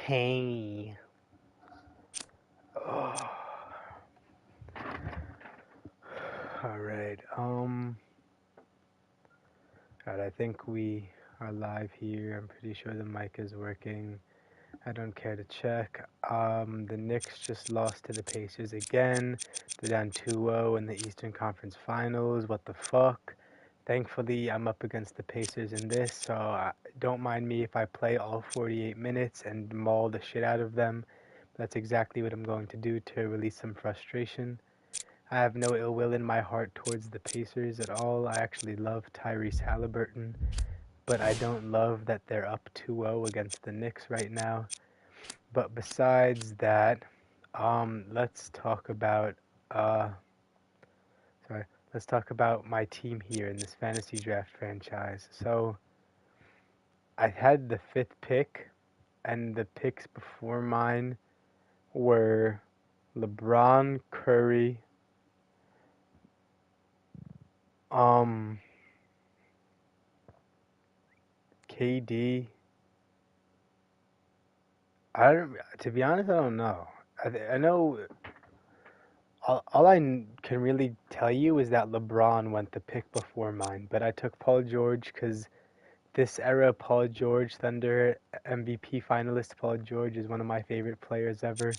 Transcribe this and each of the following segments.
Hey. Oh. All right. I think we are live here. I'm pretty sure the mic is working. I don't care to check. The Knicks just lost to the Pacers again. They're down 2-0 in the Eastern Conference Finals. What the fuck? Thankfully, I'm up against the Pacers in this, so don't mind me if I play all 48 minutes and maul the shit out of them. That's exactly what I'm going to do to release some frustration. I have no ill will in my heart towards the Pacers at all. I actually love Tyrese Halliburton, but I don't love that they're up 2-0 against the Knicks right now. But besides that, let's talk about uh, let's talk about my team here in this fantasy draft franchise. So I had the 5th pick, and the picks before mine were LeBron, Curry, um, KD. I don't. To be honest, I don't know. I know all can really tell you is that LeBron went the pick before mine, but I took Paul George because this era Paul George, Thunder MVP finalist Paul George, is one of my favorite players ever.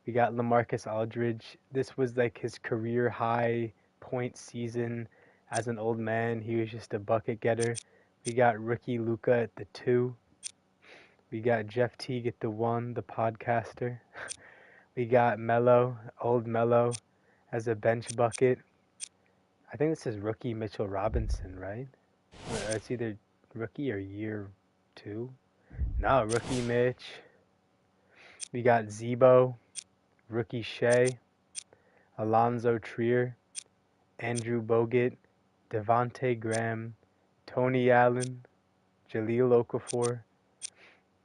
We got LaMarcus Aldridge. This was like his career high point season as an old man. He was just a bucket getter. We got rookie Luka at the 2. We got Jeff Teague at the 1, the podcaster. We got Melo, old Melo, as a bench bucket. I think this is rookie Mitchell Robinson, right? Or it's either rookie or year 2. No, rookie Mitch. We got Zebo, rookie Shea, Alonzo Trier, Andrew Bogut, Devontae Graham, Tony Allen, Jahlil Okafor,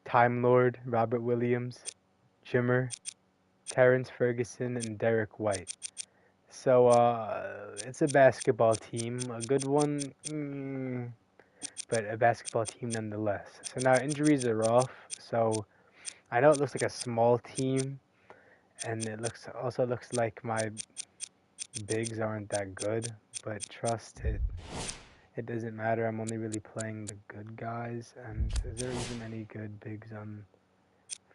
Time Lord, Robert Williams, Jimmer, Terrence Ferguson, and Derek White. So it's a basketball team, a good one, but a basketball team nonetheless. So now injuries are off. So I know it looks like a small team, and it also looks like my bigs aren't that good. But trust it, it doesn't matter. I'm only really playing the good guys. And is there even any good bigs on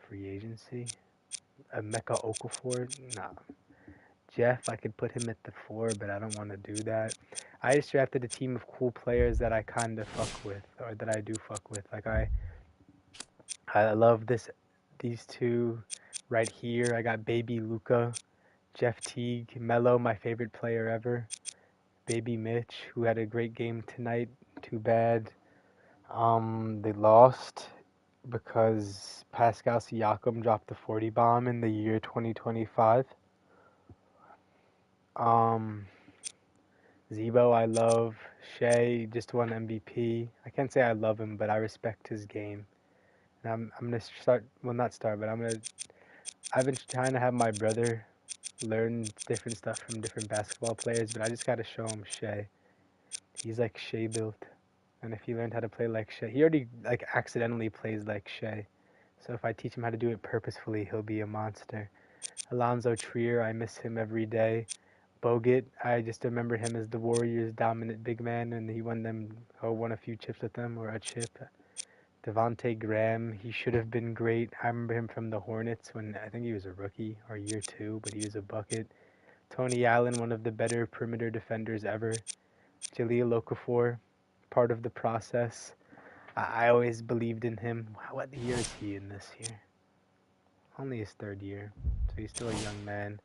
free agency? Mecca Okafor? Nah. Jeff, I could put him at the 4, but I don't want to do that. I just drafted a team of cool players that I kind of fuck with, or that I do fuck with. Like I love these two right here. I got Baby Luca, Jeff Teague, Melo, my favorite player ever. Baby Mitch, who had a great game tonight. Too bad, they lost because Pascal Siakam dropped the 40 bomb in the year 2025. Zebo, I love. Shea just won MVP. I can't say I love him, but I respect his game. And I'm gonna start. Well, not start, but I've been trying to have my brother learn different stuff from different basketball players, but I just gotta show him Shea. He's like Shea built, and if he learned how to play like Shea, he already like accidentally plays like Shea. So if I teach him how to do it purposefully, he'll be a monster. Alonzo Trier, I miss him every day. Bogut, I just remember him as the Warriors' dominant big man, and he won a few chips with them, or a chip. Devontae Graham, he should have been great. I remember him from the Hornets when I think he was a rookie, or year 2, but he was a bucket. Tony Allen, one of the better perimeter defenders ever. Jahlil Okafor, part of the process. I always believed in him. What year is he in this year? Only his 3rd year, so he's still a young man.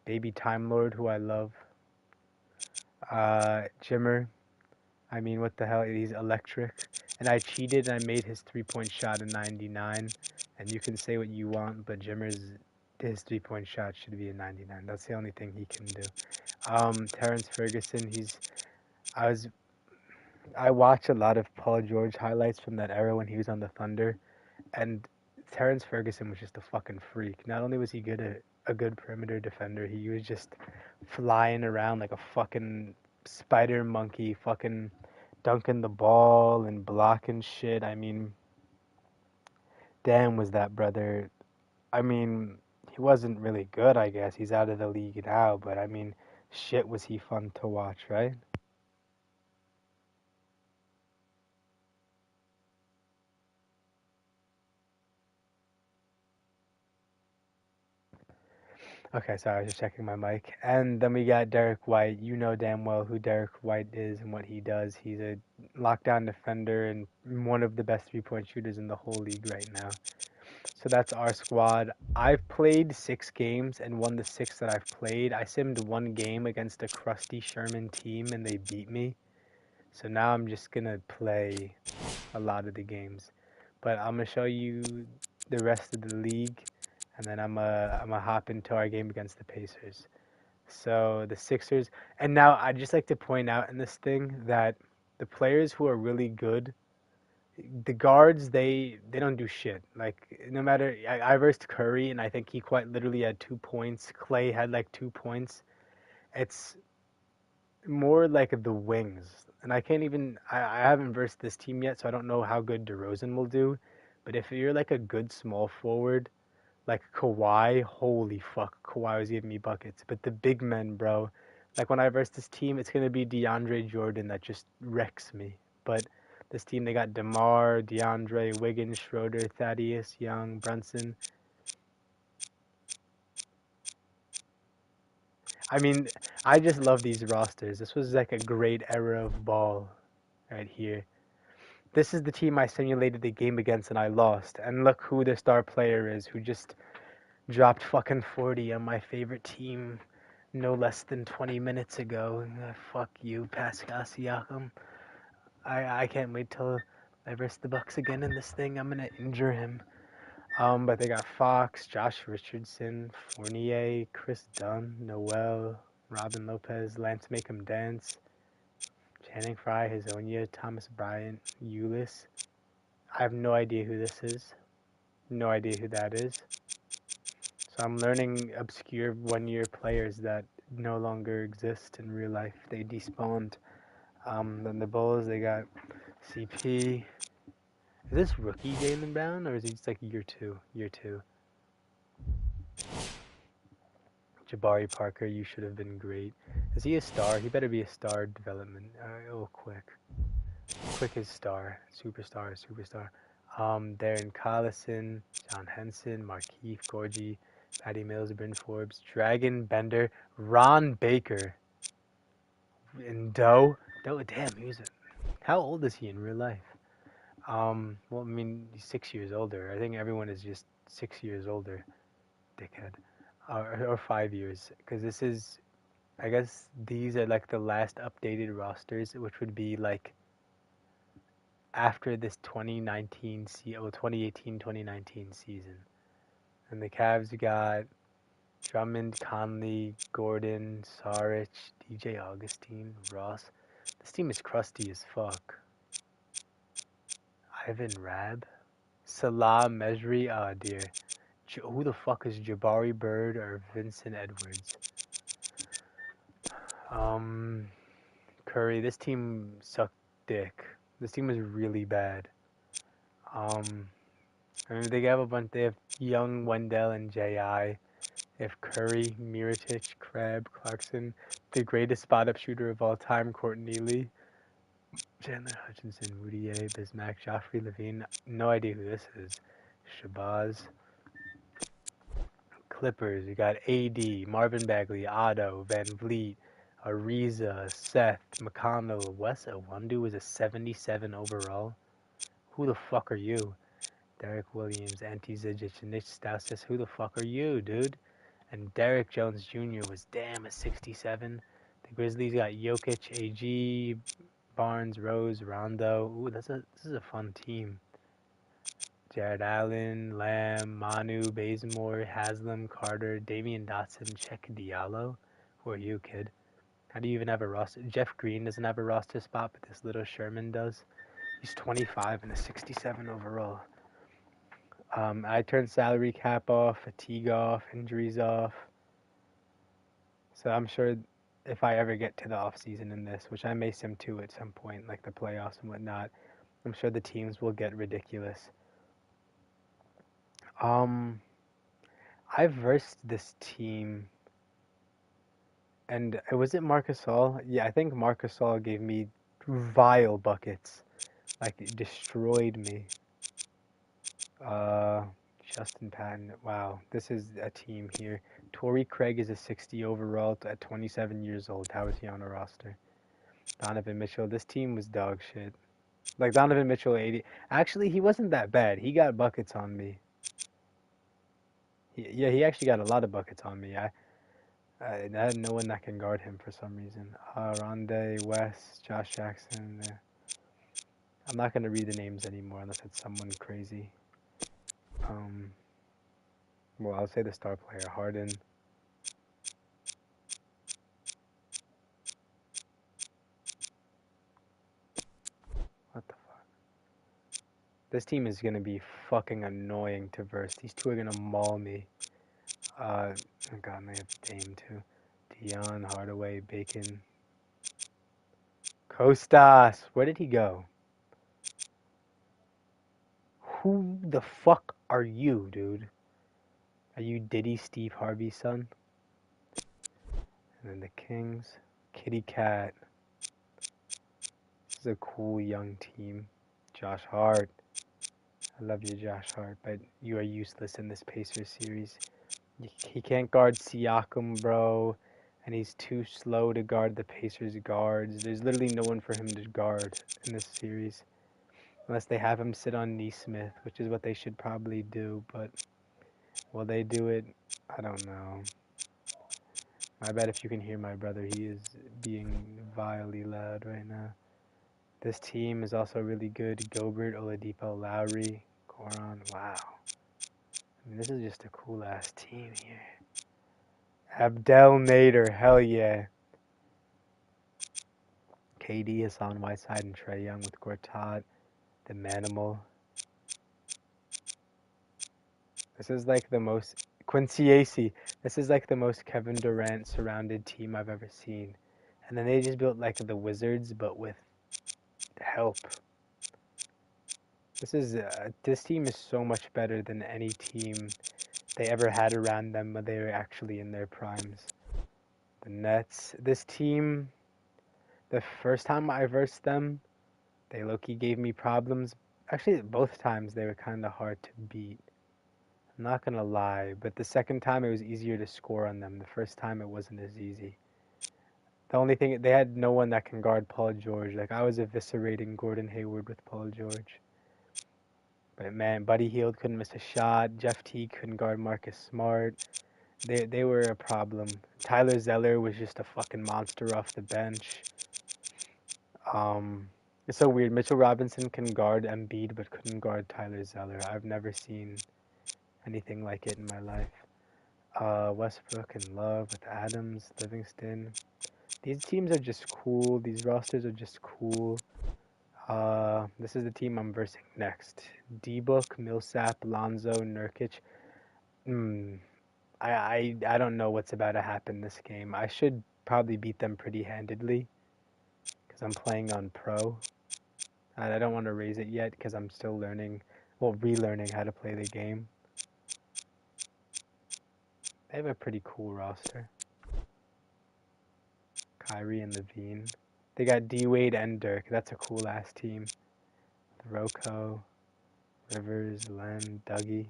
Baby Time Lord, who I love. Jimmer, I mean, what the hell? He's electric. And I cheated and I made his 3-point shot a 99. And you can say what you want, but his 3-point shot should be a 99. That's the only thing he can do. Terrence Ferguson, I watch a lot of Paul George highlights from that era when he was on the Thunder, and Terrence Ferguson was just a fucking freak. Not only was he a good perimeter defender, he was just flying around like a fucking spider monkey, fucking dunking the ball and blocking shit. I mean, damn was that brother. I mean, he wasn't really good, I guess. He's out of the league now, but I mean, shit was he fun to watch, right? Okay, sorry, I was just checking my mic. And then we got Derek White. You know damn well who Derek White is and what he does. He's a lockdown defender and one of the best three-point shooters in the whole league right now. So that's our squad. I've played 6 games and won the 6 that I've played. I simmed 1 game against a crusty Sherman team and they beat me. So now I'm just gonna play a lot of the games. But I'm gonna show you the rest of the league, and then I'm gonna hop into our game against the Pacers. So the Sixers, and now I'd just like to point out in this thing that the players who are really good, the guards, they don't do shit. Like no matter, I versed Curry, and I think he quite literally had 2 points. Clay had like 2 points. It's more like the wings. And I can't even I haven't versed this team yet, so I don't know how good DeRozan will do. But if you're like a good small forward, like Kawhi, holy fuck, Kawhi was giving me buckets. But the big men, bro, like when I verse this team, it's gonna be DeAndre Jordan that just wrecks me. But this team, they got DeMar, DeAndre, Wiggins, Schroeder, Thaddeus, Young, Brunson. I mean, I just love these rosters. This was like a great era of ball right here. This is the team I simulated the game against and I lost. And look who the star player is, who just dropped fucking 40 on my favorite team no less than 20 minutes ago. Fuck you, Pascal Siakam. I can't wait till I verse the Bucks again in this thing. I'm gonna injure him. But they got Fox, Josh Richardson, Fournier, Chris Dunn, Noel, Robin Lopez, Lance Make 'em Dance, Channing Frye, Hazonia, Thomas Bryant, Ulyss. I have no idea who this is. No idea who that is. So I'm learning obscure one-year players that no longer exist in real life. They despawned. Then the Bulls, they got CP. Is this rookie Jaylen Brown or is he just like year two? Year two. Jabari Parker, you should have been great. Is he a star? He better be a star development. Oh, quick. Quick as star. Superstar, superstar. Darren Collison, John Henson, Markeith Gorgie, Patty Mills, Bryn Forbes, Dragon Bender, Ron Baker, and Doe. Doe, damn, he was. How old is he in real life? Well, I mean, he's 6 years older. I think everyone is just 6 years older, dickhead, or 5 years, because this is. I guess these are like the last updated rosters, which would be like after this 2018-2019 season. And the Cavs got Drummond, Conley, Gordon, Saric, DJ Augustine, Ross. This team is crusty as fuck. Ivan Rab, Salah Mejri, oh dear. Who the fuck is Jabari Bird or Vincent Edwards? Curry, this team sucked dick. This team is really bad. I mean, they have a bunch. They have Young, Wendell, and J.I. They have Curry, Mirotic, Crabbe, Clarkson, the greatest spot-up shooter of all time, Courtney Lee, Chandler Hutchinson, Rudy A, Bismack, Joffrey Levine. No idea who this is. Shabazz. Clippers. You got A.D., Marvin Bagley, Otto, Van Vliet, Ariza, Seth, McConnell, Wes Iwundu was a 77 overall. Who the fuck are you? Derek Williams, Ante Zizic, and Nick Stauskas. Who the fuck are you, dude? And Derek Jones Jr. was damn a 67. The Grizzlies got Jokic, AG, Barnes, Rose, Rondo. Ooh, this is a fun team. Jared Allen, Lamb, Manu, Bazemore, Haslam, Carter, Damian Dotson, Check Diallo. Who are you, kid? How do you even have a roster? Jeff Green doesn't have a roster spot, but this little Sherman does. He's 25 and a 67 overall. I turned salary cap off, fatigue off, injuries off. So I'm sure if I ever get to the off season in this, which I may sim to at some point, like the playoffs and whatnot, I'm sure the teams will get ridiculous. Um, I've versed this team, and was it Marcus All? Yeah, I think Marcus All gave me vile buckets. Like, it destroyed me. Uh, Justin Patton. Wow, this is a team here. Torrey Craig is a 60 overall at 27 years old. How is he on a roster? Donovan Mitchell. This team was dog shit. Like, Donovan Mitchell, 80. Actually, he wasn't that bad. He got buckets on me. Yeah, he actually got a lot of buckets on me. I had no one that can guard him for some reason. Rondé West, Josh Jackson. I'm not gonna read the names anymore unless it's someone crazy. Um, well, I'll say the star player, Harden. What the fuck? This team is gonna be fucking annoying to verse. These two are gonna maul me. Oh god, and they have Dame too. Dion, Hardaway, Bacon. Kostas! Where did he go? Who the fuck are you, dude? Are you Diddy Steve Harvey's son? And then the Kings. Kitty Cat. This is a cool young team. Josh Hart. I love you, Josh Hart, but you are useless in this Pacers series. He can't guard Siakam, bro, and he's too slow to guard the Pacers guards. There's literally no one for him to guard in this series. Unless they have him sit on Neesmith, which is what they should probably do, but will they do it? I don't know. My bad if you can hear my brother. He is being vilely loud right now. This team is also really good. Gilbert, Oladipo, Lowry, Goran. Wow. I mean, this is just a cool-ass team here. Abdel Nader. Hell yeah. KD, Hassan Whiteside, and Trae Young with Gortat. The Manimal. This is like the most... Quincy Acey. This is like the most Kevin Durant surrounded team I've ever seen. And then they just built like the Wizards, but with help. This team is so much better than any team they ever had around them when they were actually in their primes. The Nets. This team, the first time I versed them, they low-key gave me problems. Actually, both times they were kind of hard to beat. I'm not gonna lie, but the second time it was easier to score on them. The first time it wasn't as easy. The only thing, they had no one that can guard Paul George. Like, I was eviscerating Gordon Hayward with Paul George. But man, Buddy Hield couldn't miss a shot. Jeff Teague couldn't guard Marcus Smart. They were a problem. Tyler Zeller was just a fucking monster off the bench. It's so weird. Mitchell Robinson can guard Embiid, but couldn't guard Tyler Zeller. I've never seen anything like it in my life. Westbrook and Love with Adams, Livingston. These teams are just cool. These rosters are just cool. This is the team I'm versing next. D-Book, Millsap, Lonzo, Nurkic. I don't know what's about to happen this game. I should probably beat them pretty handedly because I'm playing on pro. I don't want to raise it yet because I'm still learning, well, relearning how to play the game. They have a pretty cool roster. Kyrie and Levine. They got D-Wade and Dirk. That's a cool-ass team. Rocco, Rivers, Len, Dougie.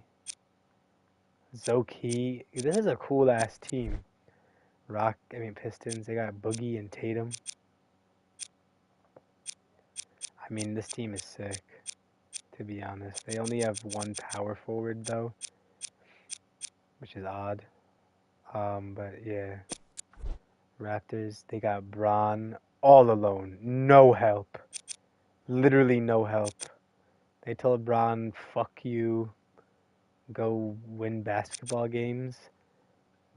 Zoki. This is a cool-ass team. Pistons. They got Boogie and Tatum. I mean, this team is sick, to be honest. They only have one power forward, though, which is odd. But yeah. Raptors, they got Bron all alone. No help. Literally no help. They told Bron, fuck you, go win basketball games,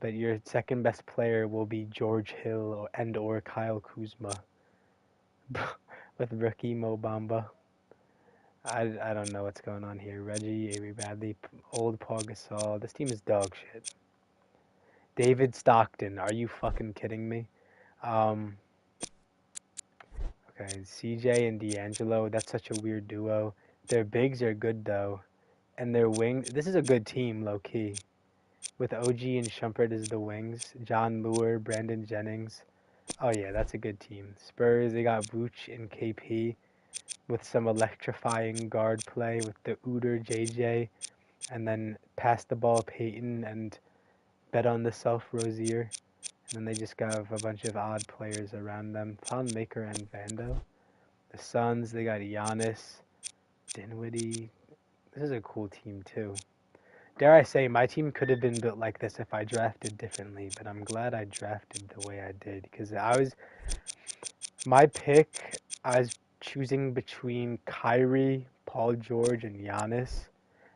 but your second best player will be George Hill or Kyle Kuzma with rookie Mo Bamba. I don't know what's going on here. Reggie, Avery Bradley, old Paul Gasol. This team is dog shit. David Stockton. Are you fucking kidding me? Okay, CJ and D'Angelo. That's such a weird duo. Their bigs are good though. and their wing. This is a good team, low key. With OG and Shumpert as the wings, John Lure, Brandon Jennings. Oh yeah, that's a good team. Spurs, they got Vooch and KP with some electrifying guard play with the Uter JJ, and then pass the ball Peyton and bet on the self Rozier. And then they just got a bunch of odd players around them. Thon Maker and Vando. The Suns, they got Giannis, Dinwiddie. This is a cool team too. Dare I say, my team could have been built like this if I drafted differently, but I'm glad I drafted the way I did because my pick, I was choosing between Kyrie, Paul George, and Giannis,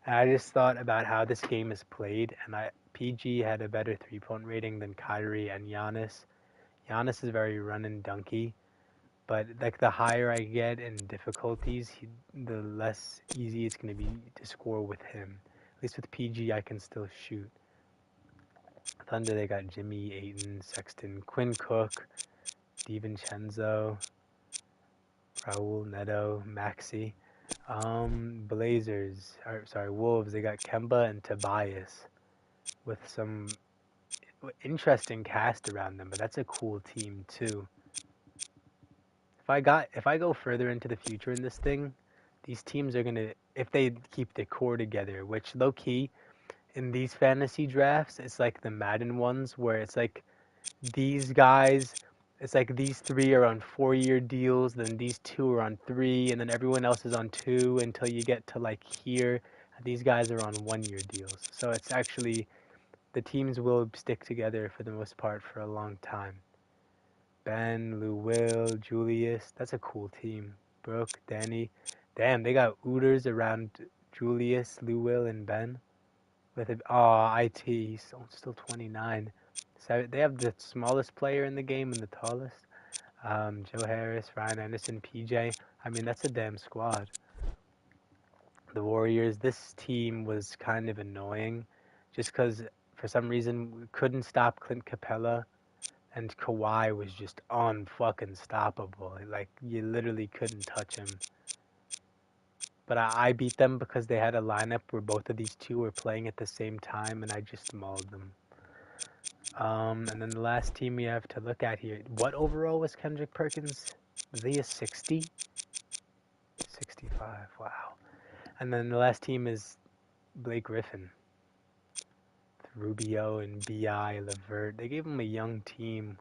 and I just thought about how this game is played, and PG had a better three-point rating than Kyrie and Giannis. Giannis is very run and dunky, but like the higher I get in difficulties, the less easy it's going to be to score with him. At least with PG, I can still shoot. Thunder, they got Jimmy, Ayton, Sexton, Quinn Cook, DiVincenzo, Raul Neto, Maxi. Wolves, they got Kemba and Tobias with some interesting cast around them, but that's a cool team too. If I go further into the future in this thing, these teams are gonna, if they keep the core together, which low key in these fantasy drafts, it's like the Madden ones where it's like these guys, it's like these three are on 4-year deals, then these two are on 3, and then everyone else is on 2 until you get to like here. These guys are on 1-year deals. So it's actually, the teams will stick together for the most part for a long time. Ben, Lou Will, Julius, that's a cool team. Brooke, Danny. Damn, they got Ooters around Julius, Lou Will, and Ben. With IT, he's still 29. So they have the smallest player in the game and the tallest. Joe Harris, Ryan Anderson, PJ. I mean, that's a damn squad. The Warriors, this team was kind of annoying just because for some reason we couldn't stop Clint Capella, and Kawhi was just unfucking stoppable. Like, you literally couldn't touch him. But I beat them because they had a lineup where both of these two were playing at the same time, and I just mauled them. And then the last team we have to look at here. What overall was Kendrick Perkins? Was he a 60? 65, wow. And then the last team is Blake Griffin. Rubio and B.I., Levert. They gave him a young team,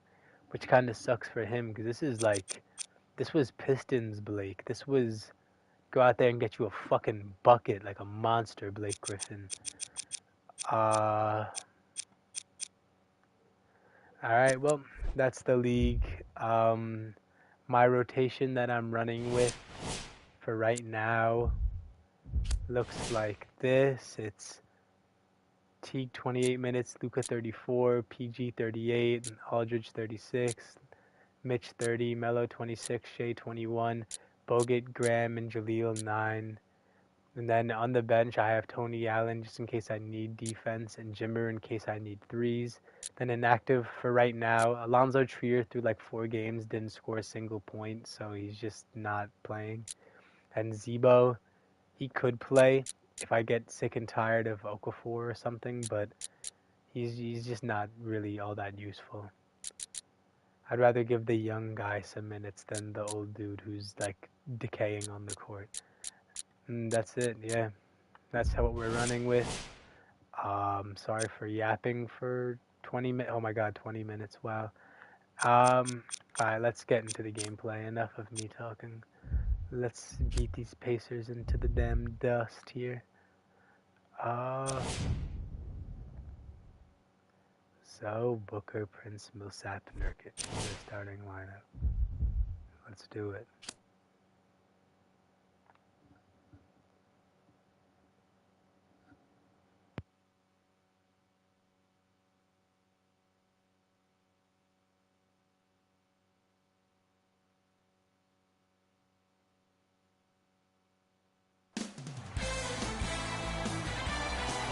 which kind of sucks for him because this was Pistons Blake. This was go out there and get you a fucking bucket like a monster, Blake Griffin. Alright, well, that's the league. My rotation that I'm running with for right now looks like this. It's Teague 28 minutes, Luka 34, PG 38, Aldridge 36, Mitch 30, Melo 26, Shea 21, Bogut, Graham, and Jaleel 9. And then on the bench, I have Tony Allen just in case I need defense, and Jimmer in case I need threes. Then inactive for right now, Alonzo Trier through like 4 games didn't score a single point, so he's just not playing. And Zebo, he could play if I get sick and tired of Okafor or something, but he's just not really all that useful. I'd rather give the young guy some minutes than the old dude who's like decaying on the court. And that's it, yeah. That's what we're running with. Sorry for yapping for 20 minutes. Oh my god, 20 minutes, wow. Alright, let's get into the gameplay. Enough of me talking. Let's beat these Pacers into the damn dust here. So, Booker, Prince, Millsap, Nurkic. The starting lineup. Let's do it.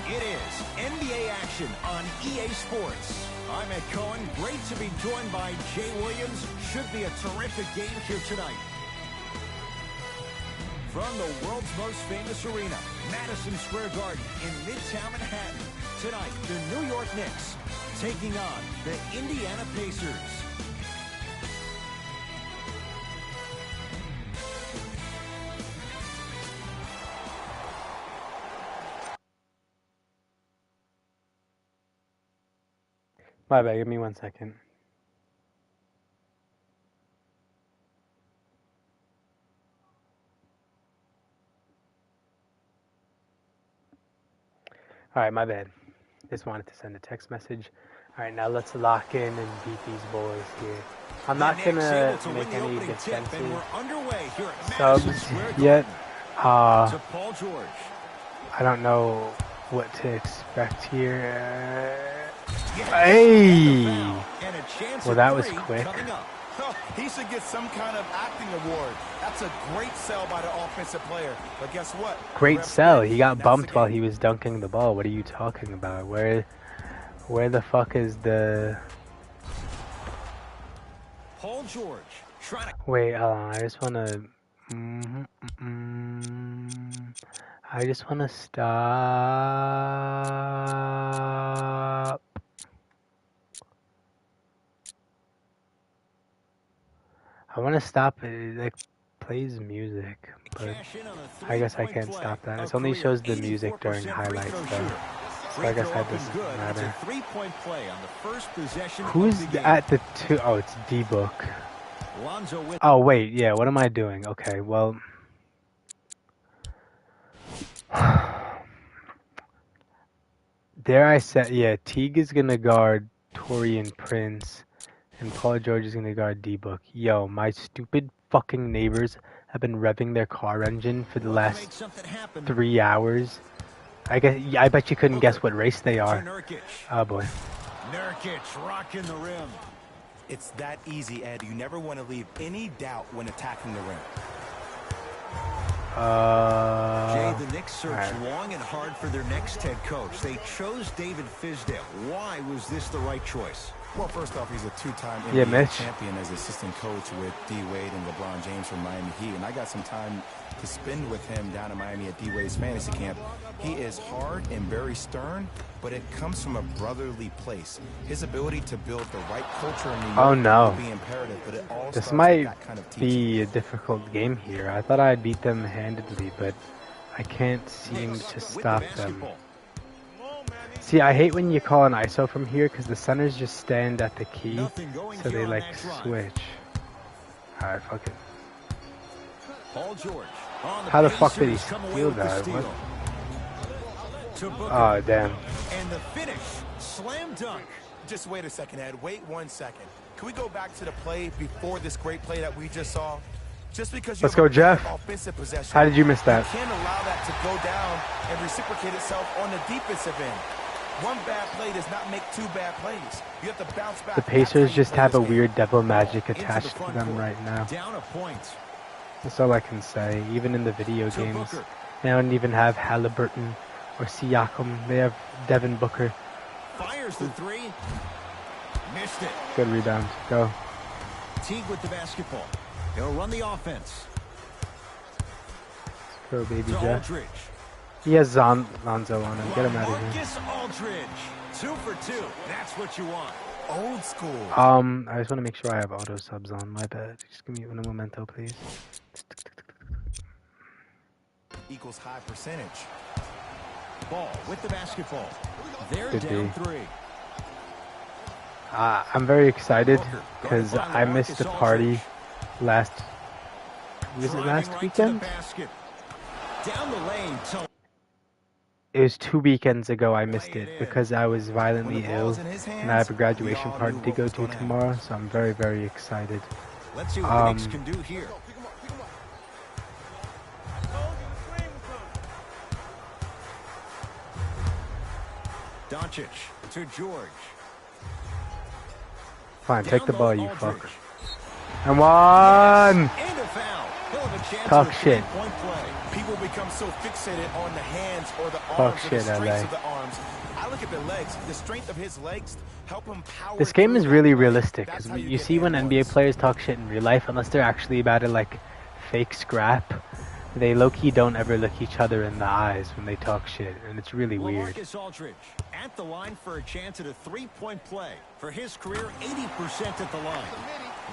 It is NBA action on EA Sports. I'm Ed Cohen. Great to be joined by Jay Williams. Should be a terrific game here tonight. From the world's most famous arena, Madison Square Garden in Midtown Manhattan. Tonight, the New York Knicks taking on the Indiana Pacers. My bad, give me 1 second. Alright, my bad. Just wanted to send a text message. Alright, now let's lock in and beat these boys here. I'm not gonna make any defensive subs yet. I don't know what to expect here. Hey! Well, that was quick. He should get some kind of acting award. That's a great sell by the offensive player. But guess what? Great sell. He got bumped while he was dunking the ball. What are you talking about? Where the fuck is the... Paul George trying to... Wait, I just wanna... I just wanna stop. I want to stop it. Like, plays music, but I guess I can't stop that. It only shows the music during highlights, though. So I guess that doesn't matter. Who's at the two? Oh, it's D-Book. Oh, wait, yeah, what am I doing? Okay, well... There I said, yeah, Teague is going to guard Torian Prince. And Paul George is going to guard D-Book. Yo, my stupid fucking neighbors have been revving their car engine for the last 3 hours. I bet you couldn't guess what race they are. Oh boy. Nurkic rocking the rim. It's that easy, Ed. You never want to leave any doubt when attacking the rim. Jay, the Knicks searched long and hard for their next head coach. They chose David Fizdale. Why was this the right choice? Well, first off, he's a two-time NBA champion as assistant coach with D. Wade and LeBron James from Miami Heat. And I got some time to spend with him down in Miami at D. Wade's fantasy camp. He is hard and very stern, but it comes from a brotherly place. His ability to build the right culture in New York will be imperative, but it all this starts might with that kind of teaching. be a difficult game here. I thought I'd beat them handedly, but I can't seem to stop them. See, I hate when you call an ISO from here because the centers just stand at the key, so they like switch. Alright, fuck it. How the fuck did he steal that? What? Oh, damn. And the finish, slam dunk. Just wait a second, Ed. Wait 1 second. Can we go back to the play before this great play that we just saw? Just because you Let's go, Jeff. Offensive possession, how did you miss that? You can't allow that to go down and reciprocate itself on the defensive end. One bad play does not make two bad plays. You have to bounce back. The Pacers just have a weird devil magic attached to them right now. Down a point. That's all I can say. Even in the video games, they don't even have Halliburton or Siakam. They have Devin Booker. Fires the three. Missed it. Good rebound. Go. Teague with the basketball. He'll run the offense. Go, baby Jeff. Aldridge. He has Lonzo on him. Get him out of here. Marcus Aldridge. 2 for 2. That's what you want. Old school. I just want to make sure I have auto subs on. My bad. Just give me a memento, please. Equals high percentage. Ball with the basketball. They're down 3. I'm very excited because I missed the party last weekend? Down the lane. It was 2 weekends ago I missed it because I was violently ill and I have a graduation party to go to tomorrow, so I'm very, very excited. Let's see what the Knicks can do here. Doncic to George. Fine, take the ball, you fucker. And one! Talk shit. People become so fixated on the hands or the arms or the strength of the arms. I look at the legs. The strength of his legs help him power. This game is really realistic because you see when NBA players talk shit in real life, unless they're actually about to like fake scrap, They low-key don't ever look each other in the eyes when they talk shit, and it's really weird. LaMarcus Aldridge at the line for a chance at a three-point play. For his career, 80% at the line.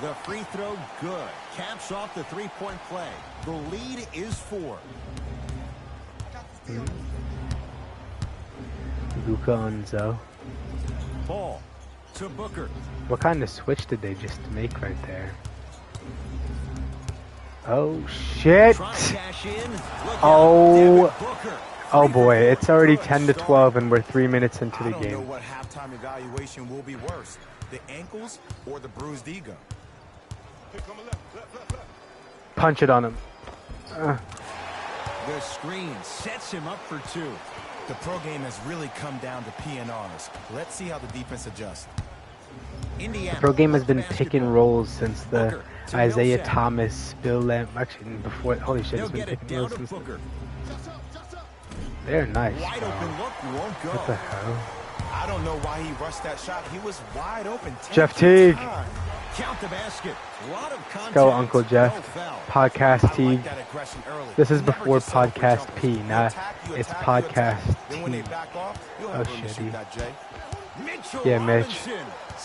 The free throw, good. Caps off the three-point play. The lead is 4. Luka on Zoe. Ball to Booker. What kind of switch did they just make right there? Oh shit! Oh, oh boy! It's already 10-12, and we're 3 minutes into the game. I don't know what halftime evaluation will be worse: the ankles or the bruised ego. Punch it on him. The screen sets him up for 2. The pro game has really come down to PNRs. Let's see how the defense adjusts. The pro game has been picking rolls since the Isaiah Thomas, Bill Lamb. Actually, before. Holy shit, it's been picking rolls since. They're nice. What the hell? I don't know why he rushed that shot. He was wide open. Jeff Teague. Count the basket. Let's go, Uncle Jeff. Podcast Teague. This is before Podcast P. Now it's Podcast T. Oh shit. Yeah, Mitch.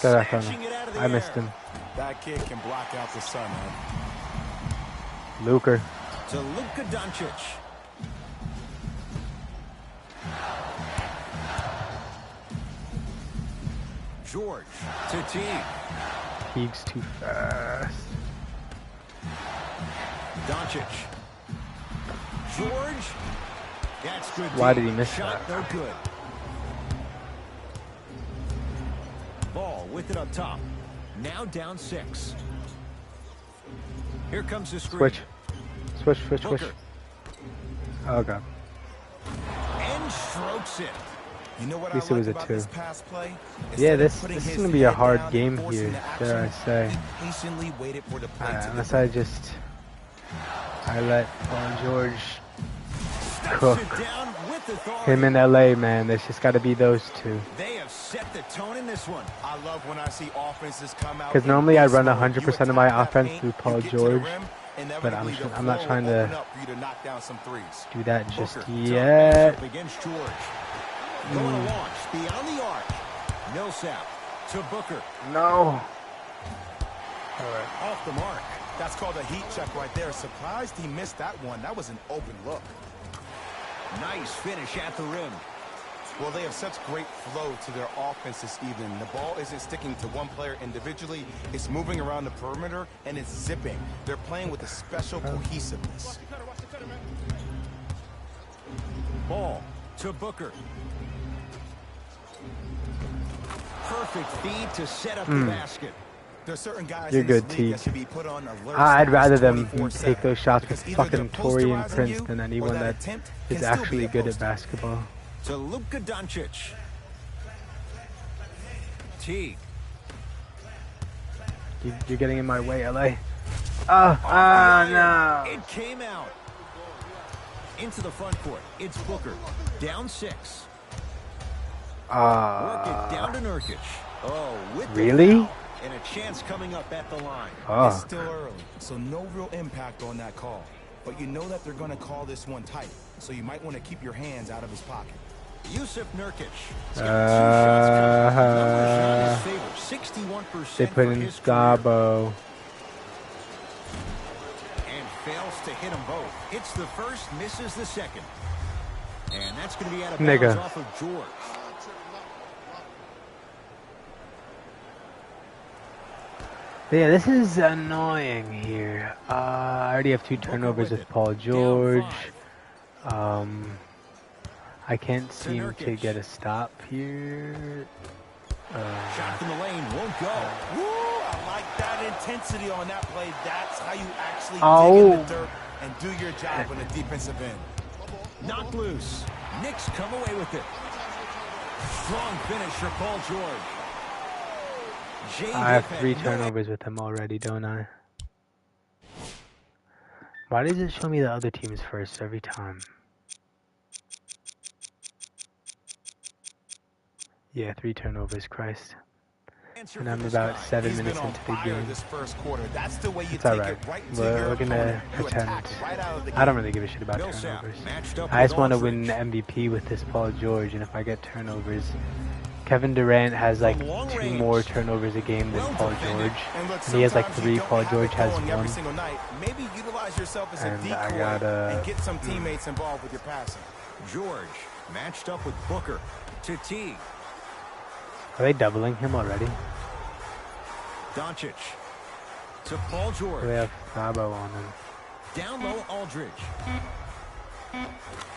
Got back on him. I missed him. That kid can block out the sun, man. Luker. To Luka Doncic. George to Teague. Teague's too fast. Doncic. George. That's good. Why did he miss Shot that? no good. Ball with it up top. Now down 6. Here comes the screen. Switch. Oh god. And strokes it. You know what At least I it was like a about 2. this pass play? Yeah, this is gonna be a hard game here, dare I say. He patiently waited for the play to Unless I let Paul George cook. Him in LA, man. There's just got to be those two. They have set the tone in this one. I love when I see offenses come out. Because normally I run 100% of my offense through Paul George, but I'm not trying to do that just yet. Going to launch beyond the arc. Millsap to Booker. No. Off the mark. That's called a heat check right there. Surprised he missed that one. That was an open look. Nice finish at the rim. Well, they have such great flow to their offense this evening. The ball isn't sticking to one player individually. It's moving around the perimeter, and it's zipping. They're playing with a special cohesiveness. Ball to Booker. Perfect feed to set up the basket. There's certain guys You're good, T. I'd rather them take those shots with fucking Torian Prince than anyone that is actually good at basketball. To Luka Doncic. Teague. You're getting in my way, LA. No. It came out. Into the front court. It's Booker. Down 6. Work it down to Nurkic. Oh, with really? And a chance coming up at the line. It's still early, so no real impact on that call. But you know that they're going to call this one tight, so you might want to keep your hands out of his pocket. Yusuf Nurkic. 61% they put in Dabo. And fails to hit them both. Hits the first, misses the second. And that's going to be out of bounds off of George. Yeah, this is annoying here. I already have 2 turnovers with Paul George. I can't seem to get a stop here. Shot from the lane won't go. Woo, I like that intensity on that play. That's how you actually dig in the dirt and do your job on the defensive end. Knocked loose. Knicks come away with it. Strong finish for Paul George. I have 3 turnovers with him already, don't I? Why does it show me the other teams first every time? Yeah, 3 turnovers, Christ. and I'm about 7 minutes into the game. It's alright. We're gonna pretend. I don't really give a shit about turnovers. I just want to win the MVP with this Paul George, and if I get turnovers, Kevin Durant has like 2 more turnovers a game than Paul George, and he has like 3. Paul George has 1. And I gotta get some teammates involved with your passing. George matched up with Booker to Teague. Are they doubling him already? Doncic to Paul George. They have Fabo on him. Down low, Aldridge.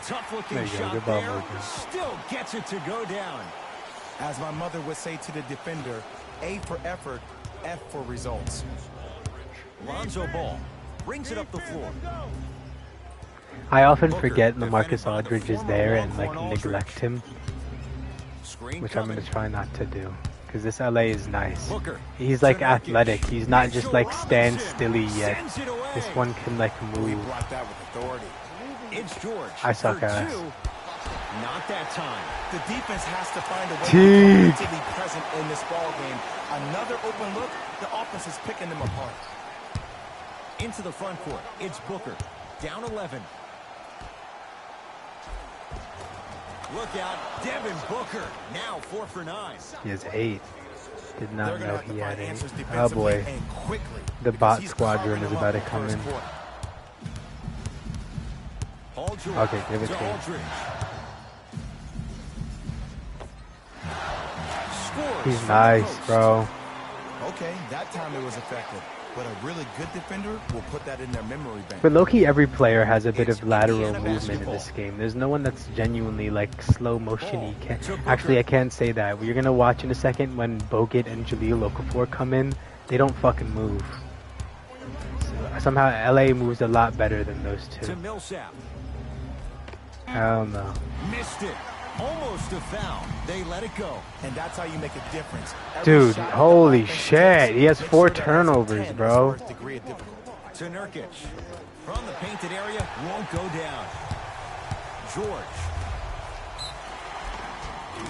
Tough looking There you go. shot Good ball there. movement. Still gets it to go down. As my mother would say to the defender, A for effort, F for results. Lonzo Ball brings it up the floor. I often forget LaMarcus Aldridge is there and like neglect him, which I'm gonna try not to do, because this LA is nice. He's like athletic. He's not just like stand stilly yet. This one can like move. It's George. I suck ass. Not that time. The defense has to find a way to be present in this ball game. Another open look, the offense is picking them apart. Into the front court, it's Booker. Down 11. Look out, Devin Booker. Now 4 for 9. He has 8. Did not know he had 8. Oh boy. The bot squadron is about to come in. Okay, give it to him. He's nice, bro. Okay, that time it was effective. But a really good defender will put that in their memory bank. But low-key, every player has a bit of lateral movement in this game. There's no one that's genuinely like slow motion-y. Actually, I can't say that. You're gonna watch in a second when Bogut and Jahlil Okafor come in. They don't fucking move. So, somehow, LA moves a lot better than those two. Hell no. Missed it. Almost a foul. They let it go. And that's how you make a difference. Dude, holy shit. He has 4 turnovers, bro. To Nurkic. From the painted area, won't go down. George.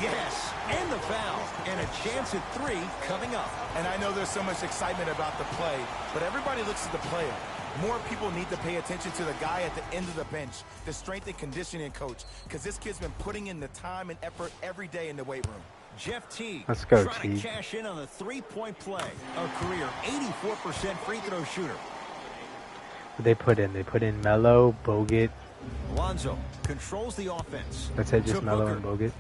Yes, and the foul. And a chance at 3 coming up. And I know there's so much excitement about the play, but everybody looks at the player. More people need to pay attention to the guy at the end of the bench, the strength and conditioning coach, because this kid's been putting in the time and effort every day in the weight room. Jeff Teague. Let's go, trying Teague. to cash in on a 3-point play. A career 84% free throw shooter. They put in Melo, Bogut. Lonzo controls the offense. Let's say just Melo and Bogut.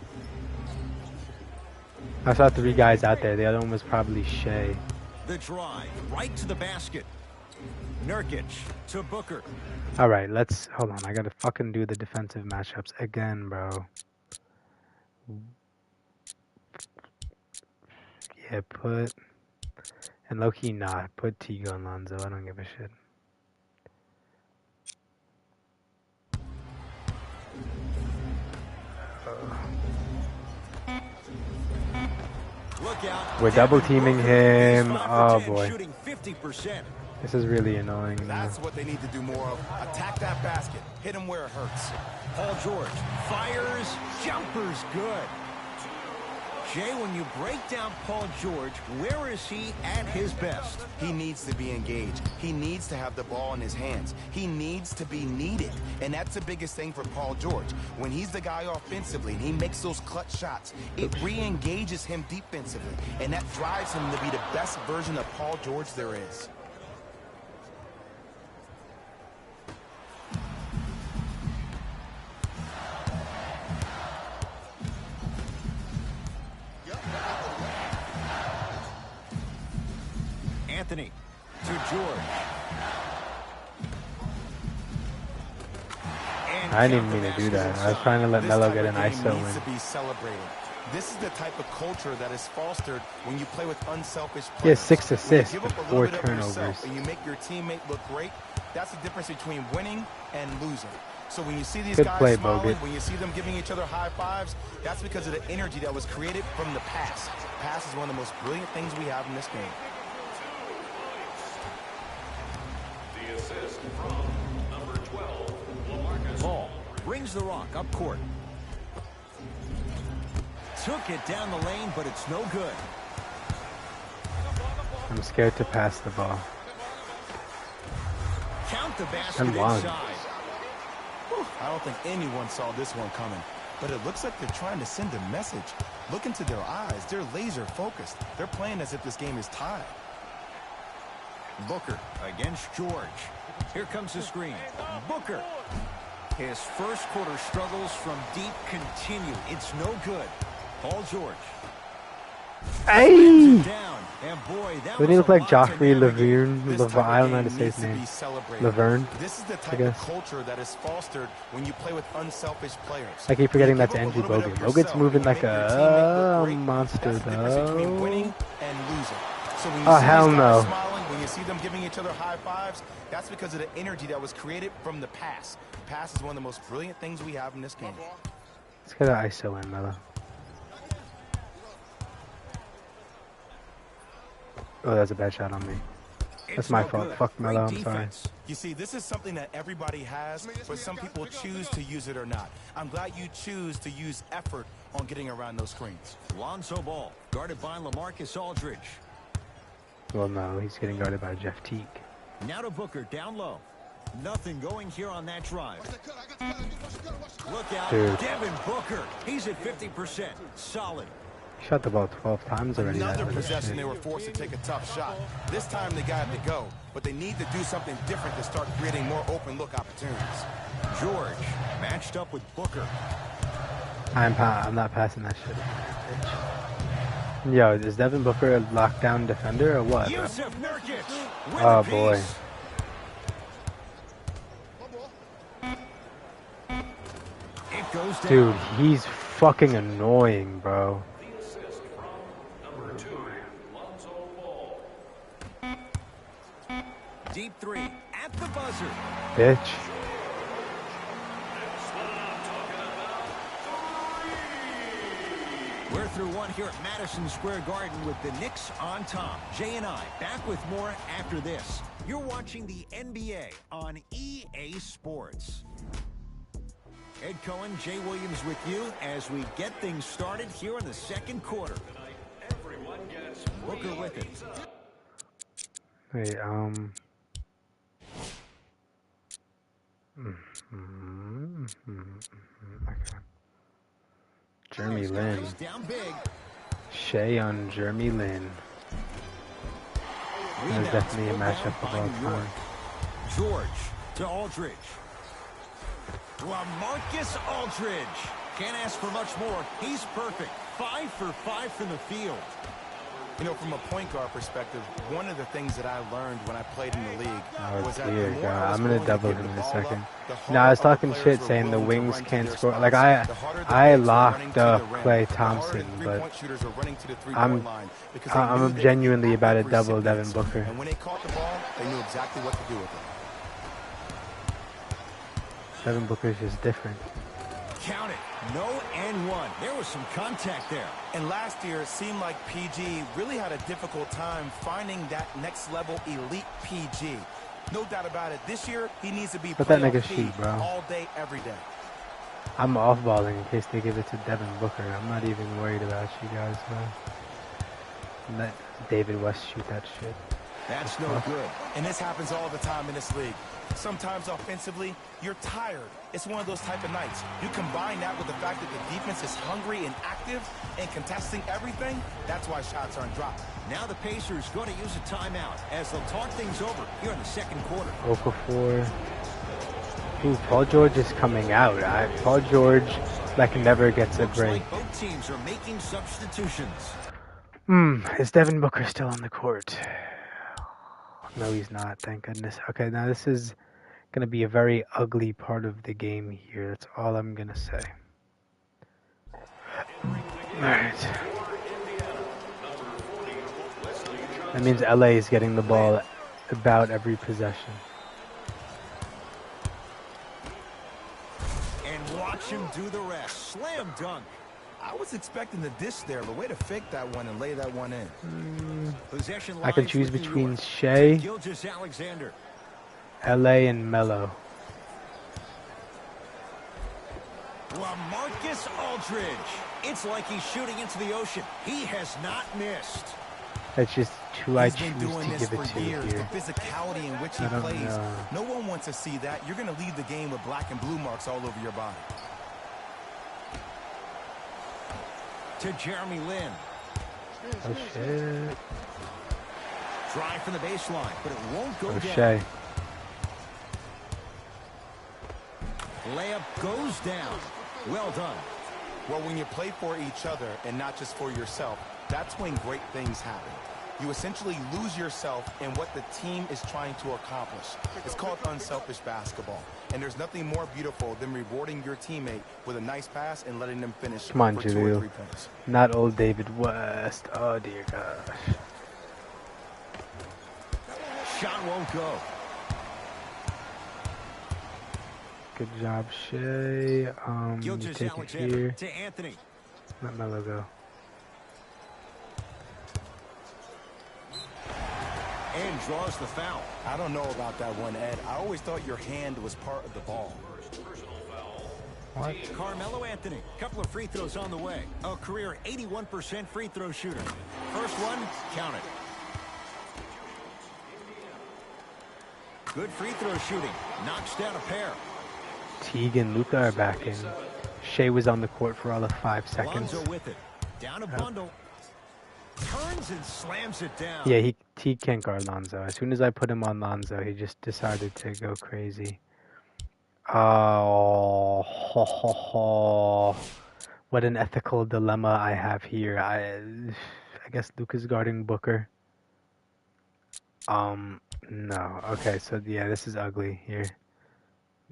I saw 3 guys out there. The other one was probably Shea. The drive right to the basket. Nurkic to Booker. Alright, let's hold on. I gotta fucking do the defensive matchups again, bro. Yeah, put and low-key not. Put Teague on Lonzo. I don't give a shit. Look out. We're double teaming him. Oh boy. Shooting 50%. This is really annoying. That's what they need to do more of. Attack that basket. Hit him where it hurts. Paul George fires. Jumper's good. Jay, when you break down Paul George, where is he at his best? He needs to be engaged. He needs to have the ball in his hands. He needs to be needed. And that's the biggest thing for Paul George. When he's the guy offensively and he makes those clutch shots, it re-engages him defensively. And that drives him to be the best version of Paul George there is. Anthony to George. And I didn't even mean to do that. I was trying to let Melo get an ISO needs to win. be celebrated. This is the type of culture that is fostered when you play with unselfish players. He has 6 assists When you with give up a 4 little bit of turnovers. yourself and you make your teammate look great, that's the difference between winning and losing. So when you see these Good guys play, smiling, Bogut. when you see them giving each other high fives, that's because of the energy that was created from the pass. Pass is one of the most brilliant things we have in this game. The assist from number 12, LaMarcus. Ball brings the rock up court. Took it down the lane, but it's no good. I'm scared to pass the ball. Count the basket And one. inside. I don't think anyone saw this one coming, but it looks like they're trying to send a message. Look into their eyes. They're laser focused. They're playing as if this game is tied. Booker against George. Here comes the screen. Booker. His first quarter struggles from deep continue. It's no good. Paul George. Hey! Down. And boy, that Doesn't he was look like a lot to Joffrey navigate. Laverne? I don't know how to say his name. Laverne. This is the type of culture that is fostered when you play with unselfish players. I keep forgetting that's Andrew Bogut. Bogut's moving like a monster, though. Winning and losing. So when you Oh, see hell these guys no. smiling, when you see them giving each other high fives, that's because of the energy that was created from the pass. The pass is one of the most brilliant things we have in this game. Let's get an ISO in, Melo. Oh, that's a bad shot on me. That's my fault. Fuck Melo, I'm sorry. You see, this is something that everybody has, but some people choose to use it or not. I'm glad you choose to use effort on getting around those screens. Lonzo Ball, guarded by LaMarcus Aldridge. Well, no, he's getting guarded by Jeff Teague. Now to Booker, down low. Nothing going here on that drive. Look out, Dude. Devin Booker. He's at 50%. Solid. He shot the ball 12 times already. Another possession, they were forced to take a tough shot. This time they got to go, but they need to do something different to start creating more open look opportunities. George matched up with Booker. I'm not passing that shit. Yo, is Devin Booker a lockdown defender or what? Yusuf Nurkic with Oh a boy. piece. It goes down. Dude, he's fucking annoying, bro. The assist from number 2, Lonzo Ball. Deep three at the buzzer. Bitch. That's what I'm talking about. We're through one here at Madison Square Garden with the Knicks on top. Jay and I back with more after this. You're watching the NBA on EA Sports. Ed Cohen, Jay Williams with you as we get things started here in the second quarter. Everyone gets Booker with it. Wait, okay. Jeremy Lin. He's down big. Shea on Jeremy Lin. That was definitely a matchup of all time. George to Aldridge. LaMarcus Aldridge. Can't ask for much more. He's perfect. 5 for 5 from the field. You know, from a point guard perspective, one of the things that I learned when I played in the league was that the Weird, more I was I'm gonna willing to double give him the in a ball second. up, the No, I was harder talking other shit players saying were the willing to wings run to can't their score. spots. Like The harder the I bigs were locked running to up the rim, Klay the harder Thompson, the but three-point shooters were running to the three-point line because they knew I'm they could genuinely be about to active double Devin recipients. Booker. And when they caught the ball, they knew exactly what to do with it. Devin Booker's just different. Count it. No and one. There was some contact there. And last year, it seemed like PG really had a difficult time finding that next level elite PG. No doubt about it. This year, he needs to be Let that playoff nigga P shoot, bro. all day, every day. I'm off-balling in case they give it to Devin Booker. I'm not even worried about you guys, man. Let David West shoot that shit. That's no good. And this happens all the time in this league. Sometimes offensively, you're tired. It's one of those type of nights. You combine that with the fact that the defense is hungry and active and contesting everything, that's why shots aren't dropped. Now the Pacers going to use a timeout as they'll talk things over here in the second quarter. 0 for 4. Ooh, Paul George is coming out. Paul George, like, never gets a Looks break. like both teams are making substitutions. Is Devin Booker still on the court? No, he's not, thank goodness. Okay, now this is going to be a very ugly part of the game here. That's all I'm going to say. Alright. That means LA is getting the ball about every possession. And watch him do the rest. Slam dunk. I was expecting the dish there, but way to fake that one and lay that one in. Possession I can lines choose with New between York. Shea, Gilgeous-Alexander. LA, and Melo. LaMarcus Aldridge. It's like he's shooting into the ocean. He has not missed. That's just who I He's been choose doing to this give it for to years. here. The physicality in which he I don't plays. know. No one wants to see that. You're going to leave the game with black and blue marks all over your body. To Jeremy Lin. Oh, shit. Drive from the baseline, but it won't go down. O'Shea. Layup goes down. Well done. Well, when you play for each other and not just for yourself, that's when great things happen. You essentially lose yourself in what the team is trying to accomplish. It's called unselfish basketball. And there's nothing more beautiful than rewarding your teammate with a nice pass and letting them finish Come on, for 2 or Jaleel. 3 points. Not old David West. Oh, dear gosh. Shot won't go. Good job, Shea. You Gilgeous take it Alexander here. to Anthony. Let Melo go. And draws the foul. I don't know about that one, Ed. I always thought your hand was part of the ball. What? Carmelo Anthony, couple of free throws on the way. A career 81% free throw shooter. First one, count it. Good free throw shooting. Knocks down a pair. Teague and Luka are back in. Shea was on the court for all of 5 seconds. Lonzo with it. Down a bundle. Turns and slams it down. Yeah, Teague can't guard Lonzo. As soon as I put him on Lonzo, he just decided to go crazy. Oh, ho, ho, ho. What an ethical dilemma I have here. I guess Luka's guarding Booker. No. Okay, so yeah, this is ugly here.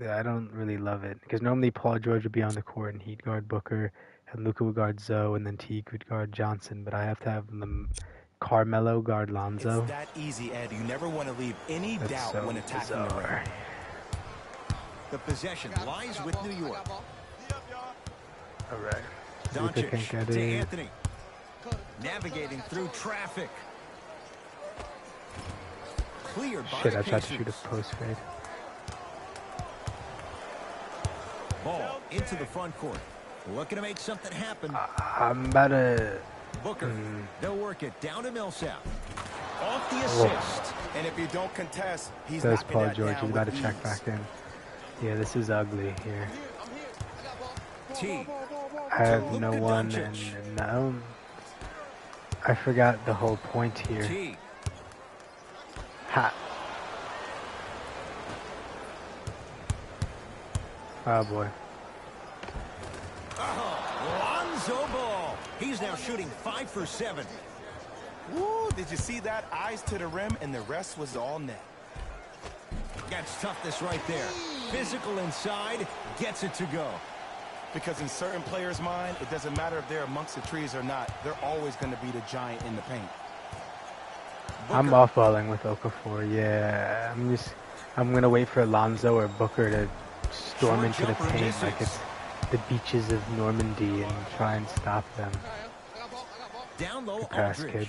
Yeah, I don't really love it because normally Paul George would be on the court and he'd guard Booker, and Luka would guard Zoe, and then Teague would guard Johnson. But I have to have Carmelo guard Lonzo. It's that easy, Ed. You never want to leave any doubt so when attacking the rim. The possession lies with New York. All right. Luka Doncic can't get to it. Anthony. Navigating through traffic. Cleared by Shit, the I tried to Pacers. shoot a post fade. Ball into the front court. Looking to make something happen. I'm about to... Booker. They'll work it down to Millsap. Off the Oh. assist. And if you don't contest, he's There's knocking Paul that George. down He's about with to check ease. back in. Yeah, this is ugly here. T. I have no Luka one, Doncic. and no. I forgot the whole point here. T. Ha. Oh boy. Lonzo Ball. He's now shooting 5 for 7. Woo, did you see that? Eyes to the rim, and the rest was all net. That's toughness right there. Physical inside, gets it to go. Because in certain players' mind, it doesn't matter if they're amongst the trees or not. They're always going to be the giant in the paint. I'm Booker. off-balling with Okafor. Yeah, I'm gonna wait for Alonzo or Booker to storm Short into the jumper paint misses. like it's the beaches of Normandy and try and stop them. Down low, Good pass, Aldridge. kid.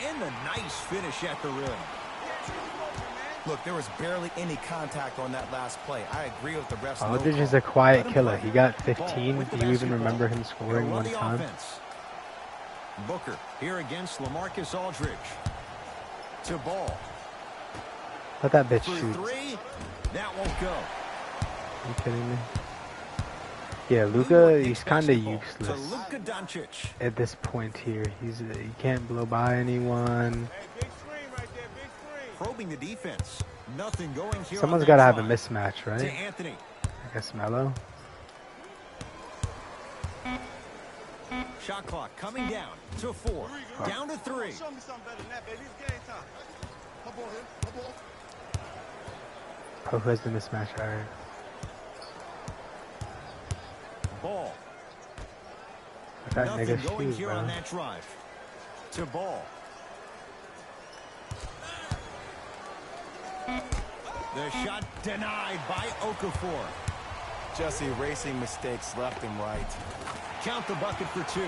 And a nice finish at the rim. Look, there was barely any contact on that last play. I agree with the refs. no Aldridge is call. a quiet Let him killer. play. He got Ball 15. with the Do you even basketball. remember him They'll scoring run one the time? offense. Booker here against LaMarcus Aldridge. To Ball. Let that bitch For shoot. 3. That won't go. Are you kidding me? Yeah, New Luka, York he's Knicks kind of basketball useless To Luka Doncic. at this point here. He can't blow by anyone. Probing the defense. Nothing going here. Someone's on got to that have a drive. mismatch, To right? Anthony. I guess Melo. Shot clock coming down to 4. Down to 3. Show me something better than that, baby. It's game time. Come on here. Come on. Oh, who has the mismatch? All right. Ball. That Nothing nigga going shoot, here bro. on that drive. To Ball. The shot denied by Okafor. Just erasing mistakes left and right. Count the bucket for 2.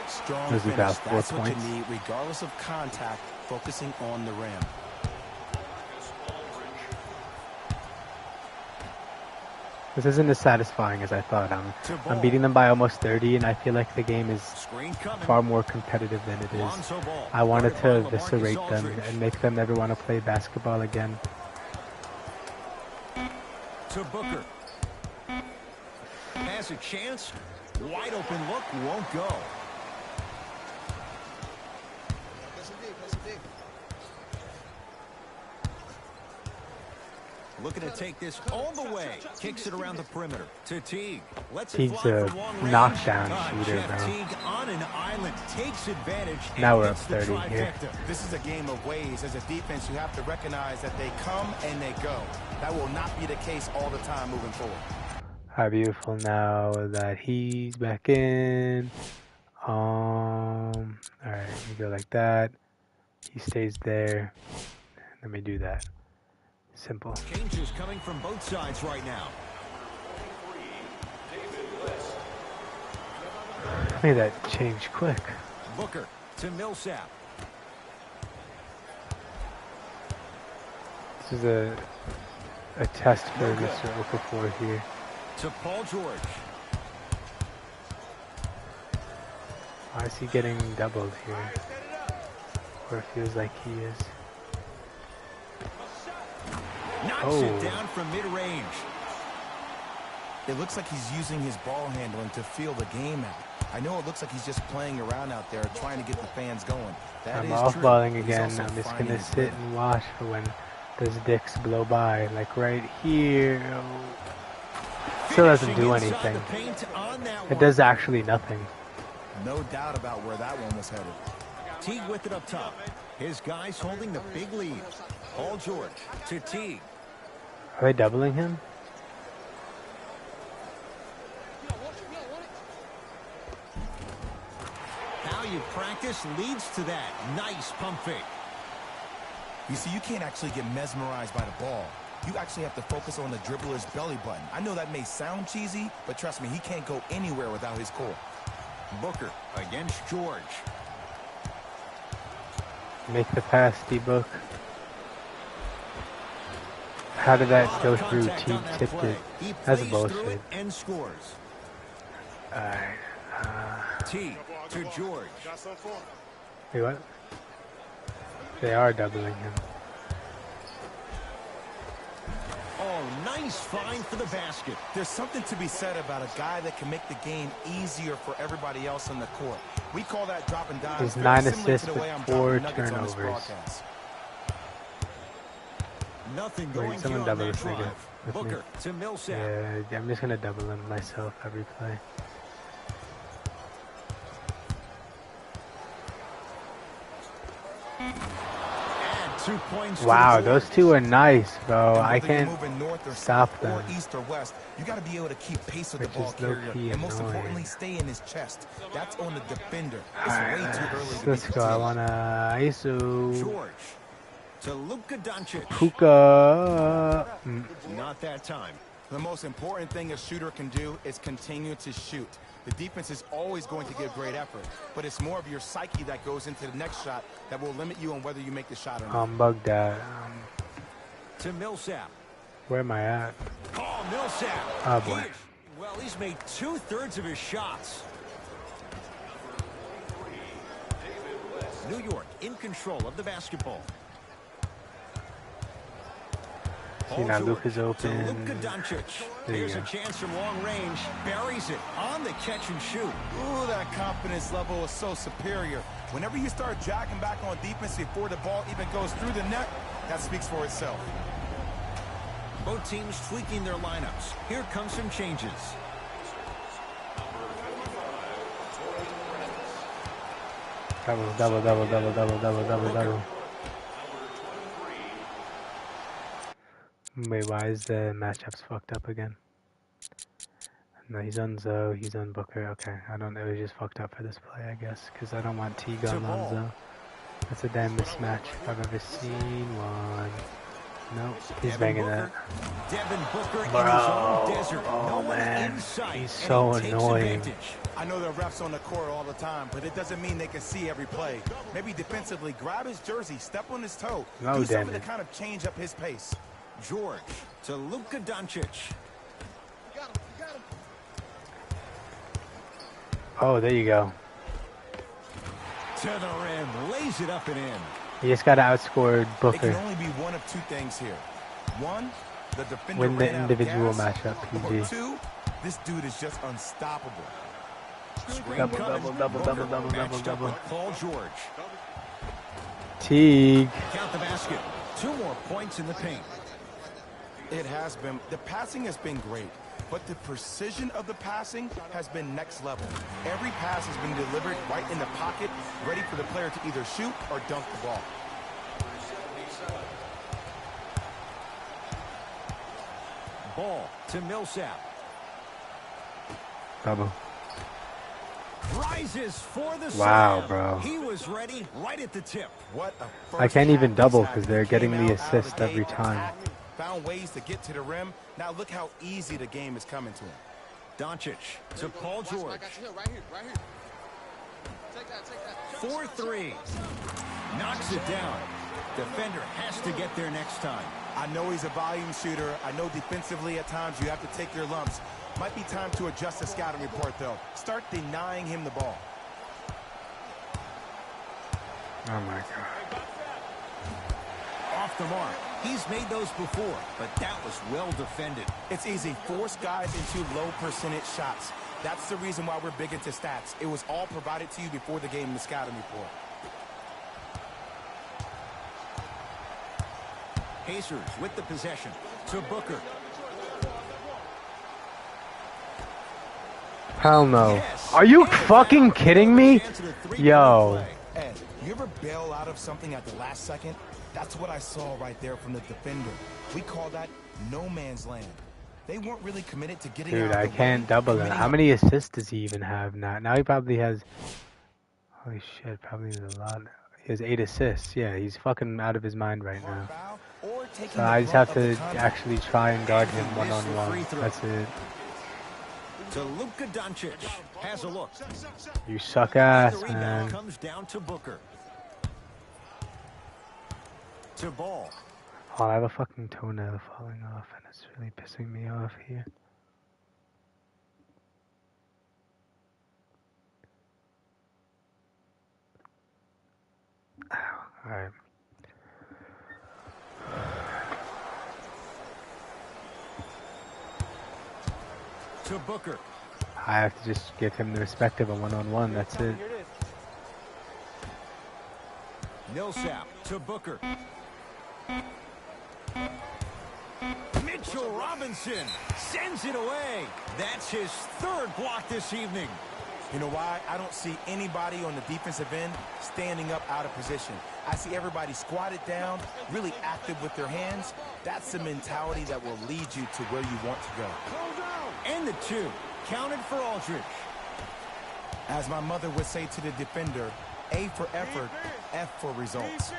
Strong Was he finish. about 4 That's what points? you need, regardless of contact, focusing on the rim. This isn't as satisfying as I thought. I'm beating them by almost 30, and I feel like the game is far more competitive than it is. I wanted to eviscerate them and make them never want to play basketball again. To Booker. Has a chance. Wide open look, won't go. Looking to take this all the way. Kicks it around the perimeter to Teague. Teague's a knockdown shooter, bro. Teague on an island takes advantage. Now we're up 30 here. This is a game of ways. As a defense, you have to recognize that they come and they go. That will not be the case all the time moving forward. How beautiful now that he's back in. All right, we go like that. He stays there. Let me do that. Simple. Changes coming from both sides right now. Made that change quick. Booker to Millsap. This is a test for Mr. Okafor here. To Paul George. Why is he getting doubled here? Or it feels like he is. Knocks it down from mid-range. It looks like he's using his ball handling to feel the game out. I know it looks like he's just playing around out there trying to get the fans going. I'm off-balling again. I'm just going to sit and watch for when those dicks blow by. Like right here. Still doesn't do anything. It does actually nothing. No doubt about where that one was headed. Teague with it up top. His guys holding the big lead. Paul George to Teague. Are they doubling him? How you practice leads to that. Nice pump fake. You see, you can't actually get mesmerized by the ball. You actually have to focus on the dribbler's belly button. I know that may sound cheesy, but trust me, he can't go anywhere without his core. Booker against George. Make the pass, D-Book. How did that go through? Teague tipped it. That's bullshit. And scores. Alright. Teague to George. Wait, what? They are doubling him. Oh, nice find for the basket. There's something to be said about a guy that can make the game easier for everybody else on the court. We call that dropping dimes. He's 9 assists with 4 turnovers. Nothing going. Wait, someone double this nigga with Booker me. to Millsap. Yeah, I'm just gonna double him myself every play. And 2 points. Wow, those two are nice, bro. I can't stop them. Or east or west, you got to be able to keep pace with the ball carrier, and most importantly, stay in his chest. That's on the defender. It's way too early to let's go. I wanna ISO. George to Luka Doncic. Hookah. Not that time. The most important thing a shooter can do is continue to shoot. The defense is always going to give great effort, but it's more of your psyche that goes into the next shot that will limit you on whether you make the shot or not. I'm bugged out. To Millsap. Where am I at? Oh, Millsap. Oh boy. Well, he's made 2/3 of his shots. New York in control of the basketball. See, now Luka's open. Luka Doncic. Here's a chance from long range. Buries it on the catch and shoot. Ooh, that confidence level is so superior. Whenever you start jacking back on defense before the ball even goes through the net, that speaks for itself. Both teams tweaking their lineups. Here comes some changes. Double. Wait, why is the matchups fucked up again? No, he's on Zoe, he's on Booker. Okay, I don't know. It was just fucked up for this play, I guess, because I don't want Teague on Lonzo. That's a damn mismatch if I've ever seen one. Nope, he's banging that. Bro, oh man, he's so annoying. I know the refs on the court all the time, but it doesn't mean they can see every play. Maybe defensively, grab his jersey, step on his toe, do something to kind of change up his pace. George to Luka Doncic. Oh, there you go. To the rim, lays it up and in. You just got to outscore Booker. It can only be one of two things here. One, the defender Win the ran out of individual gas, matchup, or PG. two, this dude is just unstoppable. Double, double, double, double, double, double, double. Paul George. Teague. Count the basket. 2 more points in the paint. It has been. The passing has been great, but the precision of the passing has been next level. Every pass has been delivered right in the pocket, ready for the player to either shoot or dunk the ball. Ball to Millsap. Double. Rises for the Wow, slam. bro. He was ready right at the tip. What a first I can't even half double he's because having. they're He getting came the out out of assist the every gate, time. attacked, found ways to get to the rim. Now look how easy the game is coming to him. Doncic to Paul George. I got you here, right here. Take that. 4-3. Knocks it down. Defender has to get there next time. I know he's a volume shooter. I know defensively at times you have to take your lumps. Might be time to adjust the scouting report, though. Start denying him the ball. Oh, my God. Off the mark. He's made those before, but that was well defended. It's easy. Force guys into low percentage shots. That's the reason why we're big into stats. It was all provided to you before the game in the scouting report. Pacers with the possession to Booker. Hell no. Yes. Are you And fucking kidding me? chance at a three-point Yo. play. Ed, you ever bail out of something at the last second? That's what I saw right there from the defender. We call that no man's land. They weren't really committed to getting Dude, out I of the can't way, double it. committing How up. many assists does he even have now? Now he probably has... Holy shit, probably a lot. He has 8 assists. Yeah, he's fucking out of his mind right now. Foul or taking So the I just brunt have of the to contact. actually try and guard him And he missed the free one-on-one. throw. That's it. To Luka Doncic. Has a look. You suck The ass, rebound man. comes down to Booker. To Ball. Oh, I have a fucking toenail falling off, and it's really pissing me off here. Ow. Alright. To Booker. I have to just give him the respect of a one-on-one. That's it. Millsap to Booker. Mitchell Robinson sends it away. That's his 3rd block this evening. You know why? I don't see anybody on the defensive end standing up out of position. I see everybody squatted down, really active with their hands. That's the mentality that will lead you to where you want to go. And the 2. Counted for Aldridge. As my mother would say to the defender, A for effort, F for results.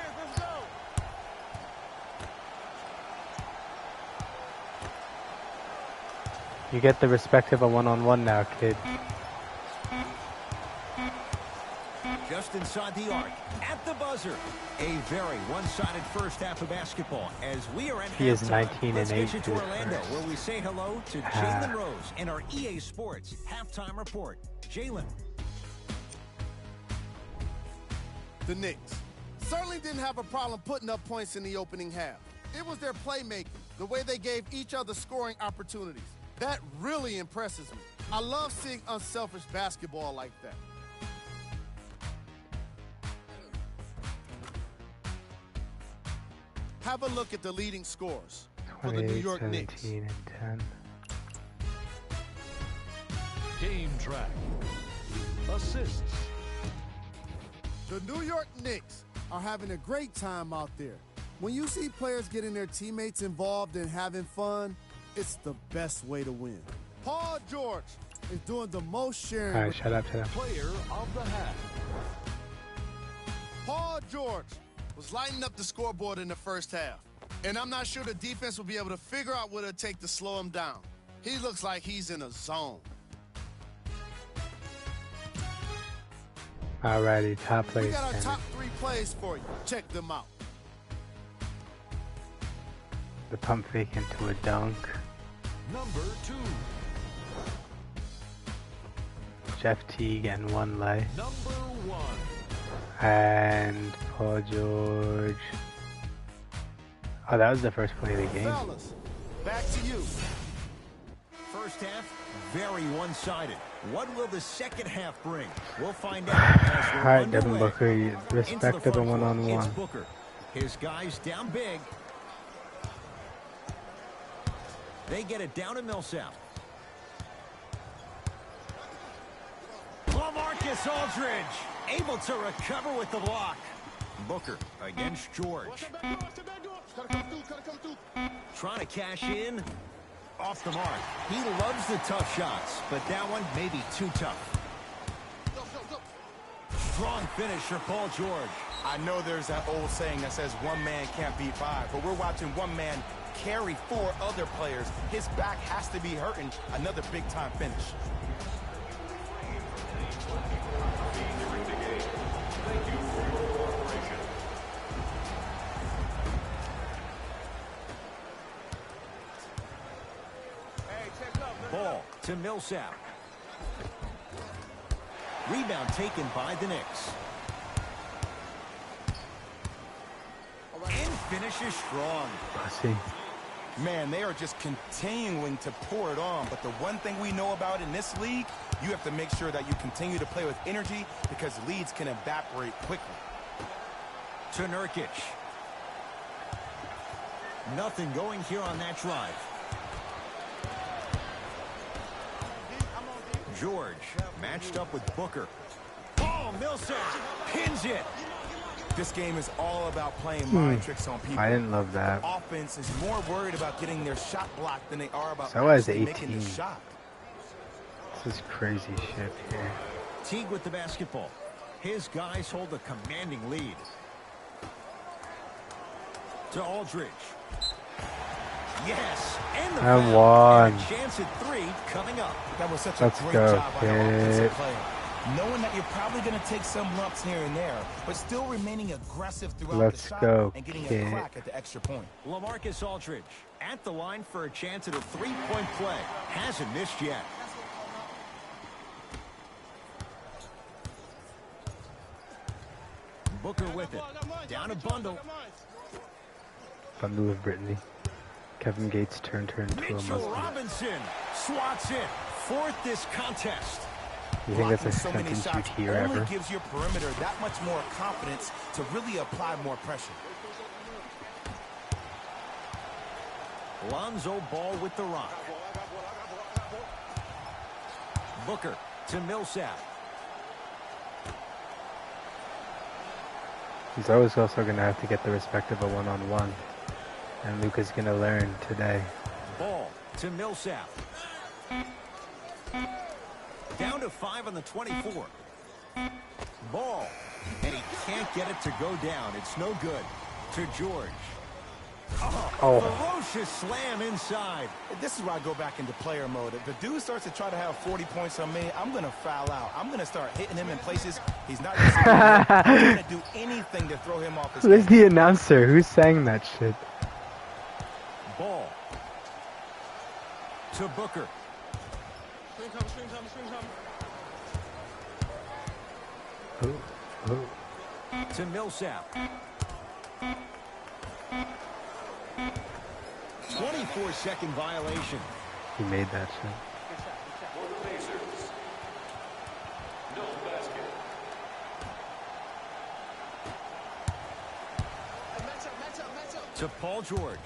You get the respect of a one-on-one now, kid. Just inside the arc. At the buzzer. A very one-sided first half of basketball as we are at He is halftime. 19 Let's and get you 8 to to Orlando, first. where we say hello to Jalen Rose and our EA Sports halftime report. Jalen. The Knicks certainly didn't have a problem putting up points in the opening half. It was their playmaking, the way they gave each other scoring opportunities. That really impresses me. I love seeing unselfish basketball like that. Have a look at the leading scores for the New 28, York Knicks. 17, and 10. Game track. Assists. The New York Knicks are having a great time out there. When you see players getting their teammates involved and having fun, it's the best way to win. Paul George is doing the most sharing. Alright, shut up, shut up. Player of the half. Paul George was lighting up the scoreboard in the first half. And I'm not sure the defense will be able to figure out what it'll take to slow him down. He looks like he's in a zone. Alrighty, top We place. got our damn top it. 3 plays for you. Check them out. The pump fake into a dunk. Number 2. Jeff Teague and one lay. Number 1. And Paul George. Oh, that was the first play of the game. Fellas, back to you. First half, very one-sided. What will the second half bring? We'll find out. As we're Alright, Devin underway. Booker, Into the respect to the front court, one-on-one. It's Booker. His guys down big. They get it down to Millsap. LaMarcus Aldridge able to recover with the block. Booker against George. Trying to cash in. Off the mark. He loves the tough shots, but that one may be too tough. Strong finish for Paul George. I know there's that old saying that says one man can't beat five, but we're watching one man carry 4 other players. His back has to be hurting. Another big-time finish. Thank you for your cooperation. Ball to Millsap. Rebound taken by the Knicks. And finishes strong. Pussy. Man, they are just continuing to pour it on. But the one thing we know about in this league, you have to make sure that you continue to play with energy because leads can evaporate quickly. To Nurkic. Nothing going here on that drive. George matched up with Booker. Oh, Millsap pins it. This game is all about playing mind tricks on people. I didn't love that. Offense is more worried about getting their shot blocked than they are about So is actually 18. making the shot. This is crazy shit here. Teague with the basketball. His guys hold a commanding lead. To Aldridge. Yes, and the And foul. one. And a chance at 3 coming up. That was such Let's a great go, job by the offensive kid. player. Knowing that you're probably going to take some lumps here and there, but still remaining aggressive throughout Let's the shot go, and getting kid. a crack at the extra point. LaMarcus Aldridge at the line for a chance at a 3-point play. Hasn't missed yet. Booker with it. Down a bundle. Bundle of Brittany. Kevin Gates turned her into a Mitchell Muslim. Robinson swats it. 4th this contest. You think that's Blocking a so many sentence you'd shots hear only ever? gives your perimeter that much more confidence to really apply more pressure. Lonzo Ball with the rock. Booker to Millsap. He's always also going to have to get the respect of a one-on-one. And Luka's going to learn today. Ball to Millsap. Down to 5 on the 24. Ball. And he can't get it to go down. It's no good. To George. Oh. Ferocious slam inside. This is where I go back into player mode. If the dude starts to try to have 40 points on me, I'm going to foul out. I'm going to start hitting him in places he's not going to do anything to throw him off his Who's game. the announcer? Who's saying that shit? Ball. To Booker. Who? Who? To Millsap. 24-second violation. He made that shit. For the Pacers. No basket. To Paul George.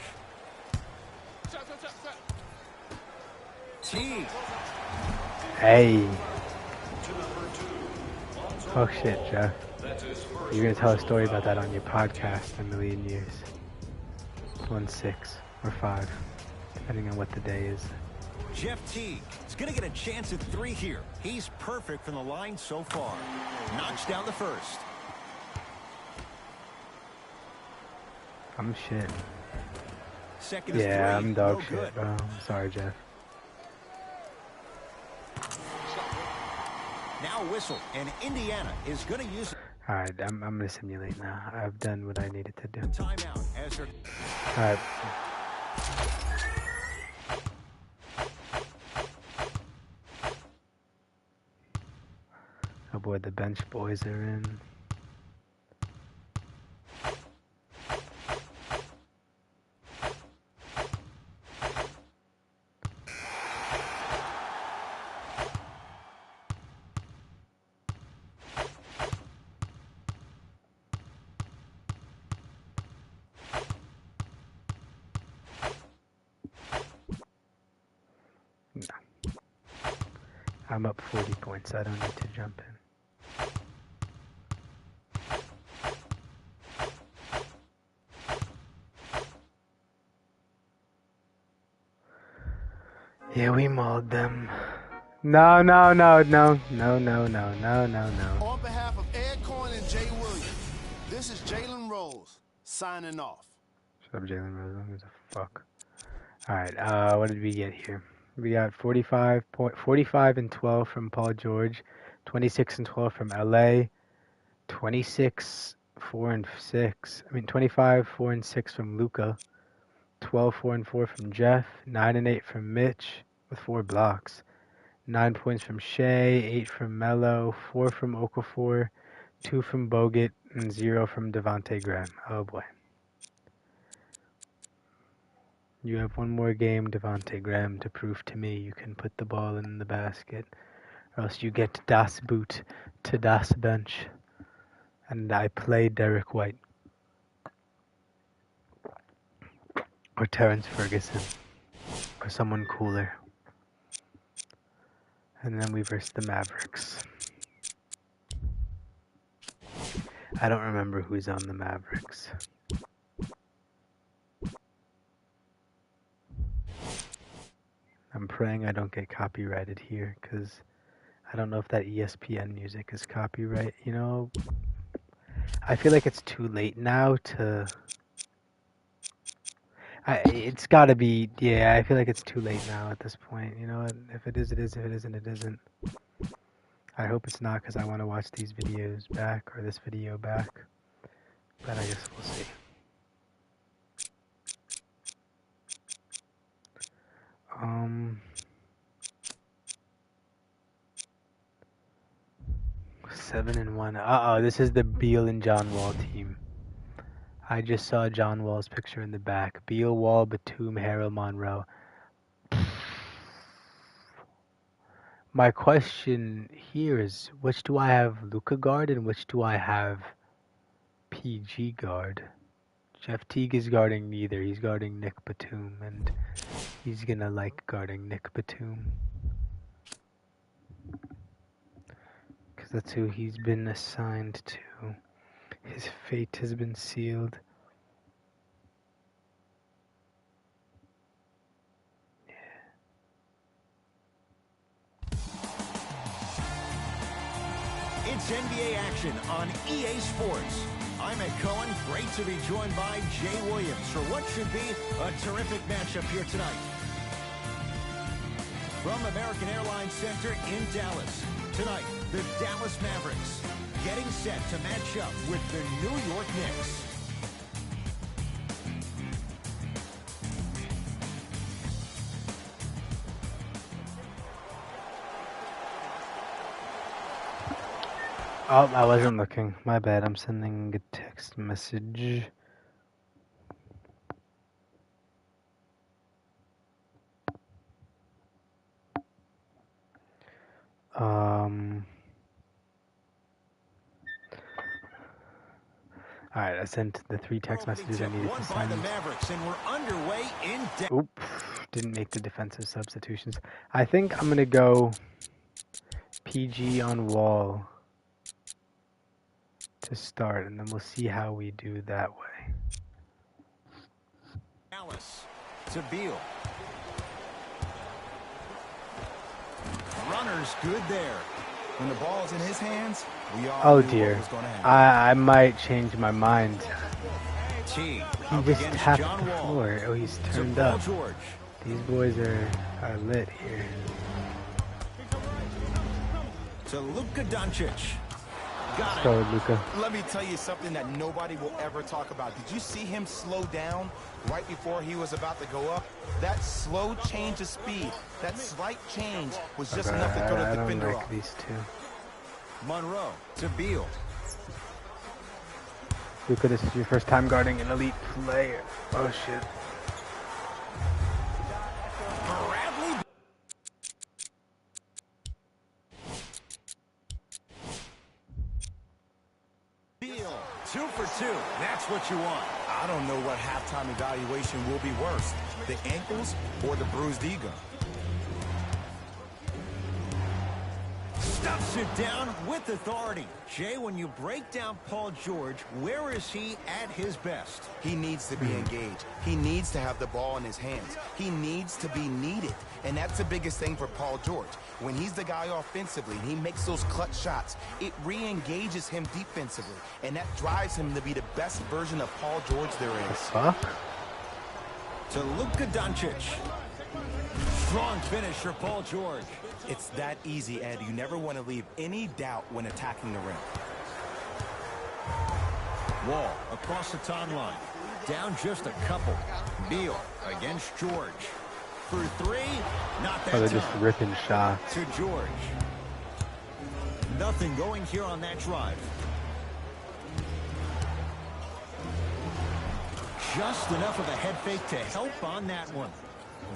Teague. Hey. Oh shit, Jeff. You're gonna tell a story about that on your podcast in a million years. 1, 6, or 5, depending on what the day is. Jeff Teague is going to get a chance at 3 here. He's perfect from the line so far. Knocks down the first. I'm shit. Second is 3. Yeah, I'm dog No shit, good. bro. I'm sorry, Jeff. Now a whistle, and Indiana is going to use Alright, I'm gonna simulate now. I've done what I needed to do. timeout as her. Alright. boy, the bench boys are in. No. I'm up 40 points. I don't need to jump in. Yeah, we mauled them. No. On behalf of Ed Cohen and Jay Williams, this is Jalen Rose signing off. Shut up, Jalen Rose. Who gives a fuck? Alright, what did we get here? We got 45 and 12 from Paul George, 26 and 12 from LA, 25, 4 and 6 from Luka, 12, 4 and 4 from Jeff, 9 and 8 from Mitch with 4 blocks, 9 points from Shea, 8 from Melo, 4 from Okafor, 2 from Bogut, and 0 from Devontae Graham. Oh boy. You have one more game, Devontae Graham, to prove to me you can put the ball in the basket, or else you get das Boot to das Bench, and I play Derek White. Or Terrence Ferguson. Or someone cooler. And then we verse the Mavericks. I don't remember who's on the Mavericks. I'm praying I don't get copyrighted here, because I don't know if that ESPN music is copyright, you know? I feel like it's too late now to... it's gotta be, yeah, I feel like it's too late now at this point, you know? If it is, it is. If it isn't, it isn't. I hope it's not, because I want to watch these videos back, or this video back. But I guess we'll see. Seven and 1. Uh-oh, this is the Beal and John Wall team. I just saw John Wall's picture in the back. Beal, Wall, Batum, Harold, Monroe. My question here is, which do I have Luka guard and which do I have PG guard? Jeff Teague is guarding neither. He's guarding Nick Batum, and he's gonna like guarding Nick Batum. Because that's who he's been assigned to. His fate has been sealed. It's NBA action on EA Sports. I'm Ed Cohen. Great to be joined by Jay Williams for what should be a terrific matchup here tonight. From American Airlines Center in Dallas, tonight, the Dallas Mavericks getting set to match up with the New York Knicks. Oh, I wasn't looking. My bad. I'm sending a text message. Alright, I sent the 3 text messages I needed to send. Oop, didn't make the defensive substitutions. I think I'm gonna go PG on Wall to start, and then we'll see how we do that way. Dallas to Beal. Runner's good there. When the ball is in his hands, we all oh knew dear, what was going to happen. I might change my mind. He just tapped the floor. Oh, he's turned up. George. These boys are lit here. To Luka Doncic. Got Go, it. Luka. Let me tell you something that nobody will ever talk about. Did you see him slow down right before he was about to go up? That slow change of speed, that slight change was just enough to throw the defender I don't like off. these two. Monroe to Beal. Luka, this is your first time guarding an elite player. Oh shit. Bradley. Beal, 2 for 2. That's what you want. I don't know what halftime evaluation will be worse, the ankles or the bruised ego. Stuffs it down with authority. Jay, when you break down Paul George, where is he at his best? He needs to be engaged. He needs to have the ball in his hands. He needs to be needed. And that's the biggest thing for Paul George. When he's the guy offensively, he makes those clutch shots. It re-engages him defensively. And that drives him to be the best version of Paul George there is. Fuck? To Luka Doncic. Strong finish for Paul George. It's that easy, Ed. You never want to leave any doubt when attacking the rim. Wall across the timeline. Down just a couple. Beal against George. For 3, not that Oh, they're time. just ripping shots. To George. Nothing going here on that drive. Just enough of a head fake to help on that one.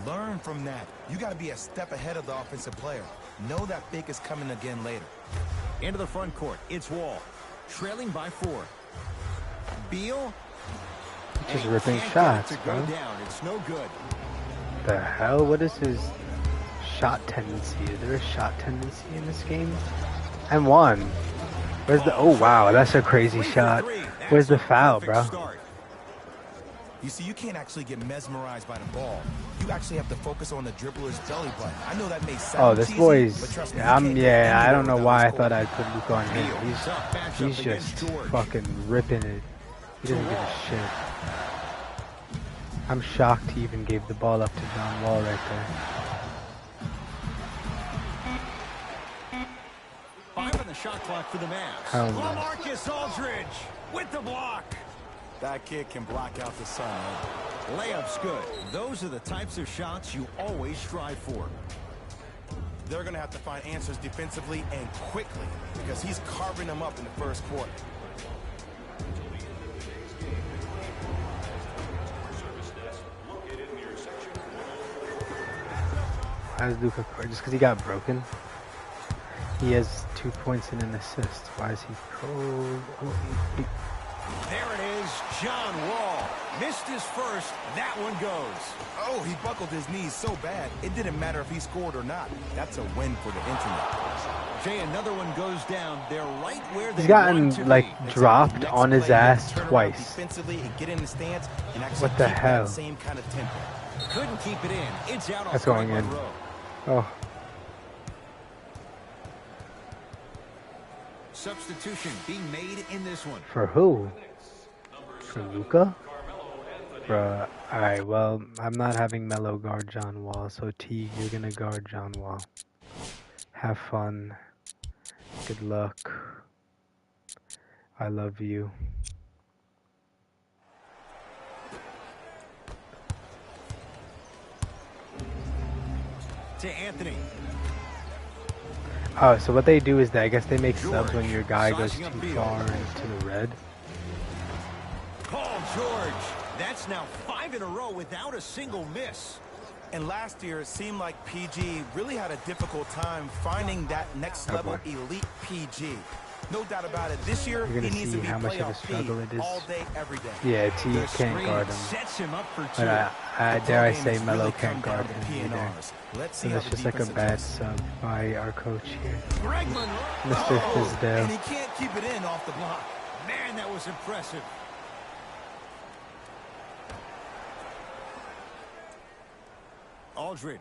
Learn from that. You got to be a step ahead of the offensive player. Know that fake is coming again later. Into the front court. It's Wall. Trailing by 4. Beal. Just and ripping can't shots, get it to go bro. down. It's no good. The hell? What is his shot tendency? Is there a shot tendency in this game? And 1. Where's the... Oh, wow. That's a crazy 3 for shot. 3. Where's the That's a foul, perfect bro? start. You see, you can't actually get mesmerized by the ball. You actually have to focus on the dribbler's belly button. I know that may sound Oh, this cheesy, boy's... but trust me, you can't get Yeah, I anywhere don't know without why I scoring. thought I'd put Luka on him. Tough matchup He's against just George. fucking ripping it. He doesn't give a shit. I'm shocked he even gave the ball up to John Wall right there. 5 on the shot clock for the Mavs. Hell no. LaMarcus Aldridge with the block. That kid can block out the sun, man. Layup's good. Those are the types of shots you always strive for. They're going to have to find answers defensively and quickly because he's carving them up in the first quarter. Why is Luka cold? Just because he got broken? He has 2 points and an assist. Why is he cold? There it is, John Wall. Missed his first. That one goes. Oh, he buckled his knees so bad, it didn't matter if he scored or not. That's a win for the internet. Jay, another one goes down. They're right where they He's gotten, want to like, be. dropped Next on his play, ass turn around twice. defensively and get in the stance and actually What the keep hell? that same kind of tempo. Couldn't keep it in. It's out on That's going in. Monroe. Oh, Substitution being made in this one. for who? For Luka? Bruh. Alright, well, I'm not having Melo guard John Wall, so T, you're gonna guard John Wall. Have fun. Good luck. I love you. To Anthony. Oh, so what they do is that I guess they make subs when George, your guy goes sizing too up Beal. far into the red. Paul George. That's now 5 in a row without a single miss. And last year, it seemed like PG really had a difficult time finding that next level elite PG. No doubt about it. This year, You're he gonna needs see to be how much of a playoff struggle speed it is. all day, every day. Yeah, T The can't screen guard him. sets him up for 2. But I The dare I game say has Melo really can't come guard down to him either. P&Rs. Let's see So how that's the just like a defense bad adjusts. sub by our coach here. Greg Monroe. Mr. And Fizdale. he can't keep it in off the block. Man, that was impressive. Aldridge.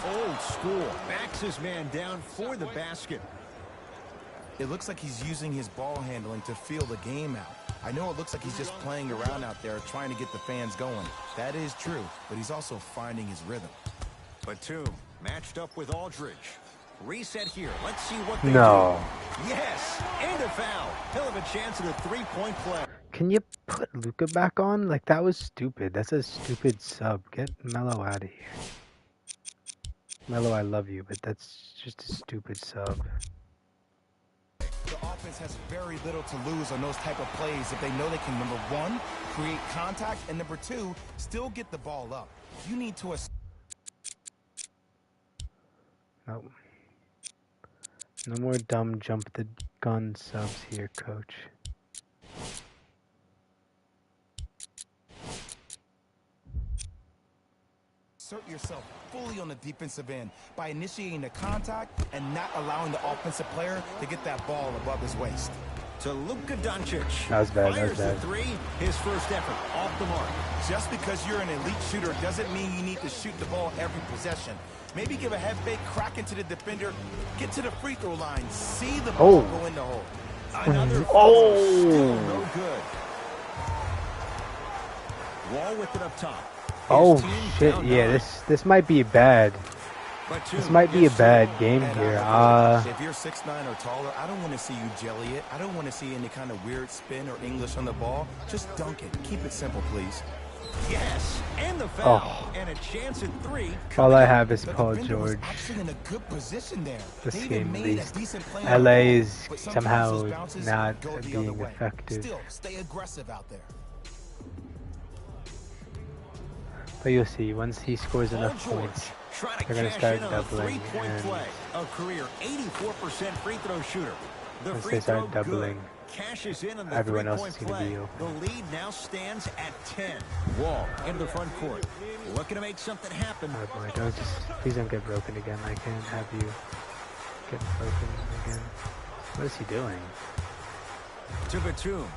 Old school. Backs his man down for the basket. It looks like he's using his ball handling to feel the game out. I know it looks like he's just playing around out there trying to get the fans going. That is true, but he's also finding his rhythm. Batum matched up with Aldridge. Reset here. Let's see what they No. do. Yes, and a foul. He'll have a chance at a 3-point play. Can you put Luka back on? Like, that was stupid. That's a stupid sub. Get Melo out of here. Melo, I love you, but that's just a stupid sub. The offense has very little to lose on those type of plays if they know they can, number one, create contact, and number two, still get the ball up. You need to... Nope. No more dumb jump the gun subs here, coach. Assert yourself fully on the defensive end by initiating the contact and not allowing the offensive player to get that ball above his waist. To Luka Doncic. That was bad, Fires that was bad. the three, his first effort, off the mark. Just because you're an elite shooter doesn't mean you need to shoot the ball every possession. Maybe give a head fake, crack into the defender, get to the free throw line, see the ball go in the hole. Another still no good. Wall with it up top. Oh shit! Yeah, this might be bad. This might be a bad game here. If you're 6'9" or taller, I don't want to see you jelly it. I don't want to see any kind of weird spin or English on the ball. Just dunk it. Keep it simple, please. Yes, and the foul, and a chance at three. All I have is Paul George. In a good position there. This game, at least. LA is somehow not being effective. Still, stay aggressive out there. But you'll see, once he scores enough points, they're going to start doubling. A career 84% free throw shooter. Once they start doubling, cashes in on the everyone else is going to be open. The lead now stands at 10. Wall into the front court, looking to make something happen. Oh boy, please don't get broken again. I can't have you get broken again. What is he doing? To Batum.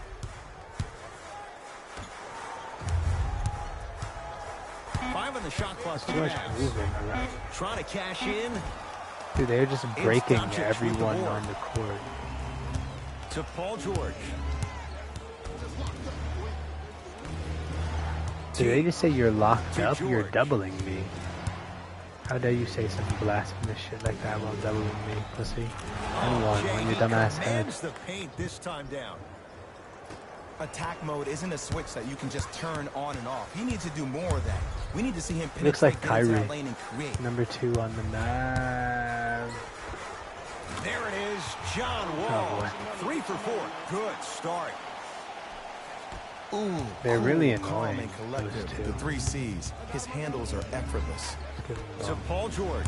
Five on the shot clock. Too much movement around. Trying to cash in. Dude, they're just breaking everyone on the court. To Paul George. Did they just say you're locked up? You're doubling me. How dare you say some blasphemous shit like that while doubling me, pussy? And one on your dumbass head. The paint this time down. Attack mode isn't a switch that you can just turn on and off. He needs to do more of that. We need to see him looks like penetrate Kyrie. that lane and create. Number 2 on the map. There it is, John Wall. 3 for 4. Good start. Ooh, they're cool, really calm annoying. and collective. Those two. The 3 C's. His handles are effortless. To Paul George.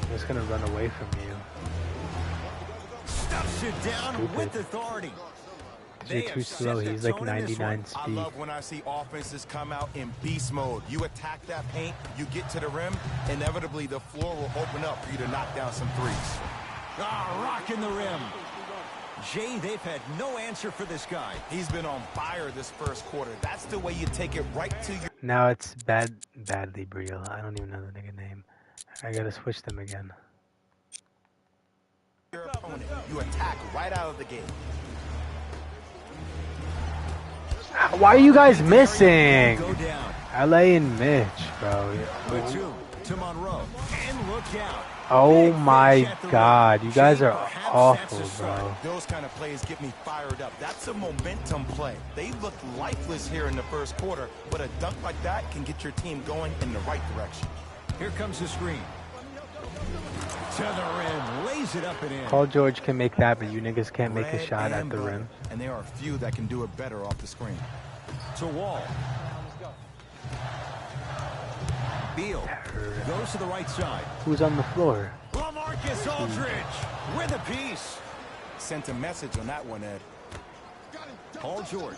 I'm just gonna run away from you. Stuffs it down with authority. You're too slow. He's like 99 speed. I love when I see offenses come out in beast mode. You attack that paint, you get to the rim, inevitably the floor will open up for you to knock down some threes. Rocking the rim. Jay, they've had no answer for this guy. He's been on fire this first quarter. That's the way you take it right to your... Now it's badly Briel. I don't even know the nigga name. I gotta switch them again. Your opponent. You attack right out of the gate. Why are you guys missing? LA and Mitch, bro. To Monroe. And look out. Oh my god, you guys are awful, bro. Those kind of plays get me fired up. That's a momentum play. They looked lifeless here in the first quarter, but a dunk like that can get your team going in the right direction. Here comes the screen. To the rim, lays it up and in. Paul George can make that, but you niggas can't make a shot at the rim. And there are a few that can do it better off the screen. To Wall. Beal goes to the right side. Who's on the floor? LaMarcus Aldridge with a piece. Sent a message on that one, Ed. Paul George.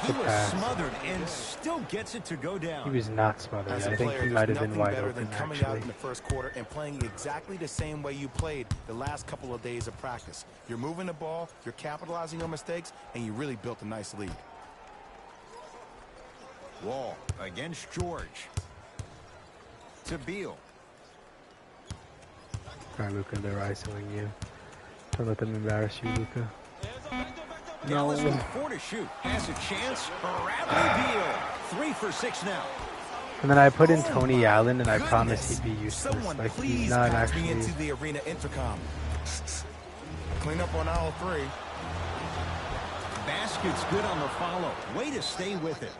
He was smothered and still gets it to go down. He was not smothered. I think he might have been wide better open, than coming out in the first quarter and playing exactly the same way you played the last couple of days of practice. You're moving the ball, you're capitalizing on mistakes, and you really built a nice lead. Wall against George. To Beal. All right, Luka, they're isoing you. Don't let them embarrass you, Luka. Dallas with 4 to shoot. Has a chance. Bradley Beal. 3 for 6 now. And then I put in Tony Allen, and I promised he'd be useless. Like, he's not actually... into the arena intercom. Clean up on aisle 3. Basket's good on the follow. Way to stay with it.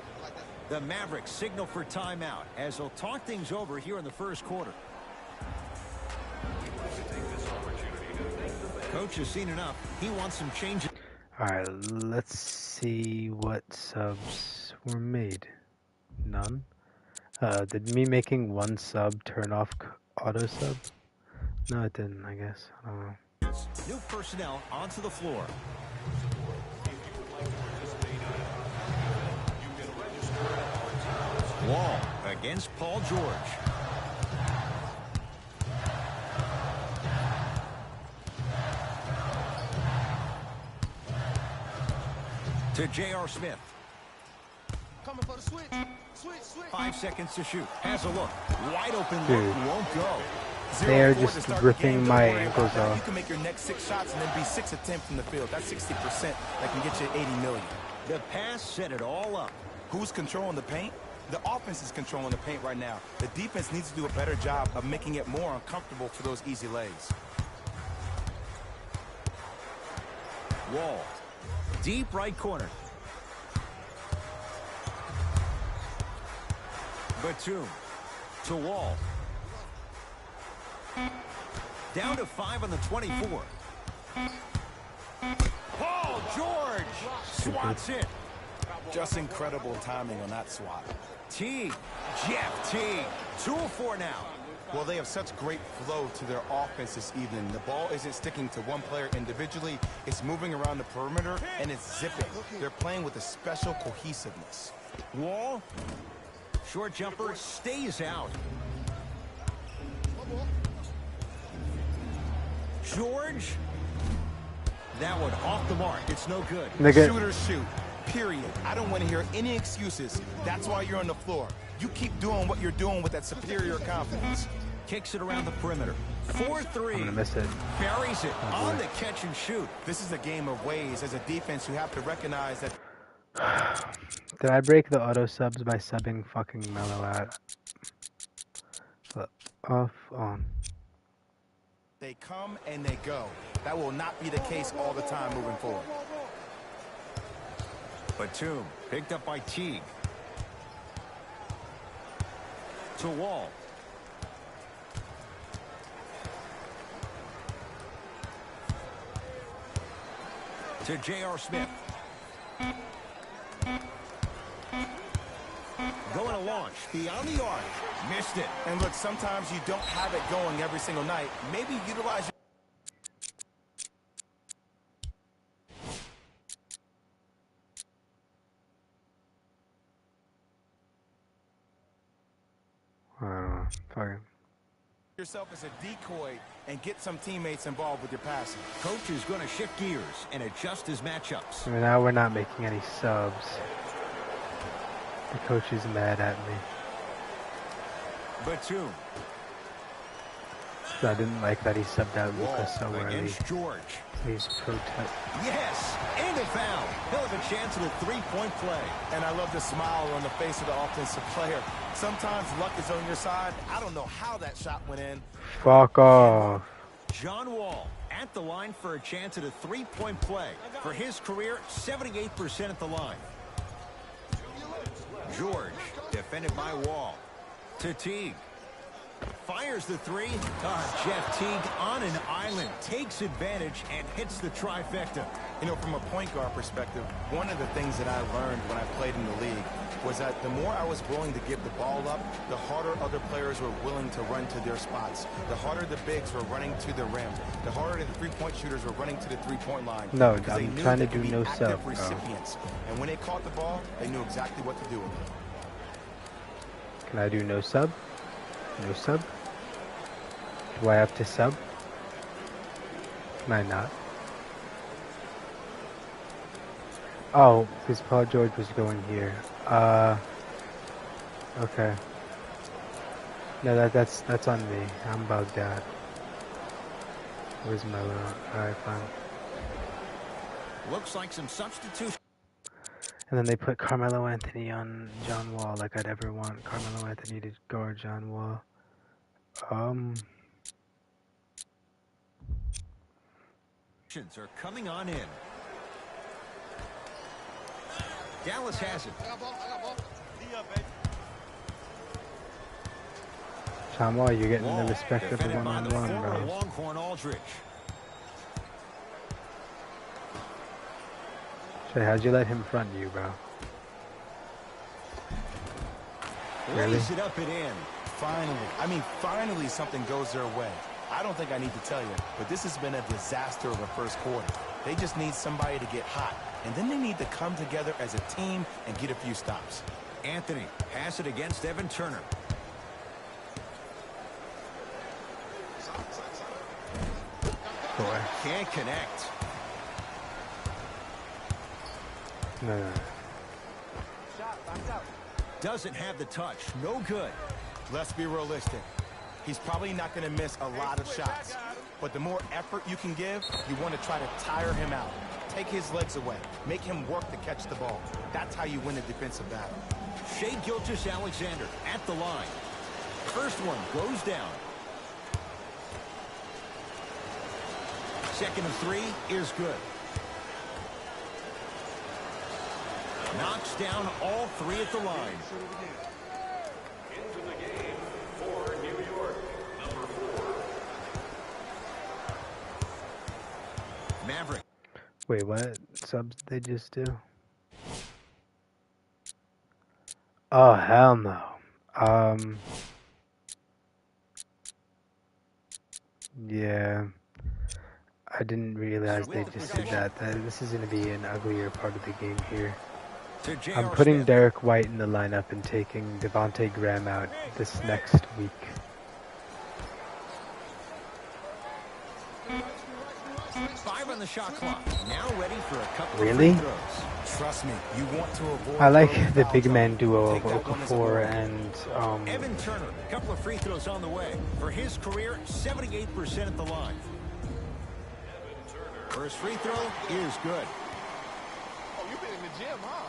The Mavericks signal for timeout as they'll talk things over here in the first quarter. Coach has seen enough. He wants some changes. Alright, let's see what subs were made. None? Did me making one sub turn off auto sub? No, it didn't, I guess. I don't know. New personnel onto the floor. Wall against Paul George. To J.R. Smith. Coming for the switch. Switch. 5 seconds to shoot. Has a look. Wide open look. Dude. Won't go. They're just ripping my ankles off. You can make your next 6 shots and then be 6 attempts from the field. That's 60%. That can get you 80 million. The pass set it all up. Who's controlling the paint? The offense is controlling the paint right now. The defense needs to do a better job of making it more uncomfortable for those easy lays. Wall. Deep right corner. Batum. To Wall. Down to 5 on the 24. Paul George swats it. Just incredible timing on that swat. Teague. Jeff Teague. 2 of 4 now. Well, they have such great flow to their offense this evening. The ball isn't sticking to one player individually. It's moving around the perimeter, and it's zipping. They're playing with a special cohesiveness. Wall. Short jumper stays out. George. That one off the mark. It's no good. Shooters shoot. Period. I don't want to hear any excuses. That's why you're on the floor. You keep doing what you're doing with that superior confidence. Kicks it around the perimeter. 4-3. I'm gonna miss it. Buries it on the catch and shoot. This is a game of ways. As a defense, you have to recognize that. Did I break the auto subs by subbing fucking Mellow out? Off, on. They come and they go. That will not be the case all the time moving forward. Batum picked up by Teague. To Wall. To J.R. Smith. Going to launch beyond the arc. Missed it. And look, sometimes you don't have it going every single night. Maybe utilize your... Fucking. yourself as a decoy and get some teammates involved with your passing. Coach is going to shift gears and adjust his matchups. I mean, now we're not making any subs. The coach is mad at me. Batum. So I didn't like that he subbed out Lucas so early. Against George. He's protest. Yes, and a foul. He'll have a chance at a three-point play. And I love the smile on the face of the offensive player. Sometimes luck is on your side. I don't know how that shot went in. Fuck off. John Wall at the line for a chance at a three-point play. For his career, 78% at the line. George, defended by Wall. To Teague. Fires the three. Jeff Teague on an island. Takes advantage and hits the trifecta. You know, from a point guard perspective, one of the things that I learned when I played in the league was that the more I was willing to give the ball up, the harder other players were willing to run to their spots. The harder the bigs were running to the rim. The harder the three-point shooters were running to the three-point line. No, I'm trying to do no sub, bro. Recipients. And when they caught the ball, they knew exactly what to do with it. Can I do no sub? No sub? Do I have to sub? Can I not? Oh, because Paul George was going here. Okay. No, that's on me. I'm bugged out. Where's my load? Alright, fine. Looks like some substitution. And then they put Carmelo Anthony on John Wall, like I'd ever want Carmelo Anthony to guard John Wall. Are coming on in. Dallas has it. Samuel, you're getting the respect of the Defended by the one-on-one, former bro. Longhorn Aldridge. Shay, how'd you let him front you, bro? Really? Lays it up and in. Finally something goes their way. I don't think I need to tell you, but this has been a disaster of a first quarter. They just need somebody to get hot, and then they need to come together as a team and get a few stops. Anthony, pass it against Evan Turner. Boy. Can't connect. No. Doesn't have the touch. No good. Let's be realistic. He's probably not going to miss a lot of shots. But the more effort you can give, you want to try to tire him out. Take his legs away. Make him work to catch the ball. That's how you win a defensive battle. Shai Gilgeous-Alexander at the line. First one goes down. Second of three is good. Knocks down all three at the line. Into the game for New York, number 4. Maverick. Wait, what subs did they just do? Oh, hell no. Yeah. I didn't realize they just did that. This is going to be an uglier part of the game here. I'm putting Derek White in the lineup and taking Devontae Graham out this next week. Five on the shot clock. Now ready for a couple Really? of free throws. Trust me, you want to avoid. I like the big man duo of Okafor and Evan Turner, a couple of free throws on the way. For his career, 78% at the line. First free throw is good. Oh, you've been in the gym, huh?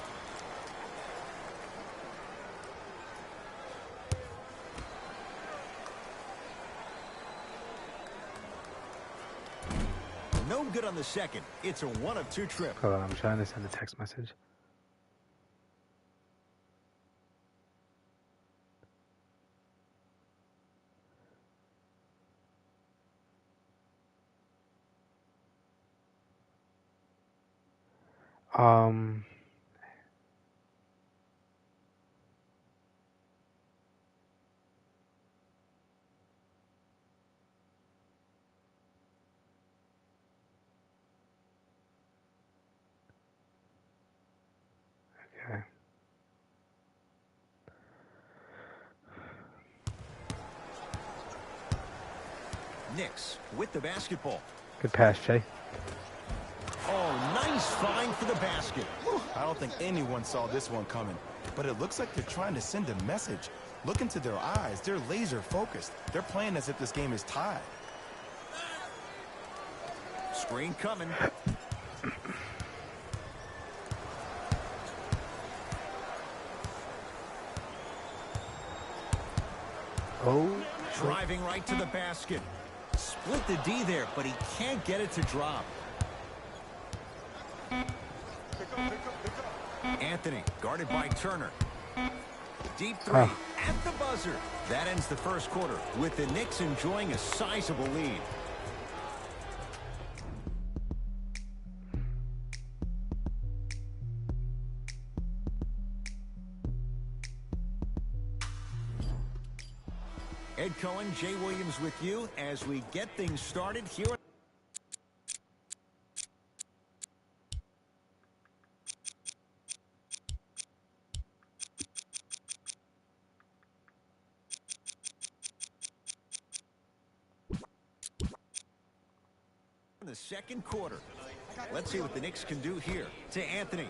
No good on the second. It's a 1 of 2 trip. Hold on, I'm trying to send a text message. Okay. Knicks with the basketball. Good pass, Jay. Oh, nice find for the basket. I don't think anyone saw this one coming, but it looks like they're trying to send a message. Look into their eyes. They're laser focused. They're playing as if this game is tied. Screen coming. Oh. Driving right to the basket. Split the D there, but he can't get it to drop. Anthony, guarded by Turner. Deep three at the buzzer. That ends the first quarter with the Knicks enjoying a sizable lead. Ed Cohen, Jay Williams with you as we get things started here. In the second quarter. Let's see what the Knicks can do here. To Anthony.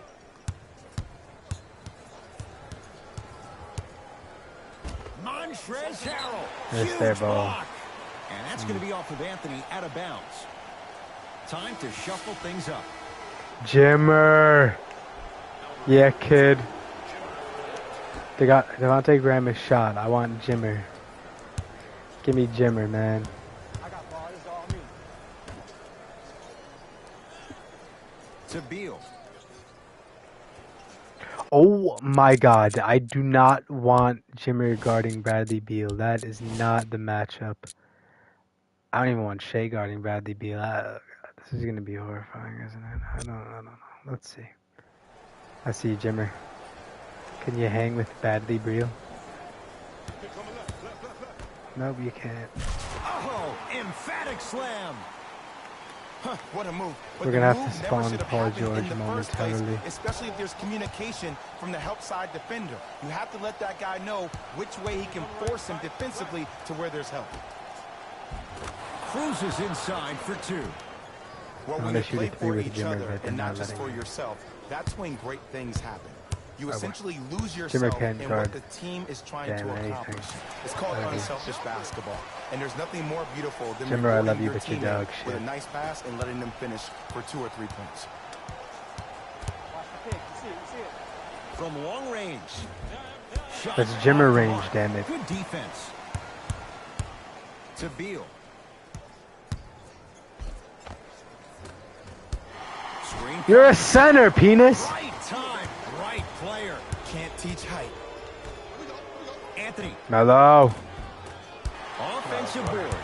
Montrezl Harrell. Missed their ball. Block. And that's going to be off of Anthony out of bounds. Time to shuffle things up. Jimmer. Yeah, kid. They got Devontae Graham is shot. I want Jimmer. Give me Jimmer, man. I got ball. It's all me. To Beal. Oh my God, I do not want Jimmer guarding Bradley Beal. That is not the matchup. I don't even want Shea guarding Bradley Beal. This is gonna be horrifying, isn't it? I don't know. Let's see. I see you, Jimmer. Can you hang with Bradley Beal? Nope, you can't. Oh, emphatic slam. Huh, what a move. But We're gonna have to spawn Paul George momentarily. Especially if there's communication from the help side defender. You have to let that guy know which way he can force him defensively to where there's help. Cruises inside for 2. Well, when you play for each other and not just for yourself, that's when great things happen. You essentially lose yourself in what the team is trying to accomplish. It's called unselfish basketball. And there's nothing more beautiful than rewarding your teammate with a nice pass and letting them finish for 2 or 3 points. From long range. That's Jimmer range, damn it. Good defense. To Beal. You're a center, penis. Right time, right player. Can't teach height. Anthony. Mellow. Offensive board.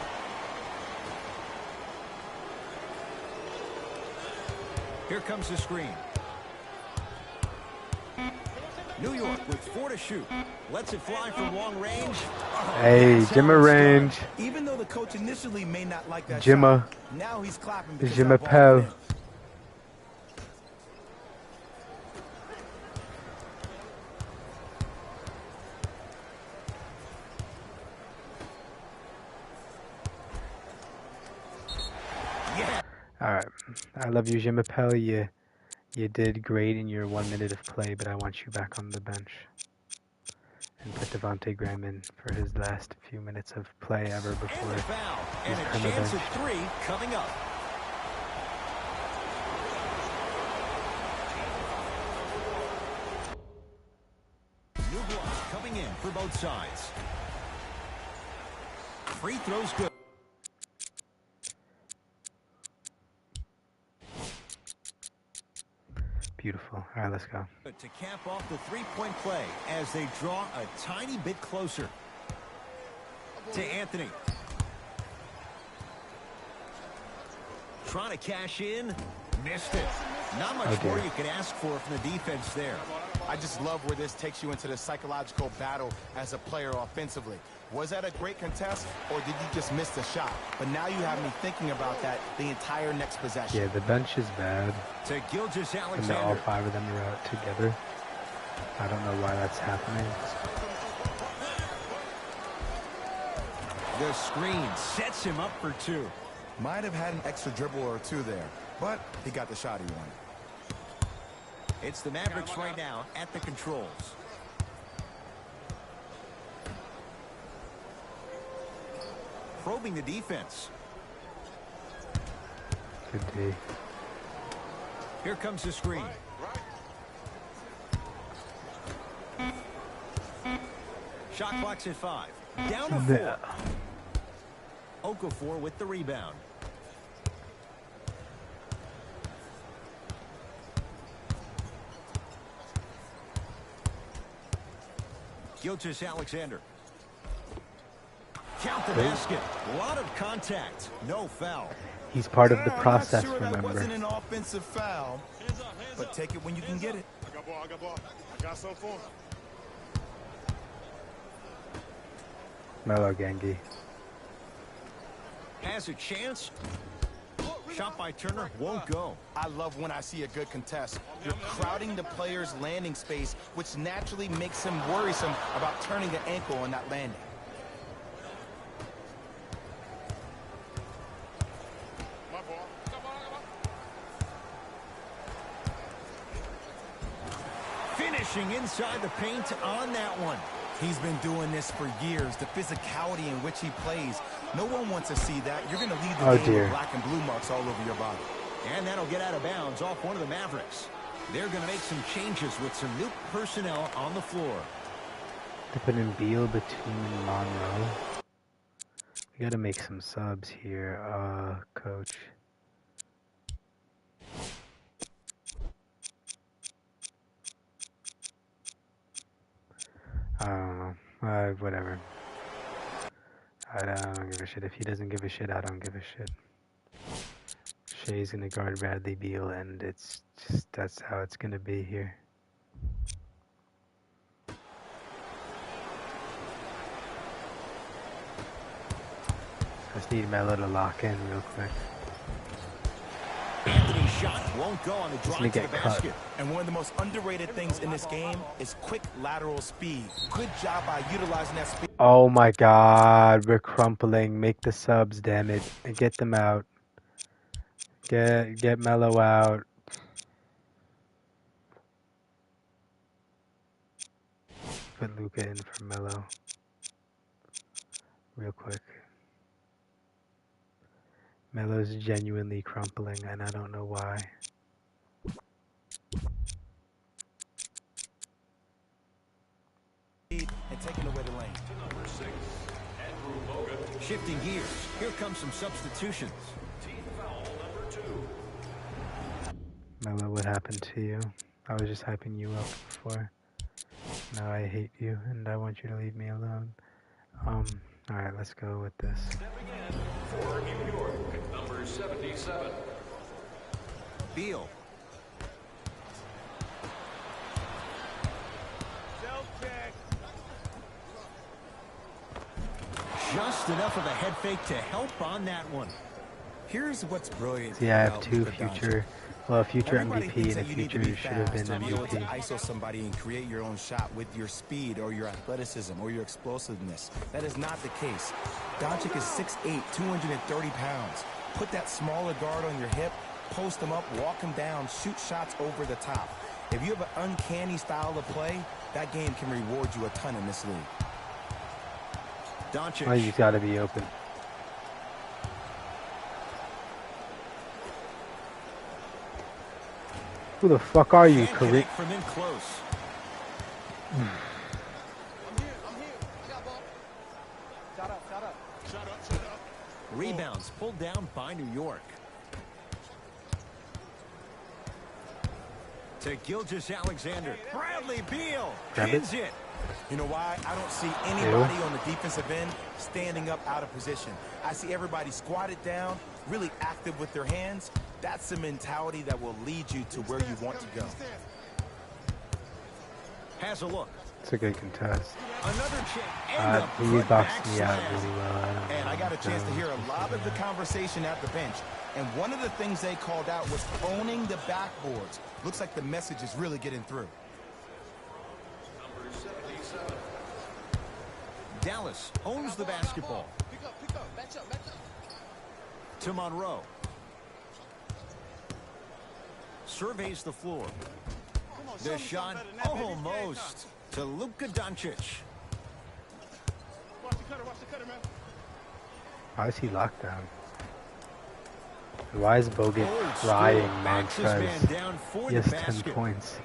Here comes the screen. New York with 4 to shoot. Lets it fly from long range. Oh, hey, Jimmer range. Even though the coach initially may not like that Jimmer. shot, now he's clapping because Jimmer Pell. Alright, I love you, Jimmy Pell. You did great in your 1 minute of play, but I want you back on the bench. And put Devontae Graham in for his last few minutes of play ever before he's on the bench. 3 coming up. New block coming in for both sides. Free throws good. Beautiful. All right, let's go. To cap off the three-point play as they draw a tiny bit closer. To Anthony. Trying to cash in. Missed it. Not much more you can ask for from the defense there. I just love where this takes you into the psychological battle as a player offensively. Was that a great contest, or did you just miss the shot? But now you have me thinking about that the entire next possession. Yeah, the bench is bad. To Gilgeous-Alexander. And all 5 of them are out together. I don't know why that's happening. The screen sets him up for 2. Might have had an extra dribble or 2 there, but he got the shot he wanted. It's the Mavericks right now at the controls. Probing the defense. Good D. Here comes the screen. Shot clock's at 5. Down to 4. Okafor with the rebound. Gilgeous-Alexander. Count the basket. A lot of contact. No foul. He's part of the process, I'm not sure remember. That wasn't an offensive foul, but take it when you can get it. I got ball. I got something for him. Melo Gengi. Has a chance. Shot by Turner won't go. I love when I see a good contest. You're crowding the player's landing space, which naturally makes him worrisome about turning the ankle on that landing. Finishing inside the paint on that one. He's been doing this for years. The physicality in which he plays. No one wants to see that. You're going to leave the game with black and blue marks all over your body. And that'll get out of bounds off one of the Mavericks. They're going to make some changes with some new personnel on the floor. They're putting Beal between Monroe. We got to make some subs here, coach. Whatever. I don't give a shit. If he doesn't give a shit, I don't give a shit. Shea's gonna guard Bradley Beal, and it's just that's how it's gonna be here. Just need Melo to lock in real quick. Anthony's shot won't go on the drive to the basket. And one of the most underrated things in this game is quick lateral speed. Good job by utilizing that speed. Oh my God, we're crumpling. Make the subs, damn it, and get them out. Get Melo out. Put Luka in for Melo. Real quick. Melo's genuinely crumpling, and I don't know why. And taking away the lane. Number 6, Andrew Logan. Shifting gears. Here comes some substitutions. Team foul number 2. Melo, what happened to you? I was just hyping you up before. Now I hate you, and I want you to leave me alone. Alright, let's go with this. Stepping in for New York, number 77. Beal. Just enough of a head fake to help on that one. Here's what's brilliant. See, I have two future Everybody MVP thinks and a that you need to future be should have been fast, to be able to MVP. ISO somebody and create your own shot with your speed or your athleticism or your explosiveness. That is not the case. Doncic is 6'8", 230 pounds. Put that smaller guard on your hip, post him up, walk him down, shoot shots over the top. If you have an uncanny style of play, that game can reward you a ton in this league. Doncic. Oh, you gotta be open. Who the fuck are you, Can't Kareem? connect from in close. Rebounds pulled down by New York. To Gilgeous-Alexander. Bradley Beal pins it. You know why? I don't see anybody on the defensive end standing up out of position. I see everybody squatted down, really active with their hands. That's the mentality that will lead you to where you want to go. Has a look. It's a good contest. Another chance. He boxed me out really well. And I got a chance to hear a lot of the conversation at the bench. And one of the things they called out was owning the backboards. Looks like the message is really getting through. Number 77. Dallas owns the basketball. Pick up, match up. To Monroe. Surveys the floor. The shot almost to Luka Doncic. Watch the cutter, man. Why is he locked down? Why is Bogut crying, man? Because he has 10 points.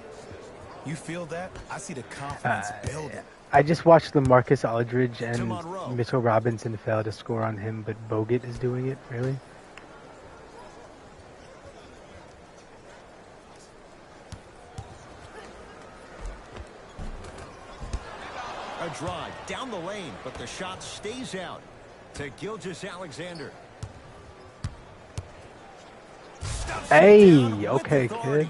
You feel that? I see the confidence building. I just watched LaMarcus Aldridge and Mitchell Robinson fail to score on him, but Bogut is doing it, really? A drive down the lane, but the shot stays out. To Gilgeous-Alexander. Hey, okay, kid.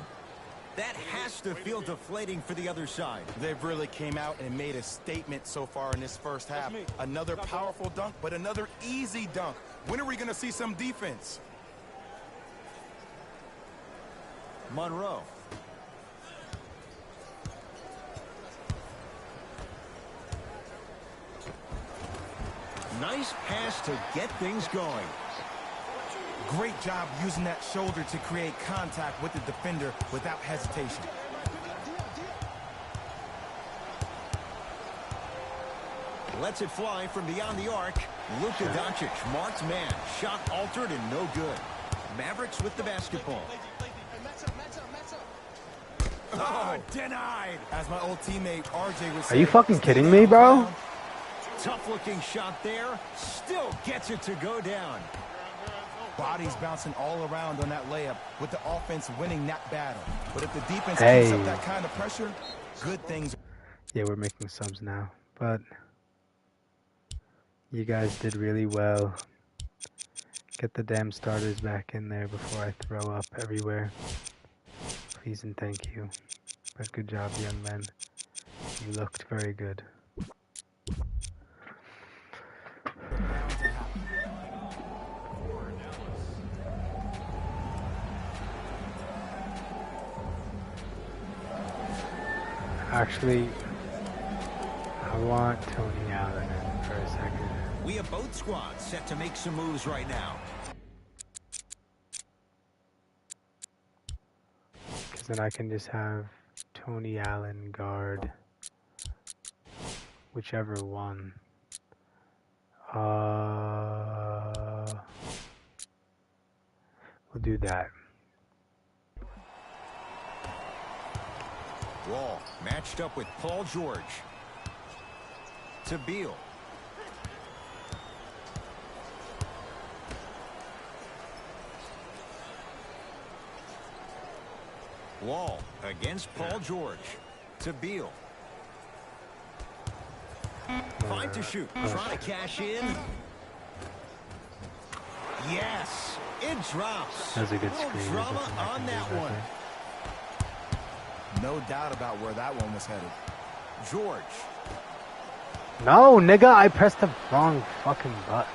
That has to feel deflating for the other side. They've really came out and made a statement so far in this first half. Another powerful dunk, but another easy dunk. When are we going to see some defense? Monroe. Nice pass to get things going. Great job using that shoulder to create contact with the defender without hesitation. Lets it fly from beyond the arc. Luka Doncic, marked man. Shot altered and no good. Mavericks with the basketball. Oh, denied. As my old teammate RJ was Are you fucking kidding me, bro? Tough looking shot there. Still gets it to go down. Bodies bouncing all around on that layup with the offense winning that battle. But if the defense keeps up that kind of pressure, good things. Yeah, we're making subs now, but You guys did really well. Get the damn starters back in there before I throw up everywhere. Please and thank you. But good job, young men. You looked very good. Actually, I want Tony Allen in for a second. We have both squads set to make some moves right now. Because then I can just have Tony Allen guard whichever one. We'll do that. Wall matched up with Paul George. To Beal. Wall against Paul George. To Beal. Fine to shoot. Trying to cash in. Yes. It drops. That was a good screen. Drama on that one. No doubt about where that one was headed. George. No, nigga, I pressed the wrong fucking button.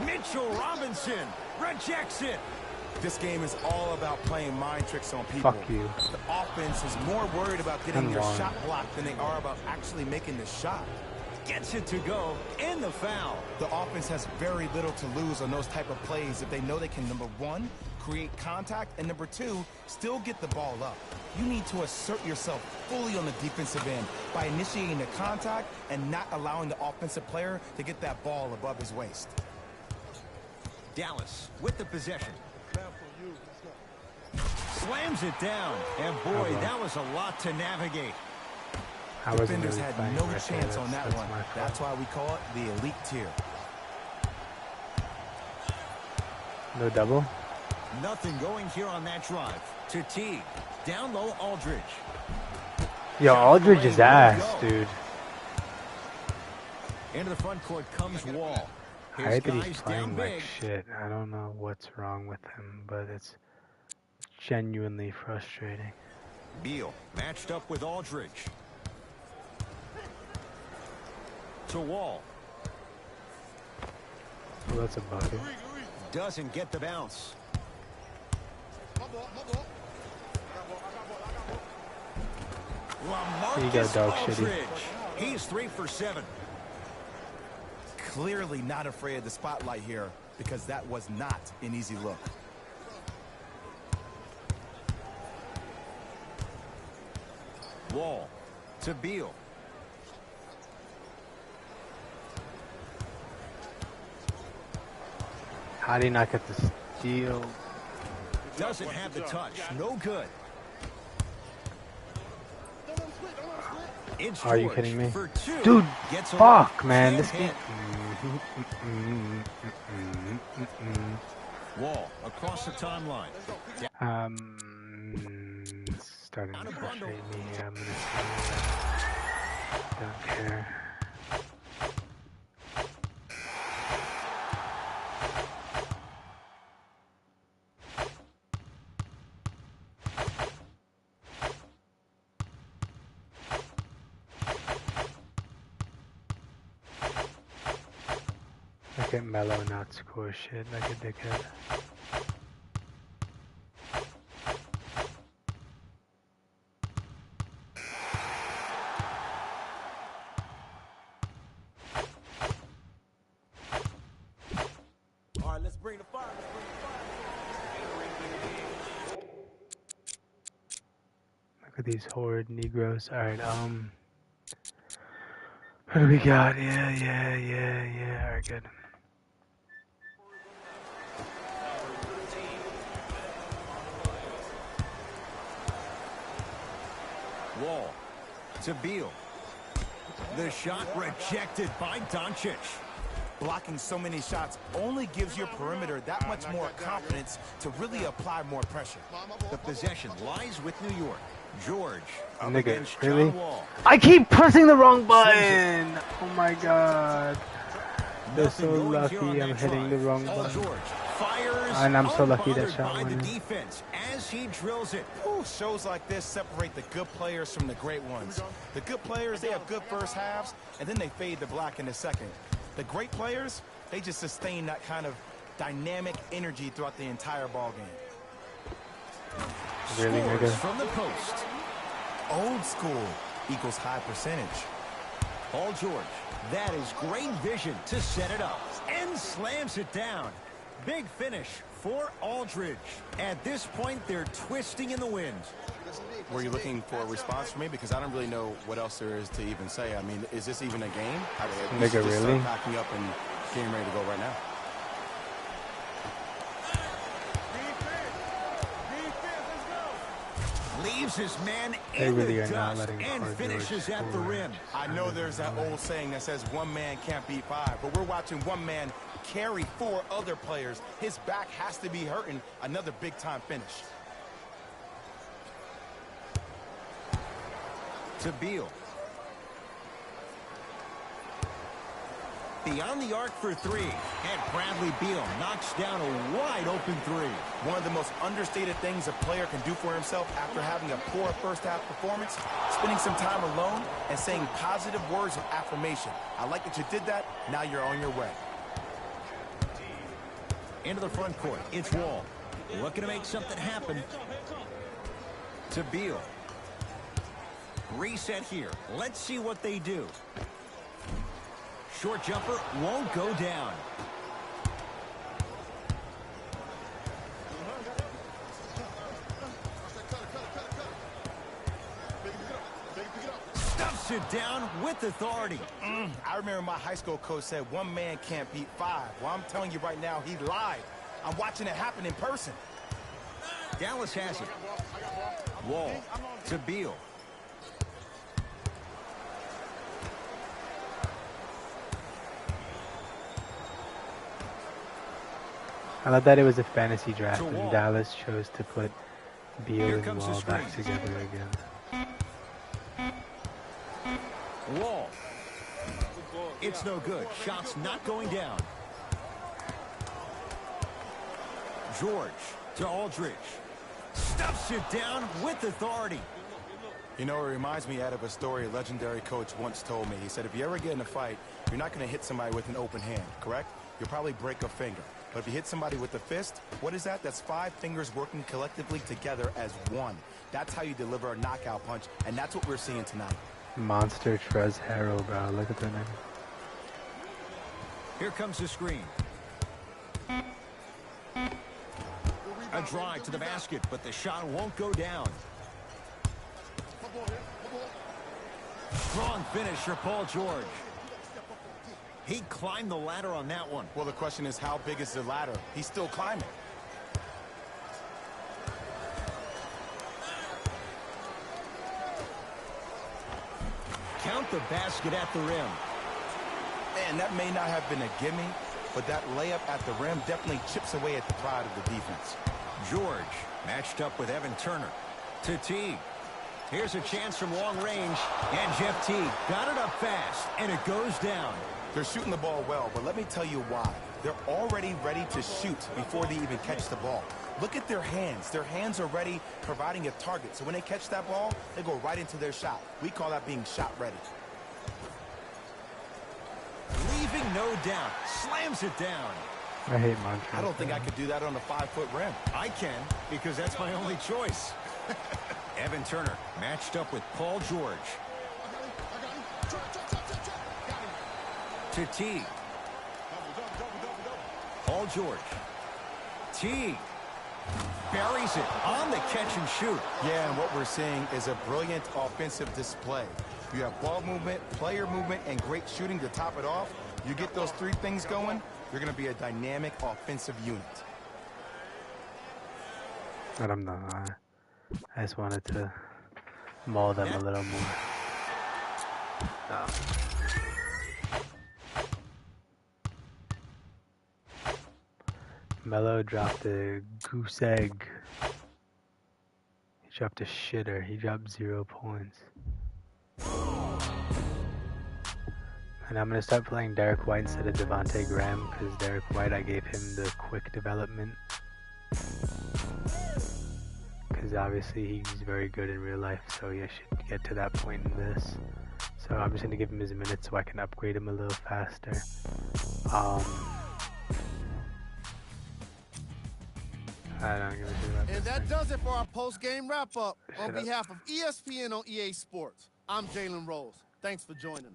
Mitchell Robinson rejects it. This game is all about playing mind tricks on people. Fuck you. The offense is more worried about getting their shot blocked than they are about actually making the shot. Gets it to go in the foul. The offense has very little to lose on those type of plays if they know they can, number one, create contact, and number two, still get the ball up. You need to assert yourself fully on the defensive end by initiating the contact and not allowing the offensive player to get that ball above his waist. Dallas with the possession. Slams it down. And boy, that was a lot to navigate. Defenders had no chance on that one. That's why we call it the elite tier. No double? Nothing going here on that drive. To Teague. Down low, Aldridge. Yo, Aldridge is ass, dude. Into the front court comes Wall. I hate that he's playing like shit. I don't know what's wrong with him, but it's genuinely frustrating. Beal matched up with Aldridge. To Wall. Oh, that's a bucket. Doesn't get the bounce. Here you go, dog shitty. He's 3 for 7. Clearly not afraid of the spotlight here because that was not an easy look. Wall to Beal. How do you not get the steal? Doesn't have the touch. No good. It's Are you kidding me? Dude, fuck, man. This game. Wall across the timeline. Starting to frustrate me. I'm gonna don't care. Look at Melo not score shit like a dickhead. All right, let's bring the fire. Look at these horrid Negroes. Alright, what do we got? Yeah. Alright, good. Wall to Beal. The shot rejected by Doncic. blocking so many shots only gives your perimeter that much more confidence to really apply more pressure. The possession lies with New York. George up Nigga, against really? John Wall. I keep pressing the wrong button! Oh my god. They're so Nothing going here on lucky I'm that hitting the drive. wrong Paul button. George fires, And I'm so lucky that unbothered shot by went the in. defense as he drills it. Ooh, shows like this separate the good players from the great ones. The good players, they have good first halves, and then they fade to black in the second. The great players, they just sustain that kind of dynamic energy throughout the entire ball game. Really, Scores nigga? from the post. Old school equals high percentage. Paul George, that is great vision to set it up. And slams it down. Big finish for Aldridge. At this point, they're twisting in the wind. Were you looking for a response from me? Because I don't really know what else there is to even say. I mean, is this even a game? We should just start packing up and getting ready to go right now. Leaves his man They in really the are not dust letting and Paul finishes George at the score. rim. I know there's that old saying that says one man can't beat five, but we're watching one man carry four other players. His back has to be hurting. Another big-time finish. To Beal. Beyond the arc for three. And Bradley Beal knocks down a wide-open three. One of the most understated things a player can do for himself after having a poor first-half performance, spending some time alone and saying positive words of affirmation. I like that you did that. Now you're on your way. Into the front court. It's Wall. Looking to make something happen. To Beal. Reset here. Let's see what they do. Short jumper won't go down. Stuffs it down with authority. I remember my high school coach said one man can't beat five. Well, I'm telling you right now, he lied. I'm watching it happen in person. Dallas has it. Wall to Beal. I love that it was a fantasy draft To and Wall. Dallas chose to put Beal Here and comes the Wall back screen. together again. Wall. It's no good. Shot's not going down. George to Aldridge. Stuffs it down with authority. You know, it reminds me of a story a legendary coach once told me. He said, if you ever get in a fight, you're not going to hit somebody with an open hand, correct? You'll probably break a finger. But if you hit somebody with a fist, what is that? That's five fingers working collectively together as one. That's how you deliver a knockout punch, and that's what we're seeing tonight. Monster Trez Harrow, bro. Look at that name. Here comes the screen. A drive to the basket, but the shot won't go down. Strong finish for Paul George. He climbed the ladder on that one. Well, the question is, how big is the ladder? He's still climbing. Count the basket at the rim. Man, that may not have been a gimme, but that layup at the rim definitely chips away at the pride of the defense. George matched up with Evan Turner. To Teague. Here's a chance from long range. And Jeff Teague got it up fast, and it goes down. They're shooting the ball well, but let me tell you why. They're already ready to shoot before they even catch the ball. Look at their hands. Their hands are ready, providing a target. So when they catch that ball, they go right into their shot. We call that being shot ready. Leaving no doubt. Slams it down. I hate Montrezl. I don't think I could do that on a 5-foot rim. I can, because that's my only choice. Evan Turner matched up with Paul George. To Teague. Paul George. Teague. Buries it on the catch and shoot. Yeah, and what we're seeing is a brilliant offensive display. You have ball movement, player movement, and great shooting to top it off. You get those three things going, you're going to be a dynamic offensive unit. But I'm not. I just wanted to maul them a little more. No. Melo dropped a goose egg. He dropped a shitter. He dropped 0 points. And I'm going to start playing Derek White instead of Devontae Graham, because Derek White, I gave him the quick development. Because obviously he's very good in real life, so he should get to that point in this. So I'm just going to give him his minutes so I can upgrade him a little faster. I don't give a shit about And this that thing. does it for our post-game wrap-up. On behalf of ESPN on EA Sports, I'm Jalen Rose. Thanks for joining us.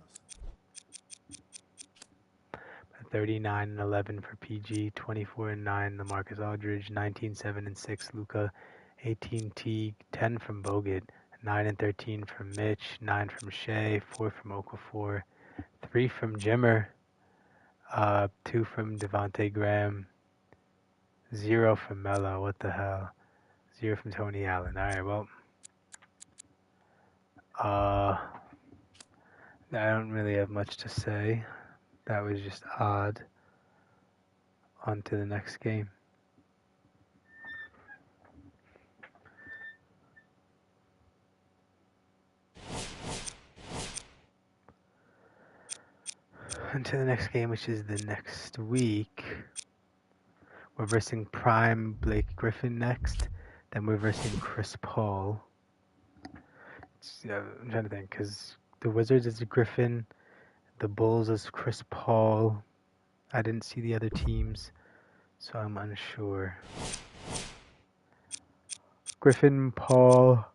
39-11 for PG, 24-9 LaMarcus Aldridge, 19-7-6 Luka, 18 Teague, 10 from Bogut, 9-13 from Mitch, 9 from Shea, 4 from Okafor, 3 from Jimmer, 2 from Devontae Graham, 0 from Melo. What the hell? 0 from Tony Allen. All right, well, I don't really have much to say. That was just odd. On to the next game. Into the next game, which is the next week. We're versing Prime Blake Griffin next. Then we're versing Chris Paul. I'm trying to think, because the Wizards is Griffin, the Bulls is Chris Paul. I didn't see the other teams, so I'm unsure. Griffin, Paul,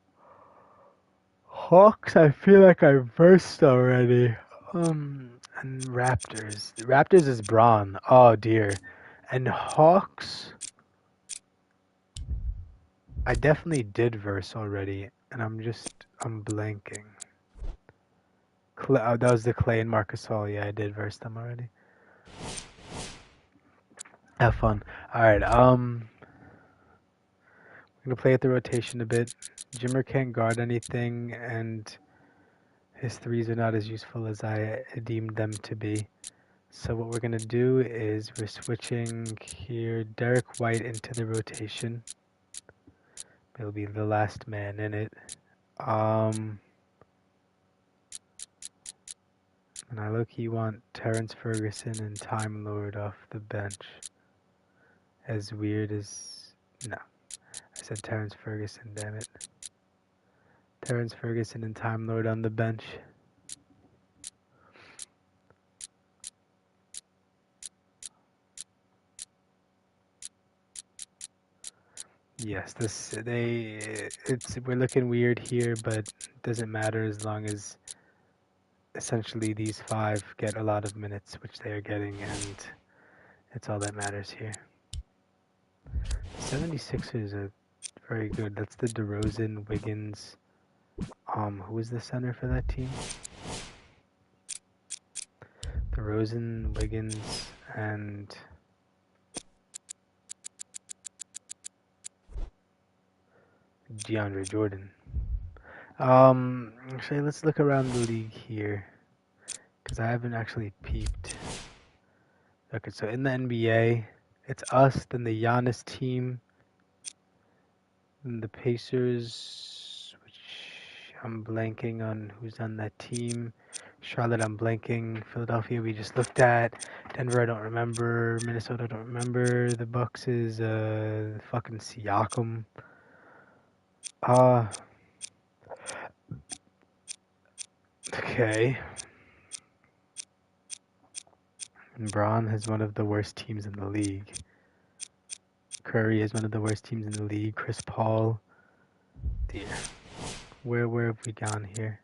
Hawks. I feel like I versed already. And Raptors. The Raptors is Braun. Oh dear. And Hawks, I definitely did verse already, and I'm blanking. That was the Clay and Marcus All. Yeah, I did verse them already. Have fun. Alright, we're gonna play at the rotation a bit. Jimmer can't guard anything, and his threes are not as useful as I deemed them to be. So what we're gonna do is we're switching here Derek White into the rotation. He'll be the last man in it. And I low-key want Terrence Ferguson and Time Lord off the bench. As weird as... No. I said Terrence Ferguson, damn it. Terrence Ferguson and Time Lord on the bench. Yes, we're looking weird here, but it doesn't matter as long as essentially these 5 get a lot of minutes, which they are getting, and it's all that matters here. 76ers are very good. That's the DeRozan, Wiggins. Who is the center for that team? DeRozan, Wiggins, and DeAndre Jordan. Actually, let's look around the league here, because I haven't actually peeped. Okay, so in the NBA, it's us, then the Giannis team, then the Pacers, which I'm blanking on who's on that team. Charlotte, I'm blanking. Philadelphia, we just looked at. Denver, I don't remember. Minnesota, I don't remember. The Bucks is fucking Siakam. Okay. And Braun has one of the worst teams in the league. Curry is one of the worst teams in the league. Chris Paul. Dear. Where have we gone here?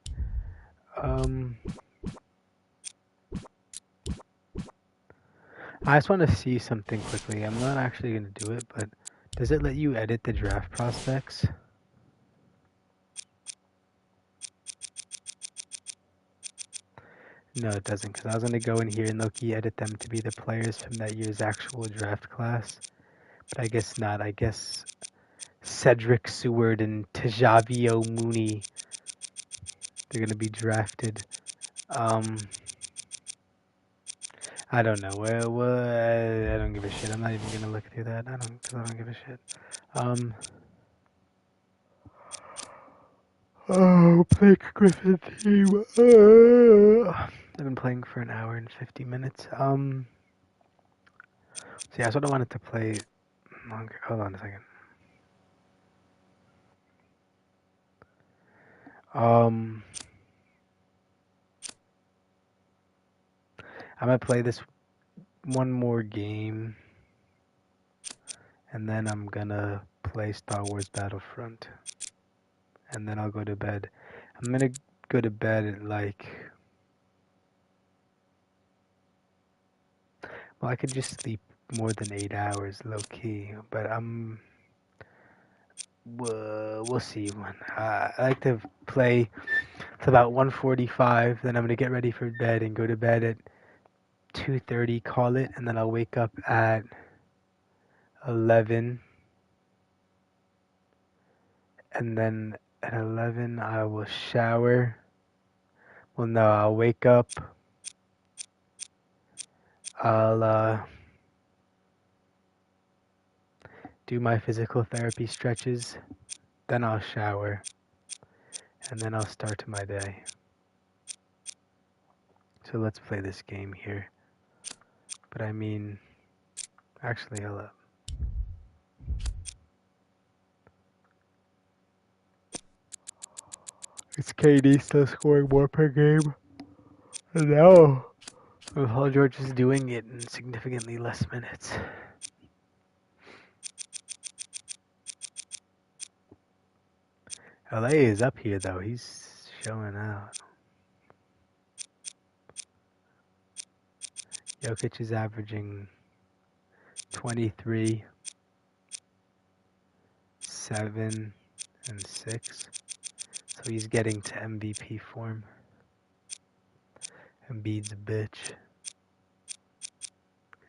I just want to see something quickly. I'm not actually going to do it, but does it let you edit the draft prospects? No, it doesn't, because I was going to go in here and low-key edit them to be the players from that year's actual draft class. But I guess not. I guess Cedric Seward and Tajavio Mooney, they're going to be drafted. I I don't know. I don't give a shit. I'm not even gonna look through that. I don't give a shit. Oh, Blake Griffin team. I've been playing for an hour and 50 minutes. So yeah, that's what I wanted to play longer. Hold on a second. I'm gonna play this one more game, and then I'm gonna play Star Wars Battlefront, and then I'll go to bed. I'm gonna go to bed at like, well, I could just sleep more than 8 hours, low key, but we'll see when. I like to play till about 1:45, then I'm gonna get ready for bed and go to bed at 2:30, call it, and then I'll wake up at 11, and then at 11 I will shower. Well, no, I'll wake up. I'll do my physical therapy stretches, then I'll shower, and then I'll start my day. So let's play this game here. But I mean, actually, hold up. Is KD still scoring more per game? No. Paul George is doing it in significantly less minutes. LA is up here though. He's showing out. Jokic is averaging 23, 7, and 6. So he's getting to MVP form. Embiid's a bitch.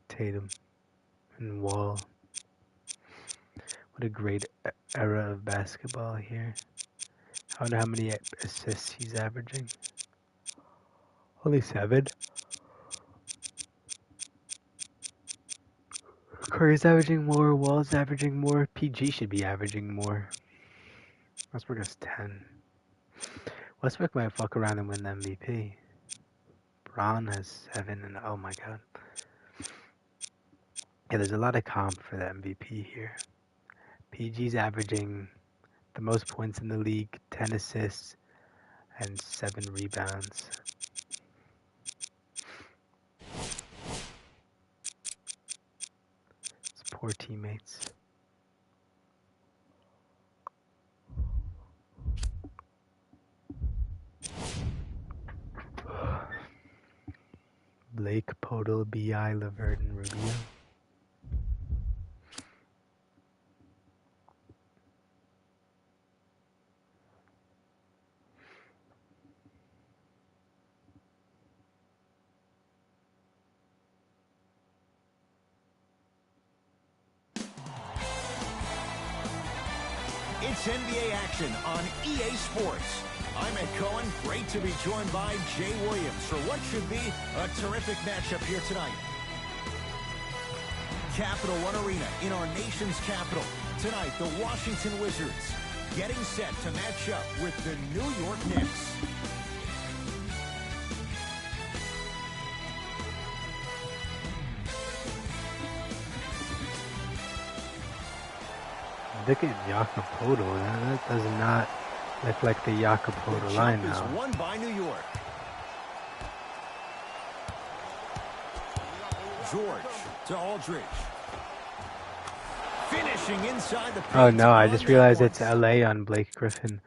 Tatum and Wall. What a great era of basketball here. I don't know how many assists he's averaging. Only 7. Curry's averaging more. Wall's averaging more. PG should be averaging more. Westbrook has 10. Westbrook might fuck around and win the MVP. Braun has 7, and oh my god. Yeah, there's a lot of comp for the MVP here. PG's averaging the most points in the league, 10 assists, and 7 rebounds. It's poor teammates. Blake, Podol, B.I., LeVert, and Rubio. It's NBA action on EA Sports. I'm Ed Cohen. Great to be joined by Jay Williams for what should be a terrific matchup here tonight. Capital One Arena in our nation's capital. Tonight, the Washington Wizards getting set to match up with the New York Knicks. Look at Jakob. That does not look like the Jakob line now. Is won by New York. George to Aldridge. Finishing inside the paint. Oh no, I just realized it's LA on Blake Griffin.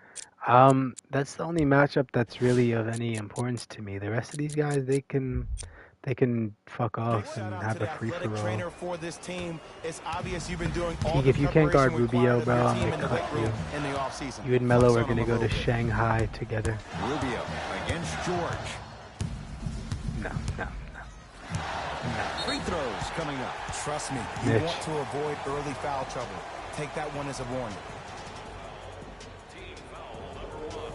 That's the only matchup that's really of any importance to me. The rest of these guys, they can fuck off and have a free-for-all. For this team. It's obvious you've been doing If you can't guard Rubio, bro, I'm gonna cut you. You and Melo are gonna go to Shanghai together. Rubio against George. No. Free throws coming up. Trust me, you want to avoid early foul trouble. Take that one as a warning. Team foul number 1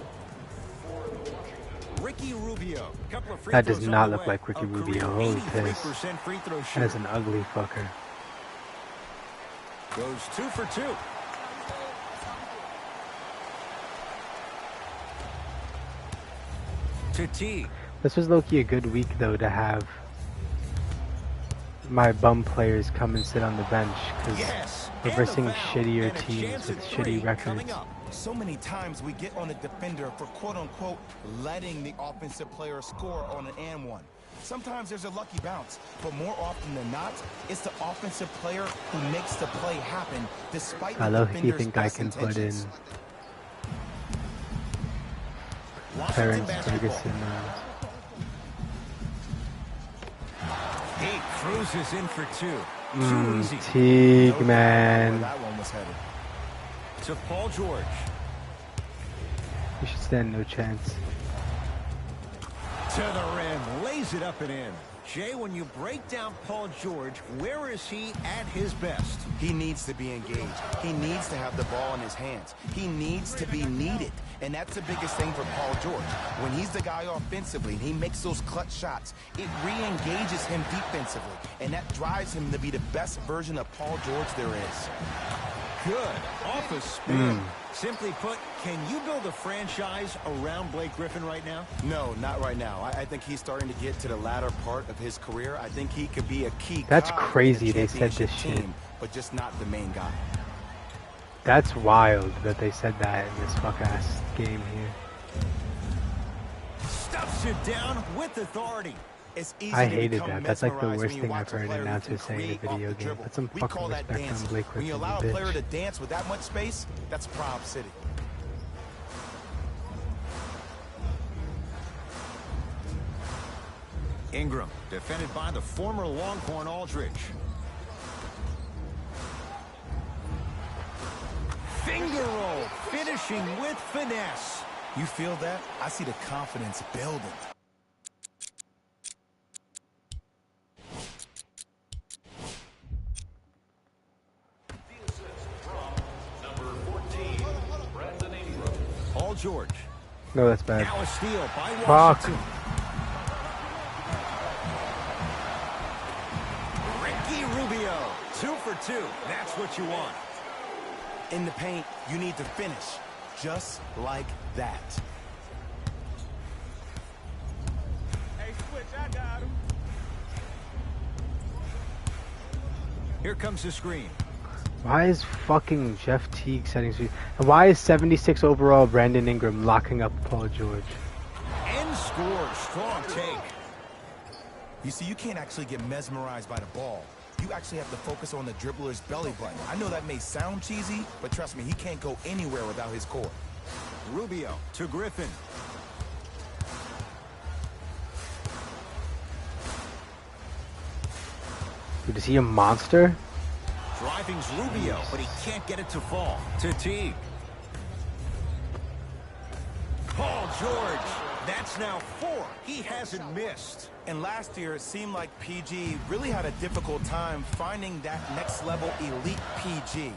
for the Washington Ricky Rubio. Couple of free That does throws not on the look way. like Ricky A career Rubio. Holy piss. 83% free throw That shooter. is an ugly fucker. Goes 2 for 2. To T. This was low-key a good week, though, to have my bum players come and sit on the bench, because Yes. we're And the versing foul. shittier And a teams chance with at shitty three records. coming up. So many times we get on the defender for quote-unquote letting the offensive player score on an and one. Sometimes there's a lucky bounce, but more often than not, it's the offensive player who makes the play happen despite I the love if you defender's think I best can put in intentions. Washington Terrence basketball. Ferguson. He cruises in for 2. Too easy. Teague, No doubt where man. that one was headed. To Paul George. You should stand no chance. To the rim. Lays it up and in. Jay, when you break down Paul George, where is he at his best? He needs to be engaged. He needs to have the ball in his hands. He needs to be needed. And that's the biggest thing for Paul George. When he's the guy offensively and he makes those clutch shots, it re-engages him defensively. And that drives him to be the best version of Paul George there is. Good. Off a spin. Simply put, can you build a franchise around Blake Griffin right now? No, not right now. I think he's starting to get to the latter part of his career. I think he could be a key That's guy crazy in the they said this championship shit. team, but just not the main guy. That's wild that they said that in this fuck-ass game here. Stuffs it down with authority. It's easy I to hated become that. That's like the mesmerized worst when you thing watch I've a heard player who announcers can say in a create off video the game. dribble. Put some We fucking call that respect on dancing. Blake When you Griffin, allow a you player bitch. to dance with that much space, that's Prob City. Ingram, defended by the former Longhorn Aldridge. Finger roll, finishing with finesse. You feel that? I see the confidence building. Number 14, Brandon Ingram. Paul George. No, that's bad. Now a steal by Fuck. Washington. Ricky Rubio. 2 for 2. That's what you want. In the paint, you need to finish just like that. Hey, switch, I got him. Here comes the screen. Why is fucking Jeff Teague setting screen? And why is 76 overall Brandon Ingram locking up Paul George? End score. Strong take. You see, you can't actually get mesmerized by the ball. You actually have to focus on the dribbler's belly button. I know that may sound cheesy, but trust me, he can't go anywhere without his core. Rubio to Griffin. Dude, is he a monster? Driving's Rubio, but he can't get it to fall. To Teague. Paul George. That's now 4. He hasn't missed. And last year, it seemed like PG really had a difficult time finding that next level elite PG.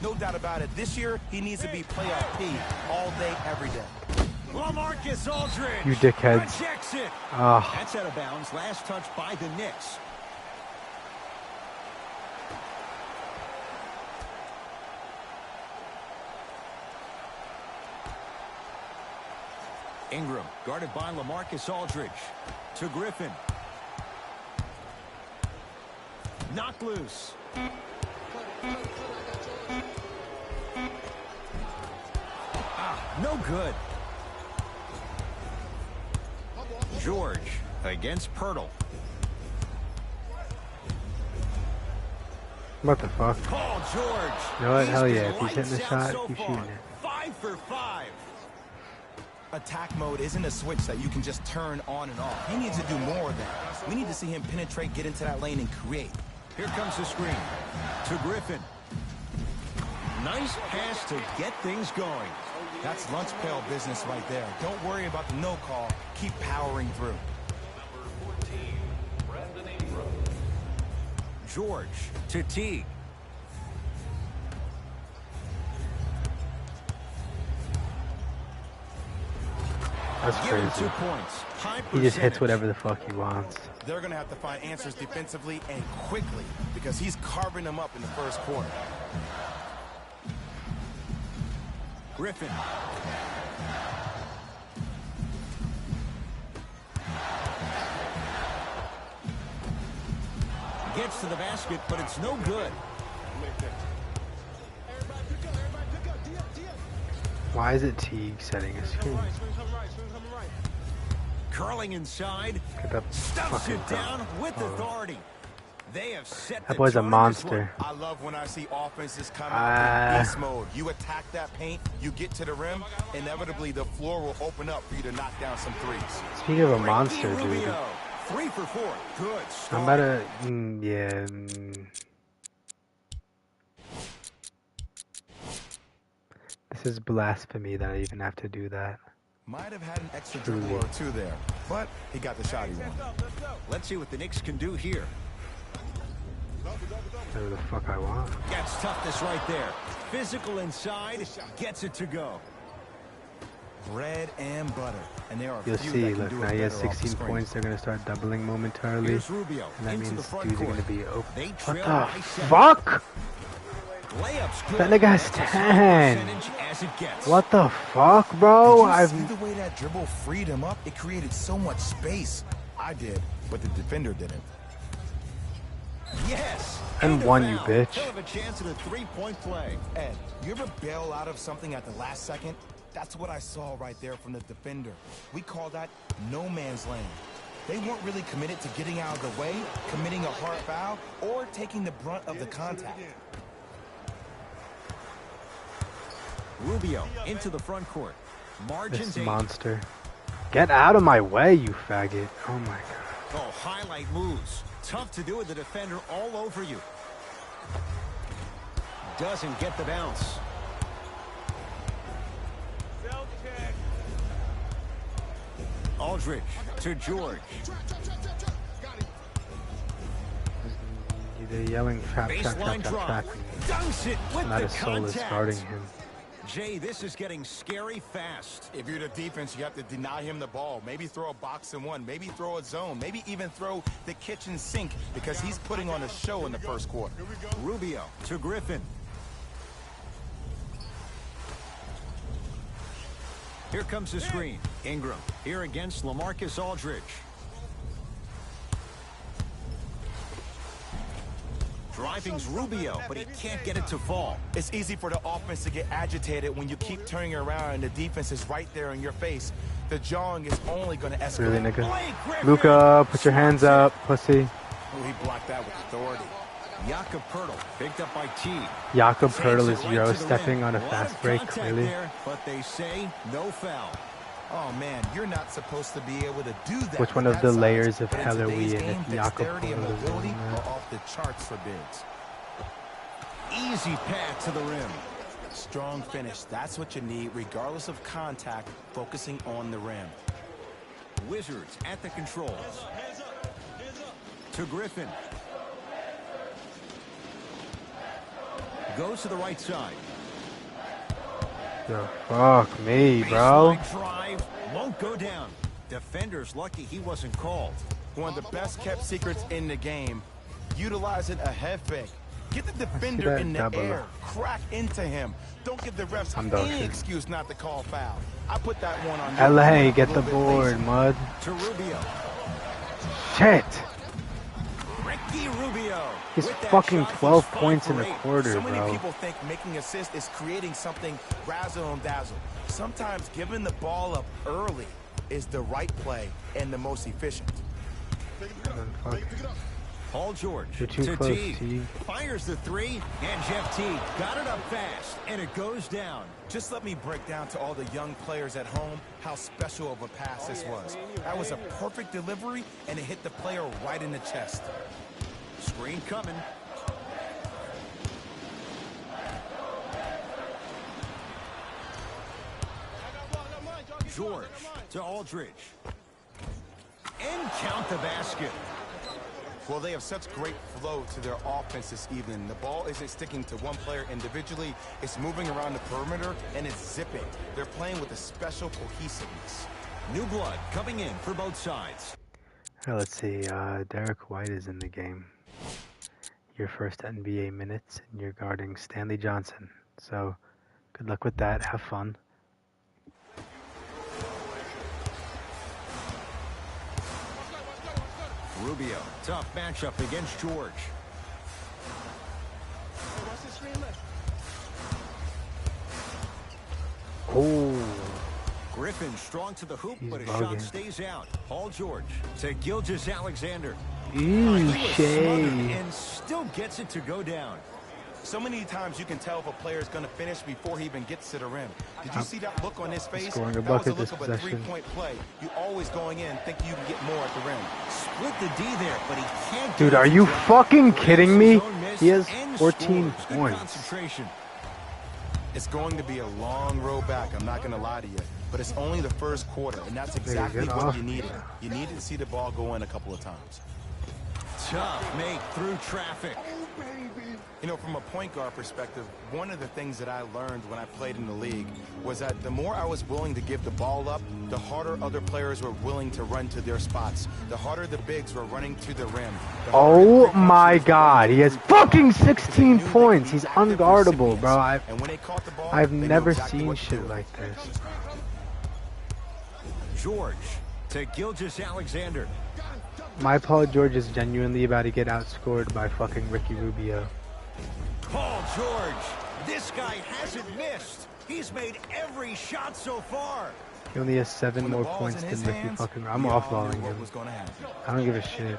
No doubt about it. This year, he needs to be playoff P all day, every day. LaMarcus Aldridge. You dickheads. Rejects it. Ah. That's out of bounds. Last touch by the Knicks. Ingram, guarded by LaMarcus Aldridge. To Griffin. Knocked loose. No good. George against Pirtle. What the fuck? Paul George. You know what? He's Hell been yeah. If he's hitting the lights out shot, so he's far. shooting it. 5 for 5. Attack mode isn't a switch that you can just turn on and off. He needs to do more of that. We need to see him penetrate, get into that lane, and create. Here comes the screen. To Griffin. Nice pass to get things going. That's lunch pail business right there. Don't worry about the no call. Keep powering through. Number 14, Brandon Ingram. George to Teague. That's Give him crazy. 2 points. High He just hits percentage. whatever the fuck he wants. They're going to have to find answers defensively and quickly because he's carving them up in the first quarter. Griffin. Gets to the basket, but it's no good. Why is it Teague setting a screen? Curling inside. Get that Stuffs fucking it down with phone. authority. They have set That boy's a the tone in this monster. I love when I see offenses come out in beast mode. You attack that paint, you get to the rim, inevitably the floor will open up for you to knock down some threes. Speaking of a one. monster, Ricky dude. Rubio, 3 for 4. Good I'm start. about to, This is blasphemy that I even have to do that. Might have had an extra dribble or two there, but he got the shot he wanted. Let's see what the Knicks can do here. Whatever the fuck I want. Gets toughness right there. Physical inside, gets it to go. Bread and butter, and there are You'll few see, that can look, do now it he has better off the 16 screen. points. They're going to start doubling momentarily. Here's Rubio And that into means the front dudes are court. going to be open. They What trail the by 7. fuck? Layup's good. That nigga has That's as high 10. percentage as it gets. What the fuck, bro? Did you I've see the way that dribble freed him up? It created so much space. I did, but the defender didn't. Yes. And a won, you foul. bitch. He'll have a chance at a 3-point play. Ed, you ever bail out of something at the last second? That's what I saw right there from the defender. We call that no man's land. They weren't really committed to getting out of the way, committing a hard foul, or taking the brunt of the contact. Rubio into the front court. Margins this 8. monster. Get out of my way, you faggot. Oh my god. Oh, highlight moves. Tough to do with the defender all over you. Doesn't get the bounce. Aldridge to George. They're yelling trap, trap, trap, Baseline trap, drop. trap. Dunks it with Not the a soul is contact. guarding him. Jay, this is getting scary fast. If you're the defense, you have to deny him the ball. Maybe throw a box and one. Maybe throw a zone. Maybe even throw the kitchen sink because he's putting on a show in the first quarter. Rubio to Griffin. Here comes the screen. Ingram here against LaMarcus Aldridge. Driving's Rubio, but he can't get it to fall. It's easy for the offense to get agitated when you keep turning around and the defense is right there in your face. The jawing is only going to escalate. Really, nigga? Blake Griffin. Luka, put your hands up, pussy. Oh, he blocked that with authority. Jakob Poeltl picked up by T. Jakob Takes Poeltl it is right Euro to the stepping rim. on a Lot fast of break, contact clearly. there, but they say no foul. Oh, man, you're not supposed to be able to do that. Which one with of that the size. layers of But in hell are we today's in game, if Jakob dexterity and Poeltl is mobility doing are that? off the charts for bigs. Easy path to the rim. Strong finish. That's what you need, regardless of contact, focusing on the rim. Wizards at the controls. To Griffin. Goes to the right side. Yo, fuck me, bro. Baseline drive won't go down. Defender's lucky he wasn't called. One of the best kept secrets in the game, utilizing a head fake. Get the defender that in the double. air. Crack into him. Don't give the refs I'm dog any shit. excuse not to call foul. I put that one on LA, you. get A the little bit board, lazy. mud. To Rubio. Shit. Ricky Rubio. He's With that fucking shot, 12 he's 5 points in for a 8. quarter, So many bro. people think making assists is creating something razzle and dazzle. Sometimes giving the ball up early is the right play and the most efficient. Fuck. Paul George You're too to close, T. T. Fires the 3, and Jeff T got it up fast, and it goes down. Just let me break down to all the young players at home how special of a pass this was. That was a perfect delivery, and it hit the player right in the chest. Screen coming. George to Aldridge. And count the basket. Well, they have such great flow to their offense this evening. The ball isn't sticking to one player individually. It's moving around the perimeter, and it's zipping. They're playing with a special cohesiveness. New blood coming in for both sides. Let's see. Derek White is in the game. Your first NBA minutes, and you're guarding Stanley Johnson. So, good luck with that. Have fun. Rubio, tough matchup against George. Oh. Griffin strong to the hoop, but his bugging. shot stays out. Paul George to Gilgeous-Alexander. Ew, Shay. And still gets it to go down. So many times you can tell if a player is going to finish before he even gets to the rim. Did you see that look on his face? Scoring a That was a bucket look this of a possession. three-point play. You always going in thinking you can get more at the rim. Split the D there, but he can't. Dude, get are it to you drop. fucking kidding me? His own miss He has and 14 scores. Good points. concentration. It's going to be a long road back, I'm not going to lie to you. But it's only the first quarter, and that's exactly get what off you me. needed. You needed to see the ball go in a couple of times. Tough make through traffic. You know, from a point guard perspective, one of the things that I learned when I played in the league was that the more I was willing to give the ball up, the harder other players were willing to run to their spots. The harder the bigs were running to the rim. The harder the Oh three-point my shooters were God, running he to has the three-point fucking line because they 16 knew they could points. be He's active unguardable, bro. recipients. And when they caught the ball, I've they knew never exactly seen what to do shit with it. like this. George to Gilgeous-Alexander. My Paul George is genuinely about to get outscored by fucking Ricky Rubio. Paul George. This guy hasn't missed. He's made every shot so far. He only has 7 When the more ball's points in than his Ricky hands, fucking. I'm we all offballing knew what him. was going to happen. I don't give a shit.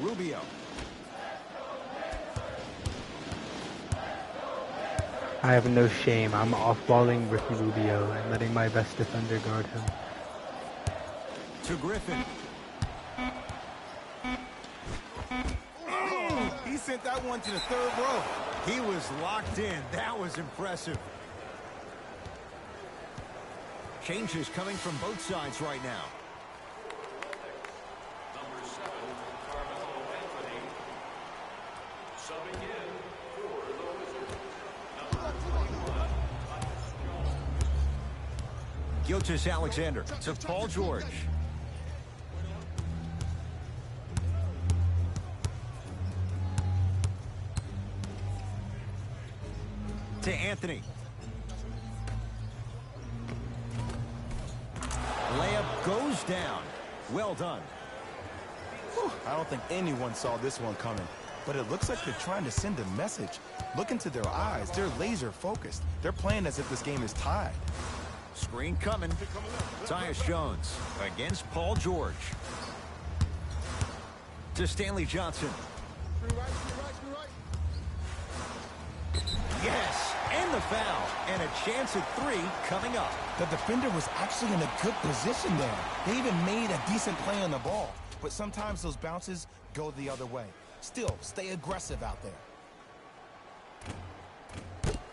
Rubio. I have no shame. I'm offballing Ricky Rubio and letting my best defender guard him. To Griffin. He sent that one to the third row. He was locked in. That was impressive. Changes coming from both sides right now. Number 7, Carmelo Anthony. Subbing in for the Wizards. Number 21. Gilgeous-Alexander to Paul George. To Anthony. Layup goes down. Well done. I don't think anyone saw this one coming, but it looks like they're trying to send a message. Look into their eyes. They're laser focused. They're playing as if this game is tied. Screen coming. Tyus Jones against Paul George. To Stanley Johnson. Yes, and the foul. And a chance at 3 coming up. The defender was actually in a good position there. They even made a decent play on the ball. But sometimes those bounces go the other way. Still, stay aggressive out there.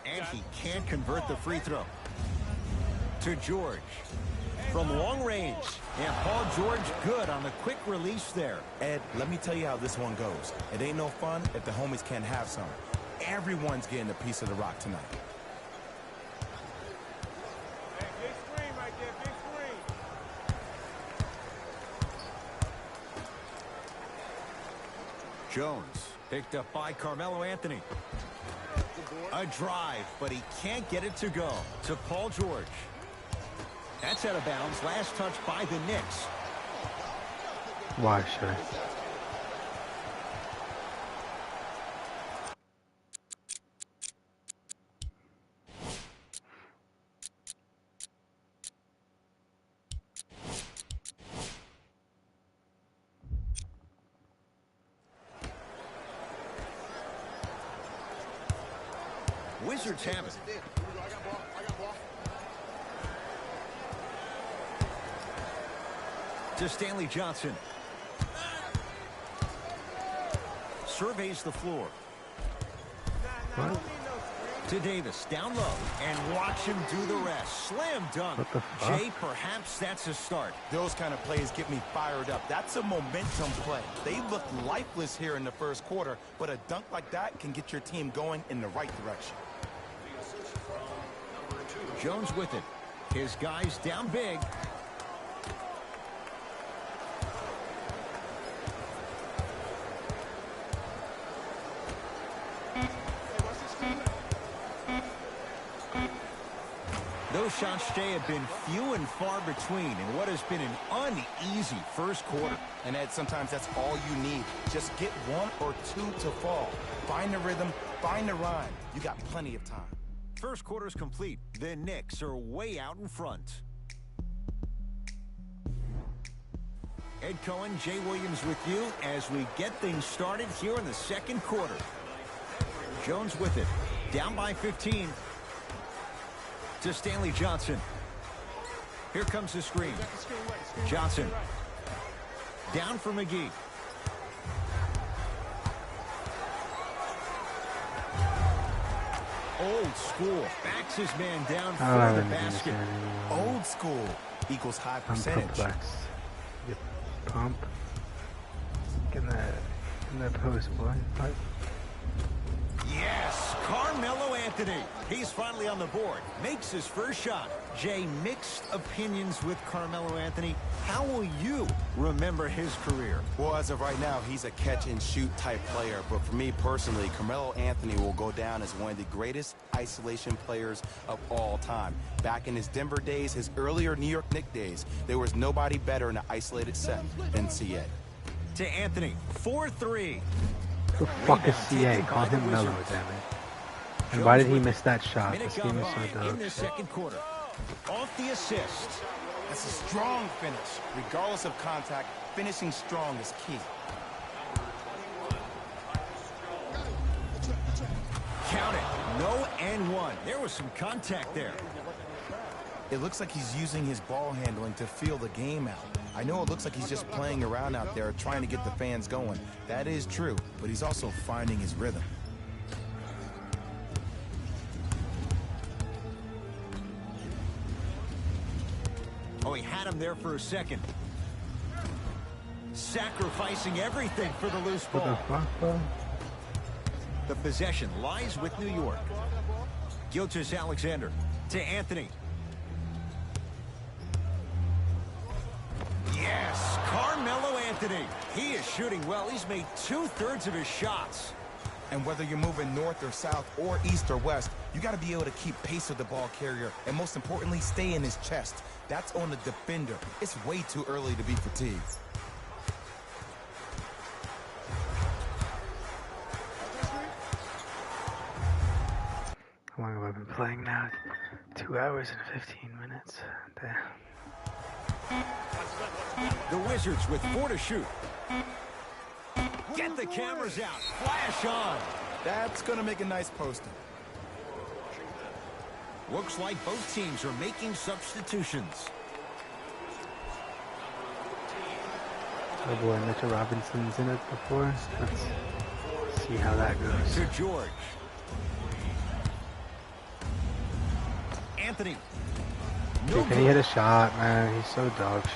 And he can't convert the free throw. To George. From long range. And Paul George good on the quick release there. Ed, let me tell you how this one goes. It ain't no fun if the homies can't have some. Everyone's getting a piece of the rock tonight. Hey, big screen right there, big screen. Jones picked up by Carmelo Anthony. A drive, but he can't get it to go. To Paul George. That's out of bounds. Last touch by the Knicks. Why should I? Wizards have it. To Stanley Johnson. Surveys the floor. What? To Davis, down low, and watch him do the rest. Slam dunk. What the fuck? Jay, perhaps that's a start. Those kind of plays get me fired up. That's a momentum play. They looked lifeless here in the first quarter, but a dunk like that can get your team going in the right direction. Jones with it. His guys down big. Those shots, Jay, have been few and far between in what has been an uneasy first quarter. And Ed, sometimes that's all you need. Just get one or two to fall. Find the rhythm, find the rhyme. You got plenty of time. First quarter's complete. The Knicks are way out in front. Ed Cohen, Jay Williams with you as we get things started here in the second quarter. Jones with it. Down by 15. To Stanley Johnson. Here comes the screen. Johnson. Down for McGee. Old school. Backs his man down for the basket. Old school equals high percentage. Yep. Pump. Get in that post, boy. Right. Yes, Carmelo Anthony. He's finally on the board. Makes his first shot. Jay, mixed opinions with Carmelo Anthony. How will you remember his career? Well, as of right now, he's a catch-and-shoot type player. But for me personally, Carmelo Anthony will go down as one of the greatest isolation players of all time. Back in his Denver days, his earlier New York Knicks days, there was nobody better in an isolated set than CA. To Anthony, 4-3. Who the fuck is CA? Call him Melo, damn it. And why did he miss that shot? This game is so dope. In the second quarter. Off the assist. That's a strong finish. Regardless of contact, finishing strong is key. Count it. No and one. There was some contact there. It looks like he's using his ball handling to feel the game out. I know it looks like he's just playing around out there trying to get the fans going. That is true, but he's also finding his rhythm. Oh, he had him there for a second. Sacrificing everything for the loose ball. What the fuck, bro? The possession lies with New York. Gilgeous-Alexander to Anthony. Yes, Carmelo Anthony. He is shooting well. He's made 2/3 of his shots. And whether you're moving north or south or east or west, you got to be able to keep pace with the ball carrier and most importantly, stay in his chest. That's on the defender. It's way too early to be fatigued. How long have I been playing now? 2 hours and 15 minutes. Damn. The Wizards with 4 to shoot. Get the cameras out. Flash on. That's going to make a nice poster. Looks like both teams are making substitutions. Oh boy, Mitchell Robinson's in it before. Let's see how that goes. To George. Anthony. Dude, can he hit a shot, man? He's so dog shit.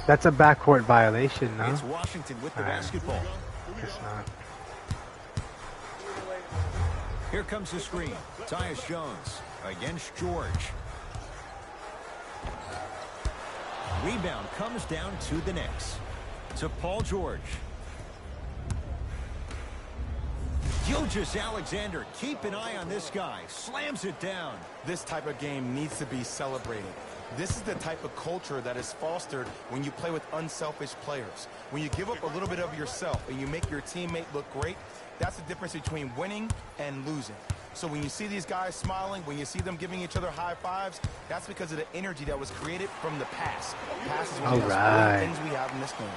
That's a backcourt violation, no? It's Washington with the basketball. Guess not. Here comes the screen. Tyus Jones against George. Rebound comes down to the Knicks. To Paul George. Gilgeous-Alexander, keep an eye on this guy. Slams it down. This type of game needs to be celebrated. This is the type of culture that is fostered when you play with unselfish players. When you give up a little bit of yourself and you make your teammate look great, that's the difference between winning and losing. So when you see these guys smiling, when you see them giving each other high fives, that's because of the energy that was created from the pass. Pass is one of the most things we have in this game.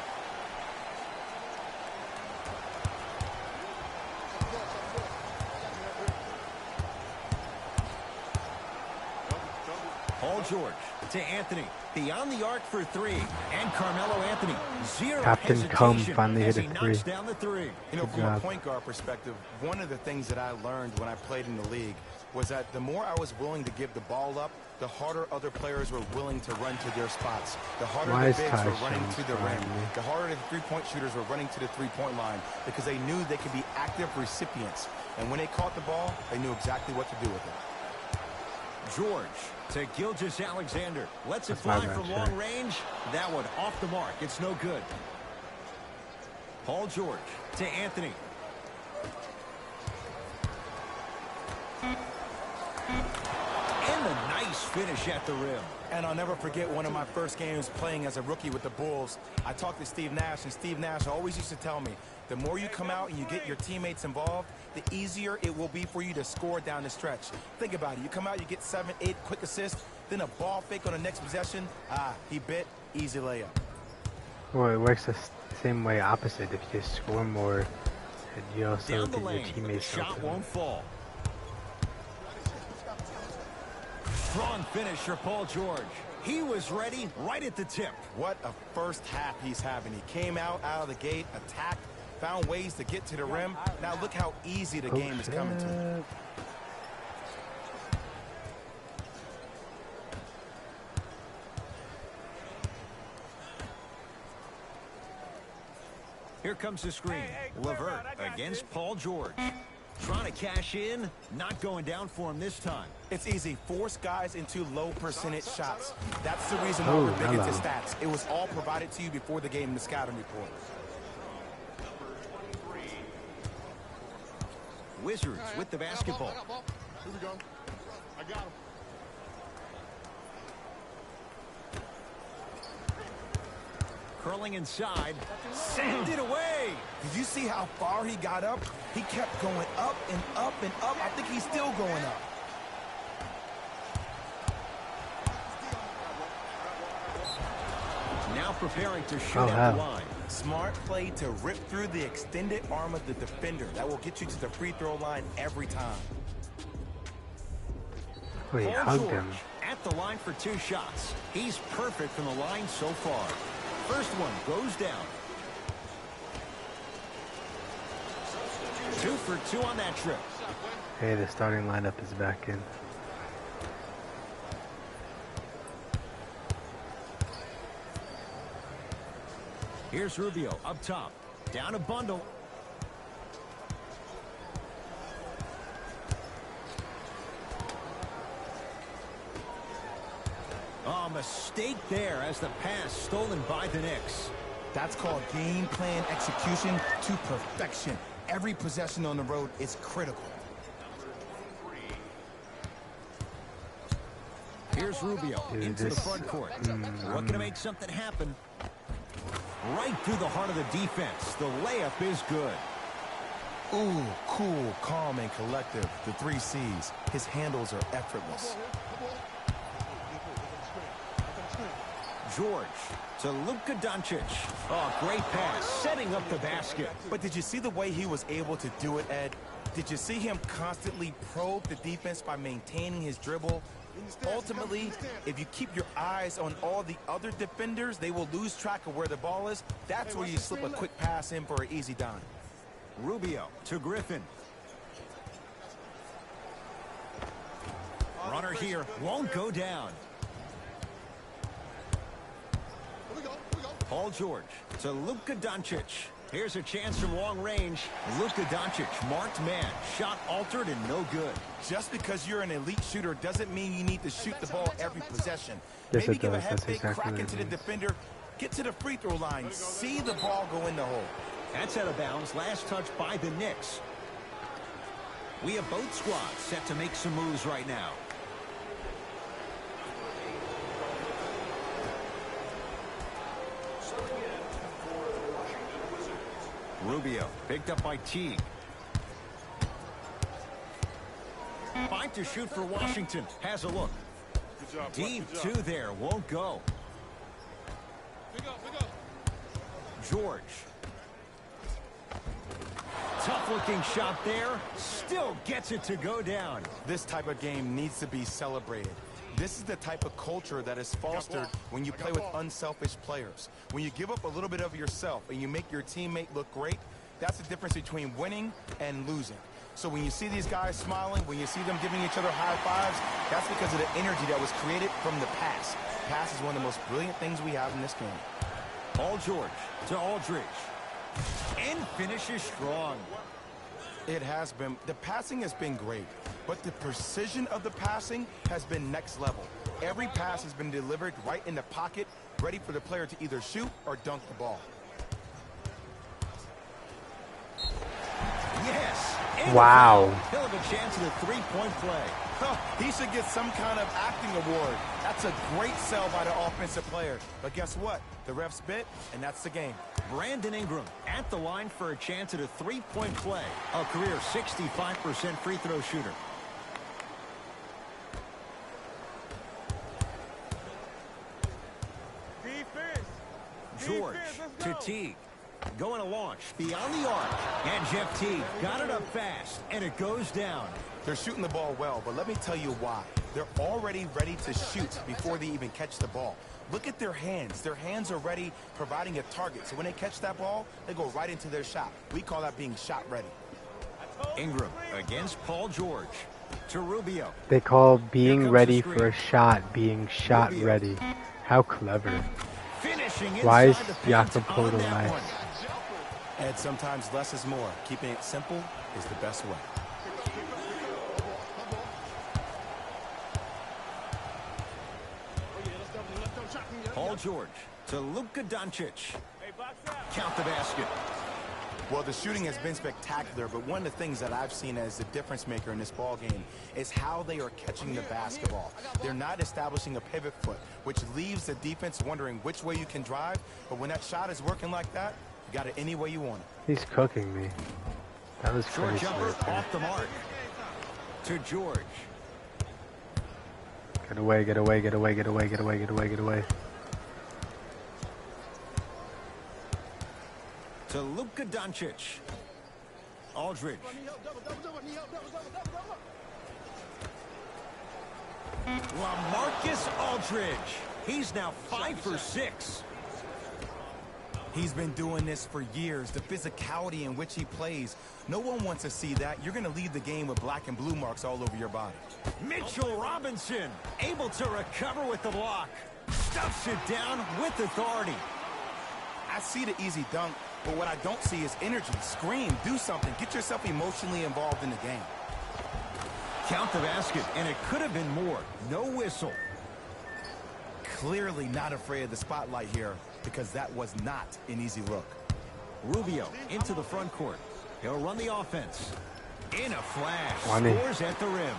Paul George to Anthony. Beyond the arc for 3. And Carmelo Anthony. Zero Captain Cum finally hit a knocks down the 3. You know, from a point guard perspective, one of the things that I learned when I played in the league was that the more I was willing to give the ball up, the harder other players were willing to run to their spots. The harder the bigs were running to the rim. The harder the three-point shooters were running to the three-point line because they knew they could be active recipients. And when they caught the ball, they knew exactly what to do with it. George to Gilgeous-Alexander. Lets it That's my fly bad, from sure. long range. That one off the mark. It's no good. Paul George to Anthony. And a nice finish at the rim. And I'll never forget one of my first games playing as a rookie with the Bulls. I talked to Steve Nash, and Steve Nash always used to tell me, the more you come out and you get your teammates involved, the easier it will be for you to score down the stretch. Think about it. You come out, you get 7, 8 quick assists, then a ball fake on the next possession. He bit, easy layup. Well, it works the same way opposite. If you just score more, you also Down the get your lane. teammates Shot something. won't fall. Strong finish for Paul George. He was ready right at the tip. What a first half he's having. He came out of the gate, attacked, found ways to get to the rim. Now look how easy the game is coming to him. Here comes the screen. Levert against Paul George. Trying to cash in, not going down for him this time. It's easy. Force guys into low percentage shots. That's the reason why we're big into stats. It was all provided to you before the game in the scouting report. Wizards with the basketball. Here we go. I got him. Curling inside. Send it away. Did you see how far he got up? He kept going up and up and up. I think he's still going up. Now preparing to shoot at the line. Smart play to rip through the extended arm of the defender. That will get you to the free throw line every time. Wait, Paul hugged George him. at the line for 2 shots. He's perfect from the line so far. First one goes down. 2 for 2 on that trip. Hey, the starting lineup is back in. Here's Rubio up top. Down a bundle. Oh, mistake there as the pass stolen by the Knicks. That's called game plan execution to perfection. Every possession on the road is critical. Here's Rubio into the front court. Looking to make something happen. Right through the heart of the defense. The layup is good. Ooh, cool, calm, and collective. The 3 C's. His handles are effortless. George to Luka Doncic. Oh, great pass, setting up the basket. But did you see the way he was able to do it, Ed? Did you see him constantly probe the defense by maintaining his dribble? Ultimately, if you keep your eyes on all the other defenders, they will lose track of where the ball is. That's where you slip a quick pass in for an easy dime. Rubio to Griffin. Runner here won't go down. Paul George to Luka Doncic. Here's a chance from long range. Luka Doncic, marked man. Shot altered and no good. Just because you're an elite shooter doesn't mean you need to shoot the ball every possession. Yes, Maybe it give a does. head That's fake, exactly crack what it into the means. defender, get to the free throw line, see the ball go in the hole. That's out of bounds. Last touch by the Knicks. We have both squads set to make some moves right now. Rubio picked up by Teague. 5 to shoot for Washington. Has a look. Good job, Deep good job. 2 there. Won't go. Pick up. George. Tough looking shot there. Still gets it to go down. This type of game needs to be celebrated. This is the type of culture that is fostered when you play with unselfish players. When you give up a little bit of yourself and you make your teammate look great, that's the difference between winning and losing. So when you see these guys smiling, when you see them giving each other high fives, that's because of the energy that was created from the pass. Pass is one of the most brilliant things we have in this game. Paul George to Aldridge. And finishes strong. It has been. The passing has been great, but the precision of the passing has been next level. Every pass has been delivered right in the pocket, ready for the player to either shoot or dunk the ball. Yes. Wow. He'll have a chance at a three-point play. He should get some kind of acting award. That's a great sell by the offensive player. But guess what? The refs bit, and that's the game. Brandon Ingram at the line for a chance at a three-point play. A career 65% free throw shooter. Defense. George to Teague. Going to launch beyond the arc. And Jeff Teague got it up fast, and it goes down. They're shooting the ball well, but let me tell you why. They're already ready to shoot before they even catch the ball. Look at their hands. Their hands are ready, providing a target. So when they catch that ball, they go right into their shot. We call that being shot ready. Ingram against Paul George. To Rubio. They call being ready for a shot being shot ready. How clever. Finishing Why is inside the paint Jakob on Poeltl that nice? one. And sometimes less is more. Keeping it simple is the best way. Paul George to Luka Doncic. Count the basket. Well, the shooting has been spectacular, but one of the things that I've seen as the difference maker in this ball game is how they are catching the basketball. They're not establishing a pivot foot, which leaves the defense wondering which way you can drive. But when that shot is working like that, you got it any way you want it. He's cooking me. That was Short crazy. jumper Right there. off the mark. To George. Get away, get away, get away, get away, get away, get away, get away. To Luka Doncic. Aldridge. LaMarcus Aldridge. He's now 5 for 6. He's been doing this for years. The physicality in which he plays. No one wants to see that. You're going to leave the game with black and blue marks all over your body. Mitchell Robinson able to recover with the block. Stuffs it down with authority. I see the easy dunk, but what I don't see is energy. Scream, do something. Get yourself emotionally involved in the game. Count the basket, and it could have been more. No whistle. Clearly not afraid of the spotlight here because that was not an easy look. Rubio into the front court. He'll run the offense. In a flash. Money. Scores at the rim.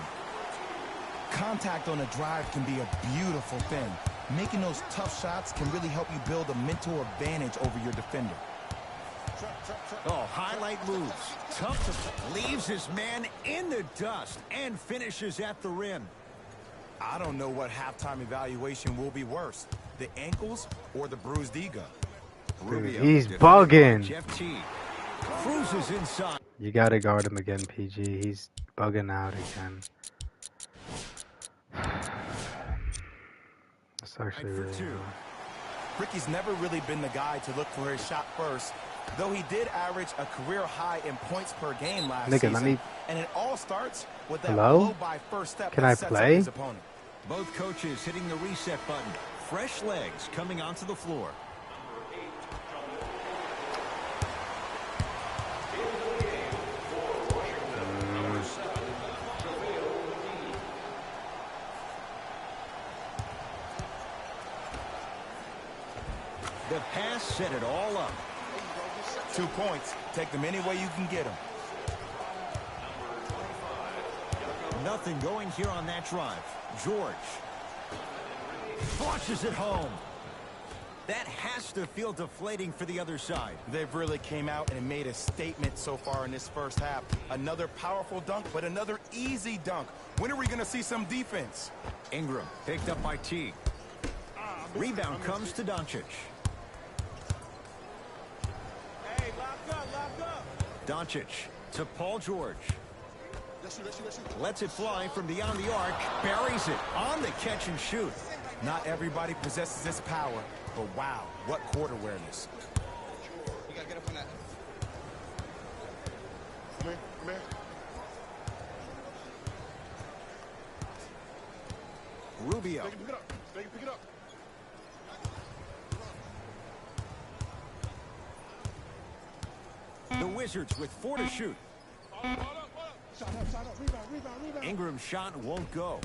Contact on a drive can be a beautiful thing. Making those tough shots can really help you build a mental advantage over your defender. Oh, highlight moves. Tough to leaves his man in the dust and finishes at the rim. I don't know what halftime evaluation will be worse, the ankles or the bruised ego. Rubio. He's bugging. Jeff T. Cruises inside. You gotta guard him again, PG. He's bugging out again. That's actually really two. hard. Ricky's never really been the guy to look for his shot first, though he did average a career high in points per game last season. Let me... And it all starts with that Hello? blow by first step Can that I sets play? up his opponent. Both coaches hitting the reset button. Fresh legs coming onto the floor. The pass set it all up. 2 points. Take them any way you can get them. Nothing going here on that drive. George flushes it home. That has to feel deflating for the other side. They've really came out and made a statement so far in this first half. Another powerful dunk, but another easy dunk. When are we going to see some defense? Ingram picked up by Teague. Rebound comes to Doncic. Hey, lock up. Doncic to Paul George. Lets it fly from beyond the arc. Buries it on the catch and shoot. Not everybody possesses this power, but wow, what court awareness. You gotta get up on that. Come here. Rubio. Pick it up. The Wizards with 4 to shoot. Ingram's shot won't go.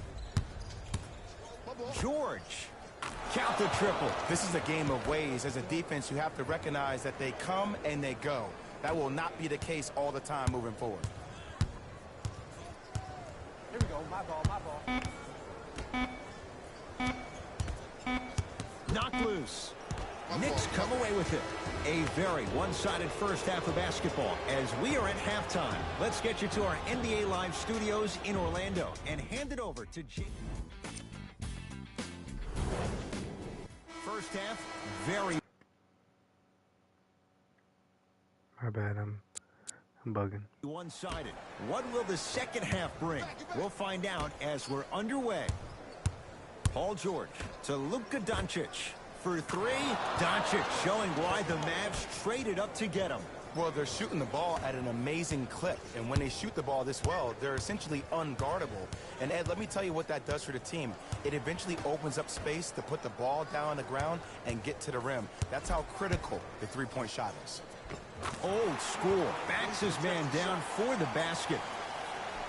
George. Count the triple. This is a game of ways. As a defense, you have to recognize that they come and they go. That will not be the case all the time moving forward. Here we go. My ball, my ball. Knocked loose. Knicks come away with it. A very one-sided first half of basketball as we are at halftime. Let's get you to our NBA Live studios in Orlando and hand it over to Jake. First half, very... My bad, I'm bugging. One-sided. What will the second half bring? We'll find out as we're underway. Paul George to Luka Doncic. For three, Doncic showing why the Mavs traded up to get him. Well, they're shooting the ball at an amazing clip. And when they shoot the ball this well, they're essentially unguardable. And, Ed, let me tell you what that does for the team. It eventually opens up space to put the ball down on the ground and get to the rim. That's how critical the three-point shot is. Old school. Backs his man down for the basket.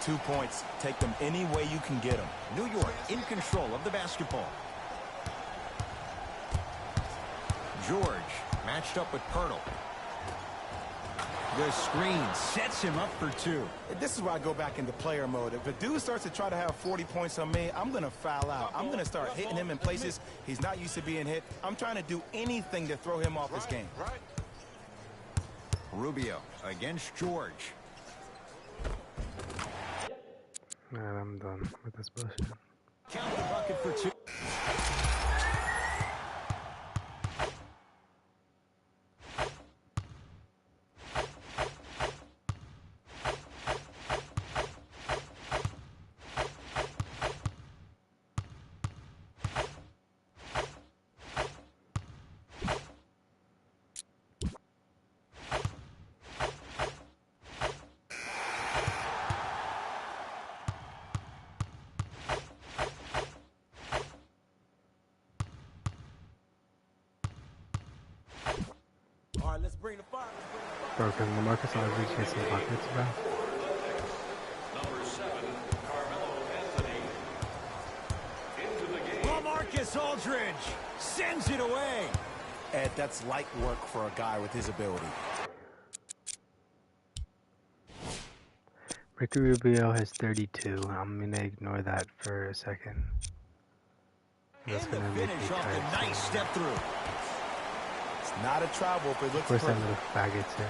2 points. Take them any way you can get them. New York in control of the basketball. George matched up with Pirtle. The screen sets him up for two. This is where I go back into player mode. If a dude starts to try to have 40 points on me, I'm going to foul out. I'm going to start hitting him in places he's not used to being hit. I'm trying to do anything to throw him off his game. Rubio against George. Man, I'm done with this bullshit. Count the bucket for two. Let's bring the fire. Bro, can LaMarcus Aldridge get some buckets, bro? Number 7, Carmelo Anthony. Into the game. LaMarcus Aldridge sends it away. Ed, that's light work for a guy with his ability. Ricky Rubio has 32. I'm gonna ignore that for a second. That's In the gonna make me finish off the tired. nice step through. It's not a travel, but it looks Of course, that perfect. little faggot's in.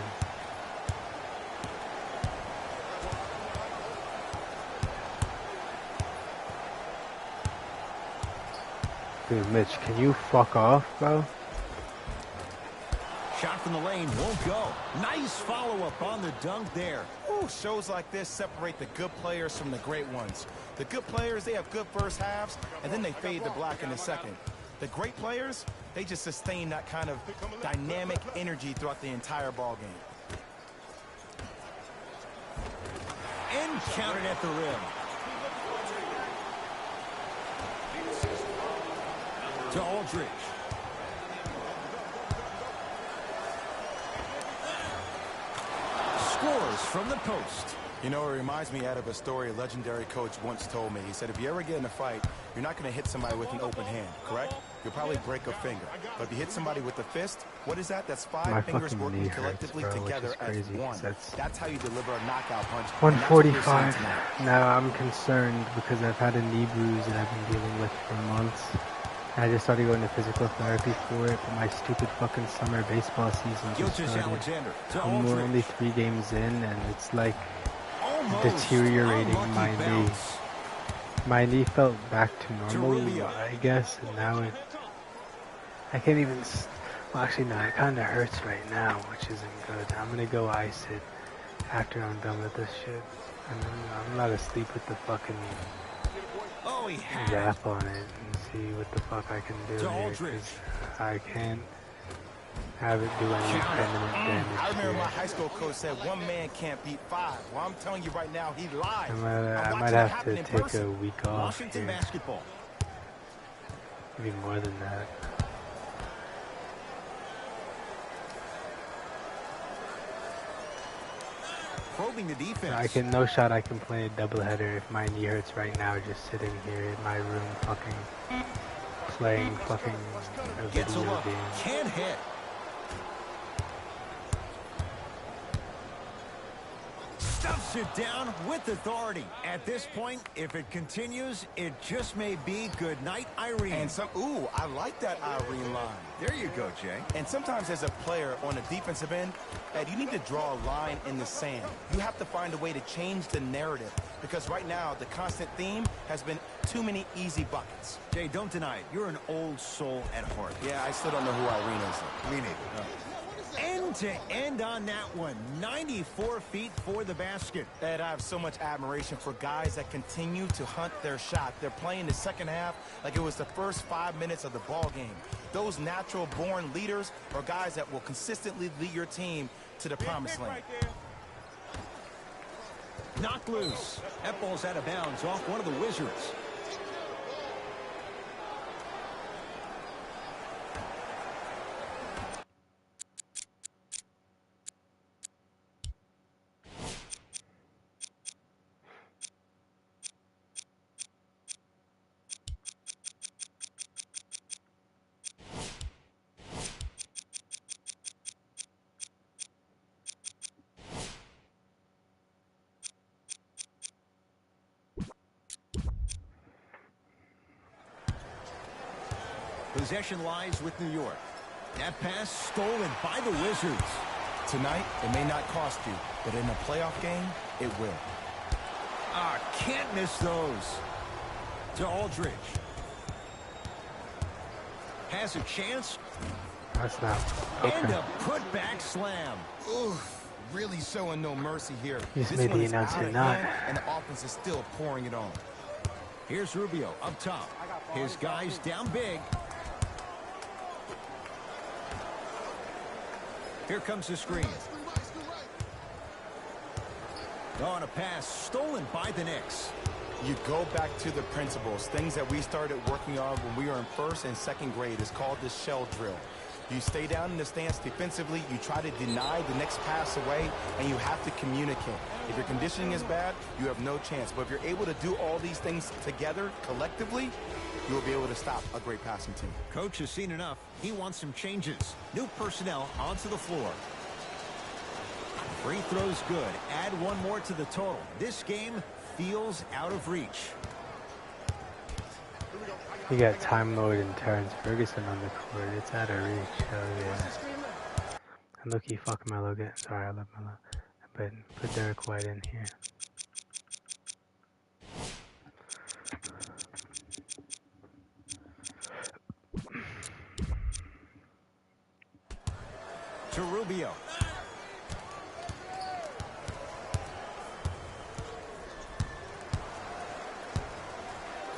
Dude, Mitch, can you fuck off, bro? Shot from the lane won't go. Nice follow-up on the dunk there. Ooh, shows like this separate the good players from the great ones. The good players, they have good first halves, and then they fade to black in the second. The great players, they just sustain that kind of dynamic energy throughout the entire ball game. And counted at the rim. To Aldridge. Scores from the post. You know, it reminds me out of a story a legendary coach once told me. He said, if you ever get in a fight, you're not going to hit somebody with an open hand, correct? You'll probably break a finger. But if you hit somebody with a fist, what is that? That's My five fingers fucking working knee hurts, collectively bro, which together is as crazy, 'cause one. that's That's how you deliver a knockout punch. And that's what we're seeing 145. tonight. Now I'm concerned because I've had a knee bruise that I've been dealing with for months. I just started going to physical therapy for it, but my stupid fucking summer baseball season just Gilgeous started. Alexander to I'm only Aldridge. 3 games in, and it's like Almost deteriorating unlucky my knee. bounce. My knee felt back to normal, Rubio. I guess, and now I can't even. Well, actually, no, it kind of hurts right now, which isn't good. I'm gonna go ice it after I'm done with this shit, and then I'm not asleep with the fucking Oh, he had it. zap on it and see what the fuck I can do To here, Aldridge. 'cause I can't have it do any permanent damage I remember my here. high school coach said one man can't beat 5. Well, I'm telling you right now, he lied. I I'm might watching it have happen to in take person. a week off Washington here, basketball. maybe more than that. probing the defense. I can no shot. I can play a doubleheader if my knee hurts right now. Just sitting here in my room, fucking playing fucking a Gets a video look. game. Can't hit. Stuffs it down with authority. At this point, if it continues, it just may be good night, Irene. And ooh, I like that Irene line. There you go, Jay. And sometimes as a player on the defensive end, Ed, you need to draw a line in the sand. You have to find a way to change the narrative because right now the constant theme has been too many easy buckets. Jay, don't deny it. You're an old soul at heart. Yeah, I still don't know who Irene is. Me neither. No. End to end on that one. 94 feet for the basket. Ed, I have so much admiration for guys that continue to hunt their shot. They're playing the second half like it was the first 5 minutes of the ball game. Those natural-born leaders are guys that will consistently lead your team to the promised land. Knocked loose. That ball's out of bounds off one of the Wizards. Possession lies with New York. That pass stolen by the Wizards. Tonight, it may not cost you, but in a playoff game, it will. Can't miss those. To Aldridge. Has a chance. That's not okay. And a putback slam. Oof, really showing no mercy here. He's This maybe one is announced out it of not. hand, and the offense is still pouring it on. Here's Rubio up top. His guys down big. Here comes the screen. On a pass stolen by the Knicks. You go back to the principles, things that we started working on when we were in first and second grade. It's called the shell drill. You stay down in the stance defensively, you try to deny the next pass away, and you have to communicate. If your conditioning is bad, you have no chance. But if you're able to do all these things together, collectively, you will be able to stop a great passing team. Coach has seen enough. He wants some changes. New personnel onto the floor. Free throws good. Add one more to the total. This game feels out of reach. You got Time Lord and Terrence Ferguson on the court. It's out of reach. Hell yeah. And look, you fucking my logo. Sorry, I love my logo. But put Derek White in here. To Rubio.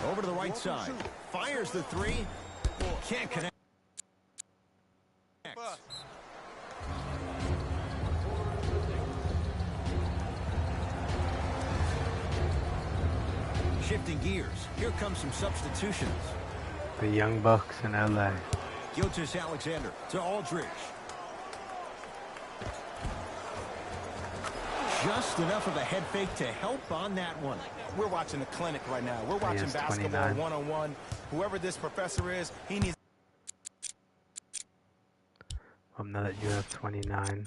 Over to the right side. Fires the three. Can't connect. Shifting gears. Here comes some substitutions. The Young Bucks in LA. Gilgeous Alexander to Aldridge. Just enough of a head fake to help on that one. We're watching a clinic right now. We're watching basketball 29. one-on-one. Whoever this professor is, he needs... Now that you have 29.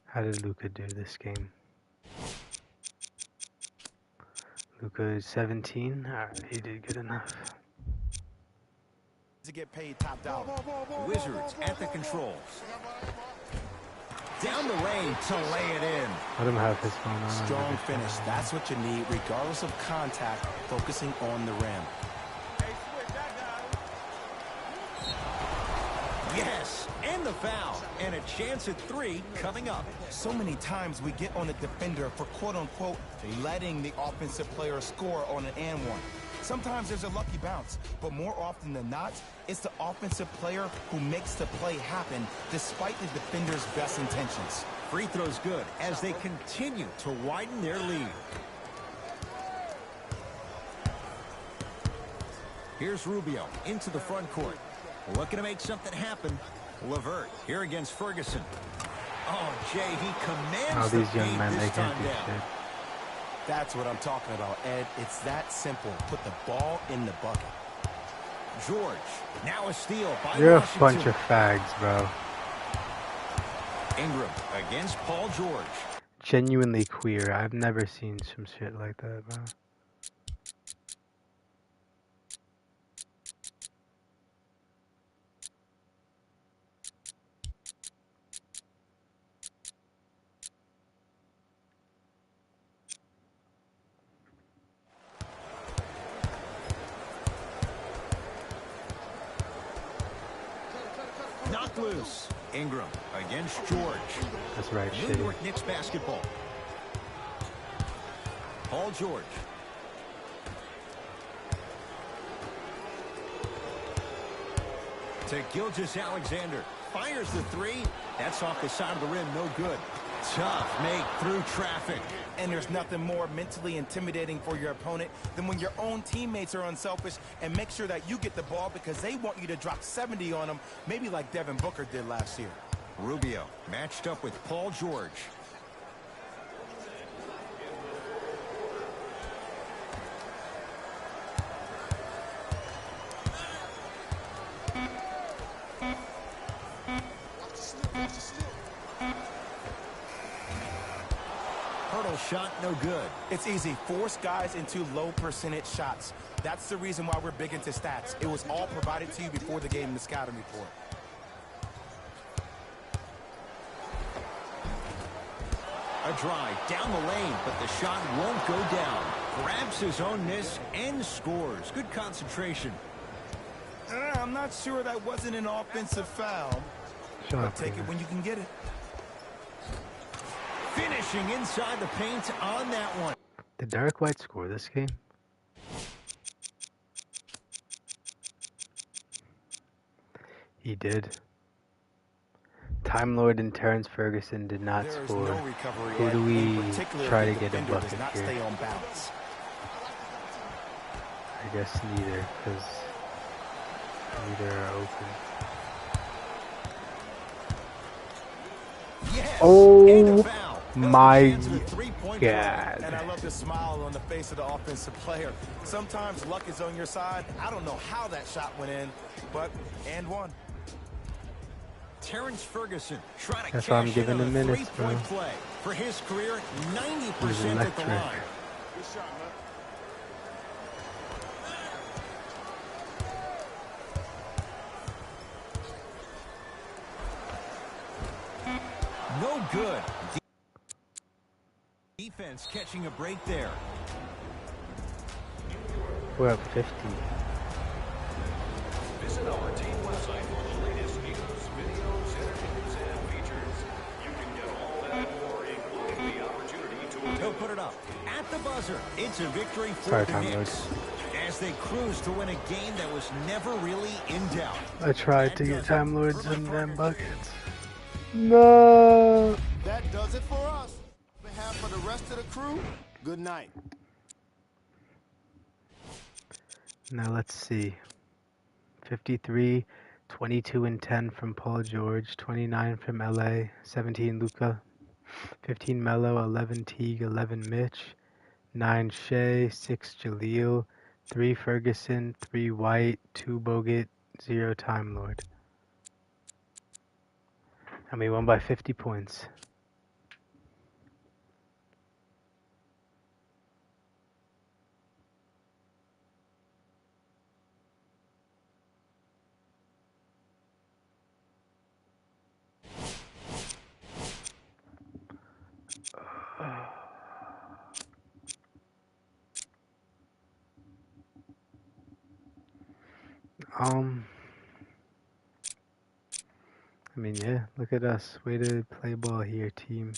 How did Luka do this game? Luka is 17. He did good enough. to get paid top dollar. Wizards at the controls. Down the lane to lay it in. Let him have his phone on. Strong finish. That's what you need, regardless of contact, focusing on the rim. Yes, and the foul. And a chance at three coming up. So many times we get on the defender for quote-unquote letting the offensive player score on an and one. Sometimes there's a lucky bounce, but more often than not, it's the offensive player who makes the play happen despite the defender's best intentions. Free throws good as they continue to widen their lead. Here's Rubio into the front court. Looking to make something happen. LeVert here against Ferguson. Oh, Jay, he commands the these young paint men, they this can't time do down. shit. That's what I'm talking about, Ed. It's that simple. Put the ball in the bucket. George, now a steal by You're Washington. a bunch of fags, bro. Ingram against Paul George. Genuinely queer. I've never seen some shit like that, bro. Knocked loose. Ingram against George. That's right, New shit. York Knicks basketball. Paul George. To Gilgeous-Alexander. Fires the three. That's off the side of the rim. No good. Tough make through traffic. And there's nothing more mentally intimidating for your opponent than when your own teammates are unselfish and make sure that you get the ball because they want you to drop 70 on them, maybe like Devin Booker did last year. Rubio matched up with Paul George. Hurdle shot, no good. It's easy. Force guys into low percentage shots. That's the reason why we're big into stats. It was all provided to you before the game in the scouting report. A drive down the lane, but the shot won't go down. Grabs his own miss and scores. Good concentration. I'm not sure that wasn't an offensive foul. But take it when you can get it. Finishing inside the paint on that one. Did Derek White score this game? He did. Time Lord and Terrence Ferguson did not score. No recovery. Who do we try to get a bucket does not here? stay on balance. I guess neither, because neither are open. Yes, Oh foul. my God. And I love the smile on the face of the offensive player. Sometimes luck is on your side. I don't know how that shot went in, but and one. Terrence Ferguson trying to That's why I'm cash giving in on him a minutes, bro. three-point play. For his career, 90% He's at the electric. line. Good shot, man. No good. Defense catching a break there. We're up 50. Visit our team website for the latest news, videos, interviews, and features. You can get all that and more, including the opportunity to He'll put it up at the buzzer. It's a victory for Sorry, the Time Knicks as they cruise to win a game that was never really in doubt. I tried to get Time Lords in them buckets. No. That does it for us. On behalf of the rest of the crew, good night. Now let's see. 53, 22 and 10 from Paul George, 29 from LA, 17 Luka, 15 Melo, 11 Teague, 11 Mitch, 9 Shea, 6 Jaleel, 3 Ferguson, 3 White, 2 Bogut, 0 Time Lord. And we won by 50 points. I mean, yeah, look at us. Way to play ball here, team.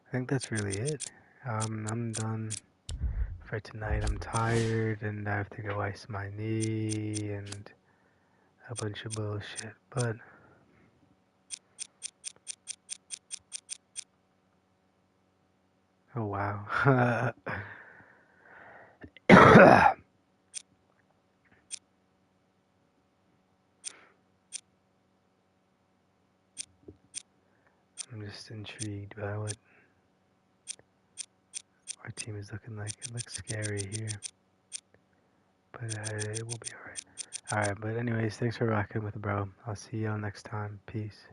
I think that's really it. I'm done for tonight. I'm tired and I have to go ice my knee and a bunch of bullshit. But oh wow. I'm just intrigued by what our team is looking like. It looks scary here, but it will be alright. Alright, but anyways, thanks for rocking with bro. I'll see y'all next time. Peace.